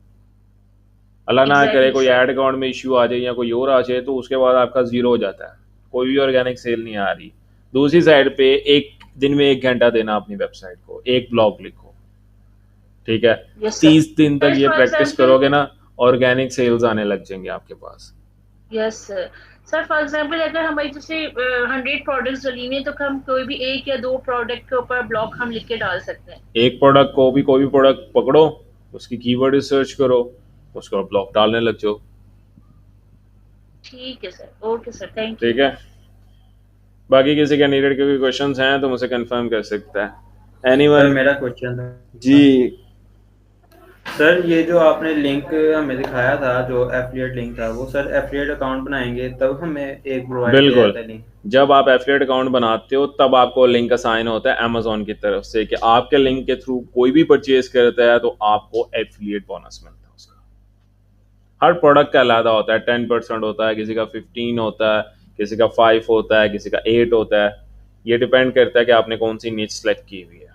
अल्लाह ना करे कोई एड अकाउंट में इश्यू आ जाए या कोई और आ जाए, तो उसके बाद आपका जीरो हो जाता है, कोई भी ऑर्गेनिक सेल नहीं आ रही। दूसरी साइड पे एक दिन में 1 घंटा देना अपनी वेबसाइट को, एक ब्लॉग लिखो, ठीक है, 30 दिन तक ये प्रैक्टिस करोगे ना, ऑर्गेनिक सेल्स आने लग जाएंगे आपके पास। Yes sir. Sir for example अगर हमारी जैसे 100 प्रोडक्ट्स डली हुई हैं, तो हम कोई भी 1 या 2 प्रोडक्ट के ऊपर ब्लॉग हम लिख के डाल सकते हैं। एक प्रोडक्ट को भी, कोई भी प्रोडक्ट पकड़ो, उसकी कीवर्ड रिसर्च करो, उसको ब्लॉग डालने लग जाओ। ठीक है sir, okay sir, thank you. ठीक है, बाकी किसी कैंडिडेट के कोई क्वेश्चंस हैं तो मुझे कंफर्म कर सकता है। एनीवन? मेरा क्वेश्चन था जी सर ये जो आपने लिंक हमें दिखाया था, जो एफिलिएट लिंक था, वो सर एफिलिएट अकाउंट बनाएंगे तब हमें एक प्रोवाइड किया बिल्कुल, जाता है लिंक? जब आप एफिलिएट अकाउंट बनाते हो तब आपको लिंक असाइन होता है अमेजोन की तरफ से कि आपके लिंक के थ्रू कोई भी परचेज करता है तो आपको एफिलिएट बोनस मिलता है उसका। हर प्रोडक्ट का अलग होता है, 10% होता है, किसी का 15 होता है, किसी का 5 होता है, किसी का 8 होता है। ये डिपेंड करता है कि आपने कौन सी नीच सेलेक्ट की हुई है।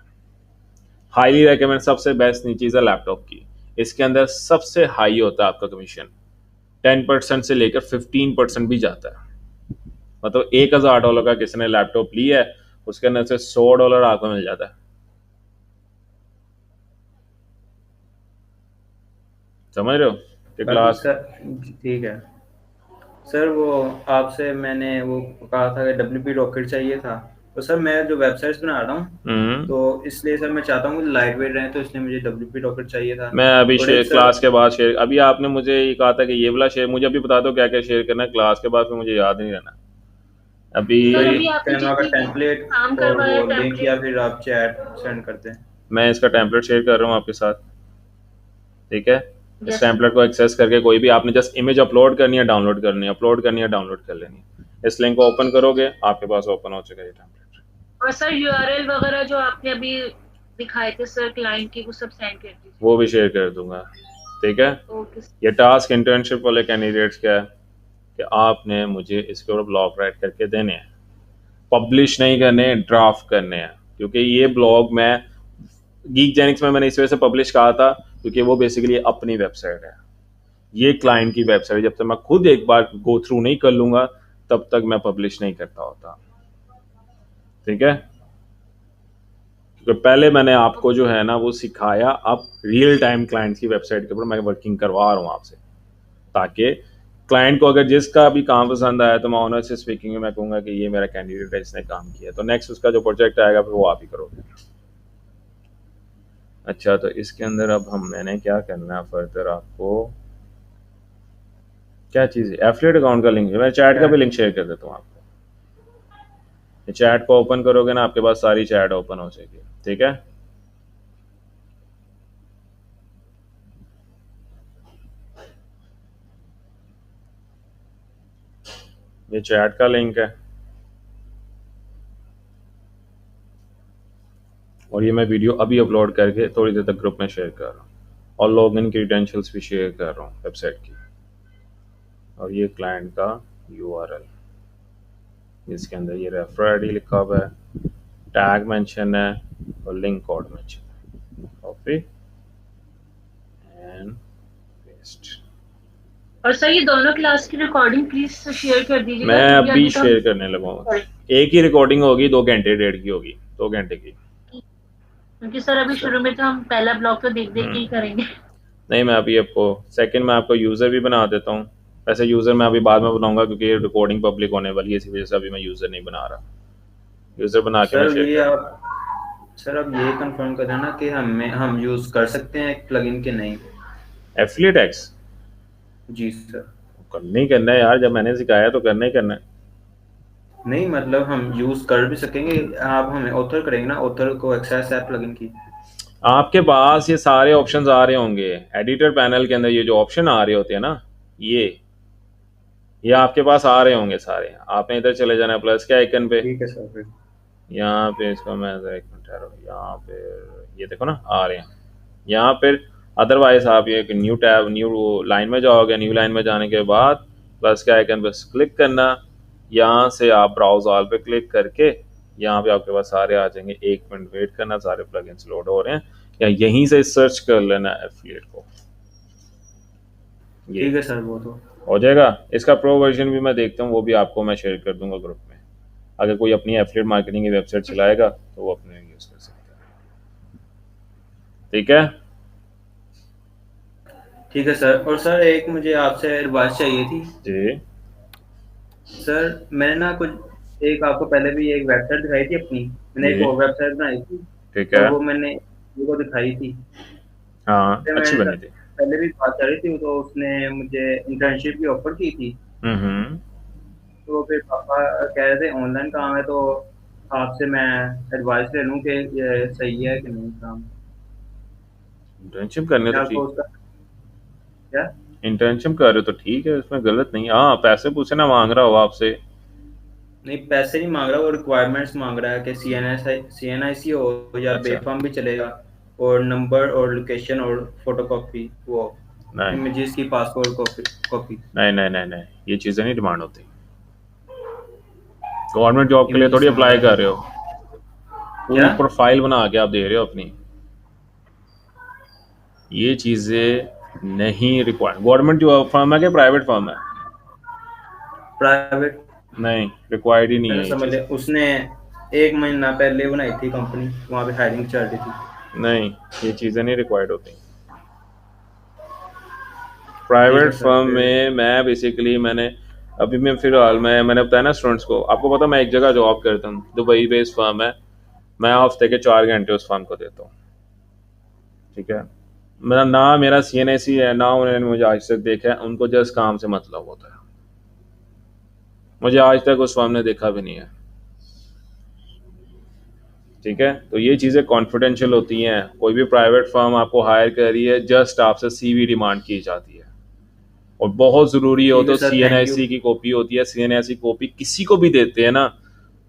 हाईली रेकमेंड सबसे बेस्ट नीच है लैपटॉप की, इसके अंदर सबसे हाई होता है आपका कमीशन, 10% से लेकर 15% भी जाता है। मतलब $1000 का किसी ने लैपटॉप लिया है, उसके अंदर से $100 आपको मिल जाता है। समझ रहे हो कि क्लास? ठीक है सर, वो आपसे मैंने वो कहा था कि WP रॉकेट चाहिए था, तो सर मैं जो वेबसाइट्स बना रहा हूँ तो इसलिए सर मैं चाहता हूँ लाइट वेट रहे, तो इसलिए मुझे WP रॉकेट चाहिए था। मैं अभी और शेयर एक सर, क्लास के बाद शेयर, अभी आपने मुझे ये कहा था कि ये वाला शेयर, मुझे अभी बता दो क्या क्या शेयर करना है क्लास के बाद, फिर मुझे याद नहीं रहना अभी। सर तो अभी आपने कैनवा का जितनी टेम्पलेट काम और करवाया वो लिंक, या टेम्पलेट, फिर आप चैट सेंड करते हैं? मैं इसका टेम्पलेट शेयर कर रहा हूँ आपके साथ, ठीक है? इस यस टेम्पलेट को एक्सेस करके कोई भी आपने जस्ट इमेज अपलोड करनी है, डाउनलोड करनी है, अपलोड करनी है, डाउनलोड कर लेनी है। इस लिंक को ओपन करोगे, आपके पास ओपन हो चुका है ये टेम्पलेट। और सर यूआरएल वगैरह जो आपने अभी दिखाए थे सर क्लाइंट की, वो सब सेंड कर दीजिए। वो भी शेयर कर दूंगा, ठीक है? ओके ये टास्क इंटर्नशिप वाले कैंडिडेट्स का है कि आपने मुझे इसके ऊपर ब्लॉग राइट करके देने हैं, पब्लिश नहीं करने, ड्राफ्ट करने हैं। क्योंकि ये ब्लॉग मैं गीक जेनिक्स में मैंने इस वजह से पब्लिश कहा था क्योंकि वो बेसिकली अपनी वेबसाइट है, ये क्लाइंट की वेबसाइट। जब तक मैं खुद एक बार गो थ्रू नहीं कर लूंगा तब तक मैं पब्लिश नहीं करता होता, ठीक है? क्योंकि पहले मैंने आपको जो है ना वो सिखाया, अब रियल टाइम क्लाइंट की वेबसाइट के ऊपर मैं वर्किंग करवा रहा हूँ आपसे, ताकि क्लाइंट को अगर जिसका भी काम पसंद आया तो मैं ऑनर से स्पीकिंग में मैं कहूँगा कि ये मेरा कैंडिडेट है, इसने काम किया, तो नेक्स्ट उसका जो प्रोजेक्ट आएगा फिर वो आप ही करोगे। अच्छा, तो इसके अंदर अब मैंने क्या करना है फर्दर, आपको क्या चीज़ है, एफिलिएट अकाउंट का लिंक, मैं चैट का भी लिंक शेयर कर देता हूँ आपको। चैट को ओपन करोगे ना, आपके पास सारी चैट ओपन हो जाएगी, ठीक है? ये चैट का लिंक है और ये मैं वीडियो अभी अपलोड करके थोड़ी देर तक ग्रुप में शेयर कर रहा हूँ, और लॉगिन क्रीडेंशियल्स भी शेयर कर रहा हूँ वेबसाइट की। और ये क्लाइंट का यूआरएल, इसके अंदर ये रेफर आईडी लिखा हुआ है, टैग मेंशन है और लिंक कोड मेंशन है। Copy and paste. और सर ये दोनों क्लास की रिकॉर्डिंग प्लीज शेयर कर दीजिएगा। मैं क्योंकि अभी तो हम- शेयर करने लगा हूँ, एक ही रिकॉर्डिंग होगी, 2 घंटे 1.5 की होगी, 2 घंटे की। क्योंकि सर अभी शुरू में तो हम पहला ब्लॉग तो देख देख के ही करेंगे। नहीं, मैं अभी आपको सेकंड में आपको यूज़र भी बना देता हूँ। वैसे यूज़र मैं अभी बाद में बनाऊंगा क्योंकि ये रिकॉर्डिंग पब्लिक होने वाली है, इसी वजह से अभी मैं यूज़र नहीं बना रहा। यूज़र बना के मैं सर शेयर ये करूंगा। आप सर अब ये कंफर्म कर देना कि हम यूज कर सकते हैं प्लगइन के नहीं? एफिलिएट एक्स जी सर। करना ही करना है यार, जब मैंने सिखाया तो करना ही करना है। नहीं मतलब हम यूज कर भी सकेंगे, आप हमें ऑथर करेंगे ना, ऑथर को एक्सेस है प्लगइन की? आपके पास ये सारे ऑप्शंस आ रहे होंगे एडिटर पैनल के अंदर, ये जो ऑप्शन आ रहे होते हैं ना, ये आपके पास आ रहे होंगे सारे। आपने इधर चले जाना है प्लस के आइकन पे, ठीक है सर। फिर यहाँ पे इसको मैं एक मिनट ठहरो, यहाँ पे ये देखो ना आ रहे हैं यहाँ पे। अदरवाइज आप ये न्यू टैब, न्यू लाइन में जाओगे, न्यू लाइन में जाने के बाद प्लस के आइकन पे क्लिक करना, यहाँ से आप ब्राउज ऑल पे क्लिक करके यहाँ पे आपके पास सारे आ जाएंगे। 1 मिनट वेट करना, सारे प्लगइन्स लोड हो रहे हैं, या यहीं से सर्च कर लेना एफिलिएट को, ये ठीक है सर, वो तो हो जाएगा। इसका प्रो वर्जन भी मैं देखता हूँ, वो भी आपको मैं शेयर कर दूंगा ग्रुप में। अगर कोई अपनी एफिलिएट मार्केटिंग की वेबसाइट चलाएगा तो वो अपने यूज कर सकता है, ठीक है? ठीक है सर। और सर एक मुझे आपसे एडवाइस चाहिए थी। जी सर मैंने ना कुछ एक आपको पहले भी एक वेबसाइट दिखाई थी अपनी, मैंने एक जी और वेबसाइट बनाई थी, ठीक तो है, वो मैंने वो दिखाई थी। हाँ तो अच्छी मैंने बनी थी। पहले भी बात कर रही थी, तो उसने मुझे इंटर्नशिप भी ऑफर की थी। हम्म। तो फिर पापा कह रहे थे ऑनलाइन काम है, तो आपसे मैं एडवाइस ले लूँ कि ये सही है कि नहीं काम। इंटर्नशिप करने क्या तो आपको ठीक, उसका क्या? इंटर्नशिप कर रहे हो तो ठीक है, उसमें गलत नहीं। हाँ पैसे पूछे ना मांग रहा हो आपसे। नहीं, पैसे नहीं मांग रहा, वो रिक्वायरमेंट्स मांग रहा है कि CNIC हो या अच्छा बेफाम भी चलेगा, और नंबर और लोकेशन और फोटोकॉपी, वो नहीं इमेजेस की पासपोर्ट कॉपी। नहीं नहीं नहीं नहीं, ये चीज़ें नहीं डिमांड होती। गवर्नमेंट जॉब के लिए इमेजेस थोड़ी मांग अप्लाई रहा कर है। रहे हो, पूरी क्या? प्रोफाइल बना के आप दे रहे हो अपनी। ये चीज़ें नहीं रिक्वायर्ड। गवर्नमेंट जो फर्म है कि प्राइवेट फर्म है? प्राइवेट। नहीं, रिक्वायर्ड ही नहीं है ये समझ चीज़। ले, उसने 1 महीना पहले बनाई थी कंपनी, वहाँ पे हायरिंग चल रही थी। नहीं, ये चीज़ें नहीं रिक्वायर्ड होती ठीक है प्राइवेट सर, फर्म फिर में। मैं बेसिकली मैं फिलहाल मैंने बताया ना स्टूडेंट्स को, आपको पता मैं एक जगह जॉब करता हूँ, दुबई बेस्ड फर्म है। मैं हफ्ते के 4 घंटे उस फर्म को देता हूँ, ठीक है। मेरा CNIC है ना, उन्होंने मुझे आज तक देखा है। उनको जस्ट काम से मतलब होता है। मुझे आज तक उस फर्म ने देखा भी नहीं है, ठीक है। तो ये चीज़ें कॉन्फिडेंशियल होती हैं। कोई भी प्राइवेट फर्म आपको हायर कर रही है, जस्ट आपसे CV डिमांड की जाती है, और बहुत ज़रूरी हो ठीक है तो सर, थैंक यू। CNIC की कॉपी होती है। CNIC कॉपी किसी को भी देते हैं ना,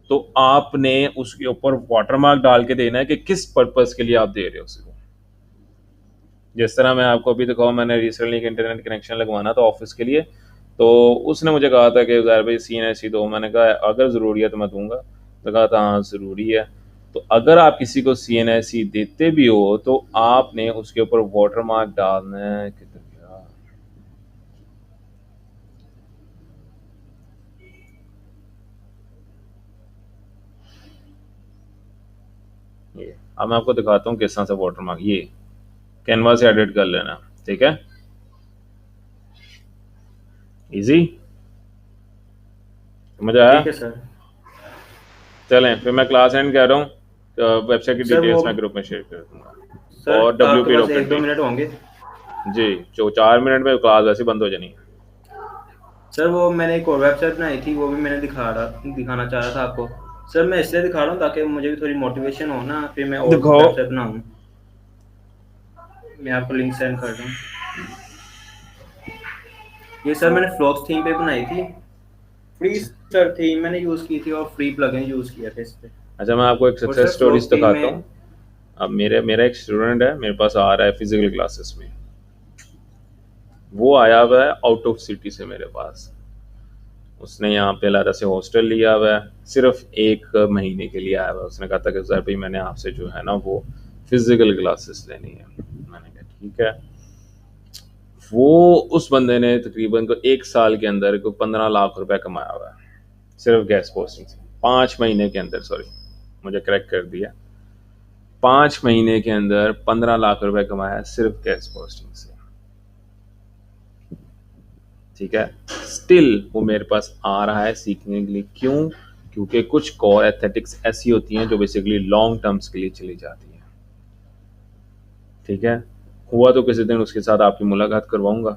तो आपने उसके ऊपर वाटरमार्क डाल के देना है कि किस पर्पस के लिए आप दे रहे हो उसको। जिस तरह मैं आपको अभी दिखाऊँ, मैंने रिसेंटली एक इंटरनेट कनेक्शन लगवाना था ऑफिस के लिए, तो उसने मुझे कहा था कि उज़ैर भाई CNIC दो। मैंने कहा अगर ज़रूरी है तो मैं दूंगा। तो कहा था हाँ ज़रूरी है। तो अगर आप किसी को CNIC देते भी हो तो आपने उसके ऊपर वाटरमार्क डालना है। किधर गया? ये अब मैं आपको दिखाता हूँ किस तरह से वाटरमार्क, ये कैनवा से एडिट कर लेना, ठीक है। इजी, समझ आया? ठीक है सर। चलें फिर मैं क्लास एंड कर रहा हूँ। वेबसाइट की सर वो डिटेल्स मैं ग्रुप में शेयर कर दूंगा, सर और आपके WP पास रॉकेट 1-2 भी। मिनट होंगे? जी, जो 4 मिनट में क्लास वैसे बंद हो जानी है। सर वो मैंने एक और वेबसाइट बनाई थी, वो भी मैंने दिखाना चाह रहा था आपको। सर मैं इसलिए दिखा रहा हूँ ताकि मुझे भी थोड़ी मोटिवेशन हो ना, फिर मैं और दिखाओ। वेबसाइट बनाऊँ। मैं आपको लिंक सेंड कर दूँ। ये सर मैंने फ्लॉक्स थीम पे बनाई थी। फ्री सर थीम मैंने यूज़ की थी, और फ्री प्लगइन यूज़ किया था इस पे। अच्छा मैं आपको एक और सक्सेस सर स्टोरीज फ्लॉक्स थीम दिखाता में हूँ। अब मेरा एक स्टूडेंट है, मेरे पास आ रहा है फिजिकल क्लासेस में। वो आया हुआ है आउट ऑफ सिटी से मेरे पास। उसने यहाँ पे लारा से हॉस्टल लिया हुआ है, सिर्फ 1 महीने के लिए आया हुआ है। उसने कहा था कि सर भाई मैंने आपसे जो है ना वो फिजिकल क्लासेस लेनी है। मैंने कहा ठीक है। वो उस बंदे ने तकरीबन को 1 साल के अंदर को 15 लाख रुपए कमाया हुआ है, सिर्फ गैस पोस्टिंग से। 5 महीने के अंदर, सॉरी मुझे करेक्ट कर दिया, 5 महीने के अंदर 15 लाख रुपए कमाया सिर्फ गैस पोस्टिंग से, ठीक है। स्टिल वो मेरे पास आ रहा है सीखने के लिए। क्यों? क्योंकि कुछ कोर एथेटिक्स ऐसी होती हैं जो बेसिकली लॉन्ग टर्म्स के लिए चली जाती हैं, ठीक है। हुआ तो किसी दिन उसके साथ आपकी मुलाकात करवाऊंगा,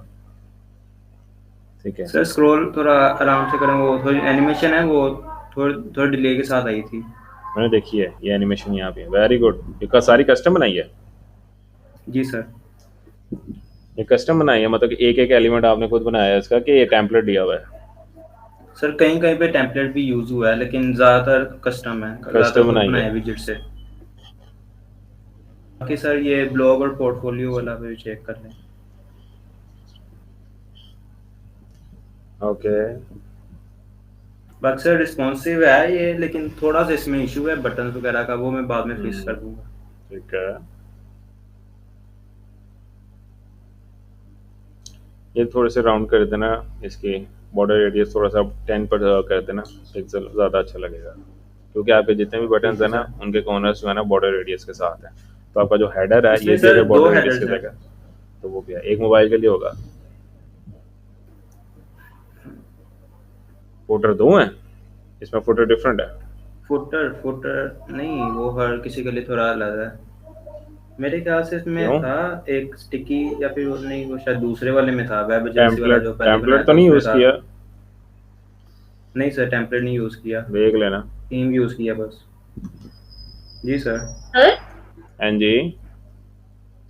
ठीक है। सर स्क्रॉल थोड़ा आराम से करें, वो थोड़ी एनिमेशन है, वो थोड़ी डिले के साथ आई थी। मैंने देखी है ये एनिमेशन यहाँ पे, वेरी गुड। ये सारी कस्टम बनाई है? जी सर। ये कस्टम बनाई है मतलब कि एक एक एलिमेंट आपने खुद बनाया है इसका, कि ये टेम्पलेट दिया हुआ है? सर कहीं कहीं पे टेम्पलेट भी यूज हुआ है, लेकिन ज़्यादातर कस्टम है, ज़्यादातर कस्टम खुद बनाई बनाए है, विजिट से। बाकी सर ये ब्लॉग और पोर्टफोलियो वाला भी चेक कर लें। ओके। बाकी सर रिस्पॉन्सिव है ये, लेकिन थोड़ा सा इसमें इशू है बटन वगैरह का, वो मैं बाद में फिक्स कर दूंगा। ठीक है। ये थोड़े से राउंड कर देना, इसकी बॉर्डर रेडियस थोड़ा सा 10 पर कर देना, पिक्सल ज़्यादा अच्छा लगेगा। क्योंकि आपके जितने भी बटन्स हैं ना उनके कॉर्नर्स जो है ना बॉर्डर रेडियस के साथ है। तो आपका जो हेडर है ये इसमें भी अगर सर 2 बॉर्डर रेडियस हेडर्स के हैं। देगा तो वो भी है। एक मोबाइल के लिए होगा। फुटर 2 है इसमें, फुटर डिफरेंट है। फुटर नहीं, वो हर किसी के लिए थोड़ा अलग है। मेरे ख्याल से इसमें क्यों? था एक स्टिकी, या फिर वो नहीं, वो शायद दूसरे वाले में था, वेब एजेंसी वाला टेम्पलेट जो पहले बनाया टेम्पलेट तो था नहीं उसमें यूज़ था। किया? नहीं सर, टेम्पलेट नहीं यूज किया, देख लेना। थीम यूज किया बस। जी सर। सर एन जी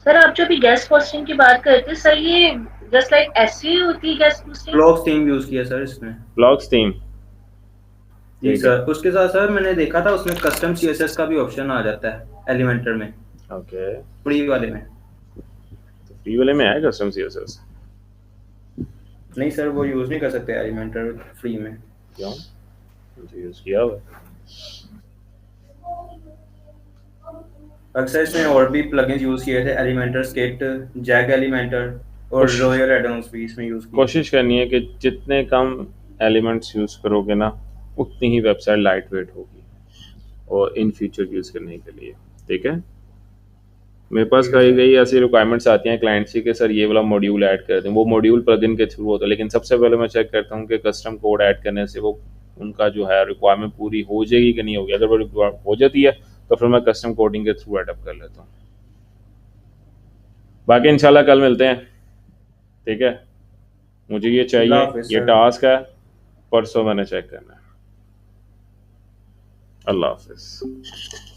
सर आप जो भी गेस्ट पोस्टिंग की बात करते हैं सर, ये जस्ट लाइक एसईओ होती है guest posting? Blocks theme use किया सर इसमें। ब्लॉक्स थीम, जी ठीक है। सर, उसके साथ सर मैंने देखा था उसमें कस्टम सीएसएस का भी ऑप्शन आ जाता है एलिमेंटर में, ओके, फ्री वाले में। तो फ्री वाले में है कस्टम सीएसएस? नहीं सर, वो यूज नहीं कर सकते एलिमेंटर फ्री में। क्यों? मुझे यूज किया हुआ है। अक्सर इसमें और भी प्लगइन्स यूज किए थे, एलिमेंटर स्केट, जैक एलिमेंटर और रॉयल एडॉन्स भी इसमें यूज किए। कोशिश करनी है कि जितने कम एलिमेंट्स यूज करोगे ना उतनी ही वेबसाइट लाइट वेट होगी और इन फ्यूचर यूज करने के लिए, ठीक है। मेरे पास कई ऐसी रिक्वायरमेंट्स आती हैं क्लाइंट से कि सर ये वाला मॉड्यूल ऐड कर दें, वो मॉड्यूल प्लगइन के थ्रू होता है, लेकिन सबसे पहले मैं चेक करता हूँ कि कस्टम कोड ऐड करने से वो उनका जो है रिक्वायरमेंट पूरी हो जाएगी कि नहीं होगी। अगर वो हो जाती है तो फिर मैं कस्टम कोडिंग के थ्रू एडअप कर लेता हूँ। बाकी इंशाल्लाह कल मिलते हैं, ठीक है। मुझे ये चाहिए, ये टास्क है, परसों मैंने चेक करना है। अल्लाह हाफिज़।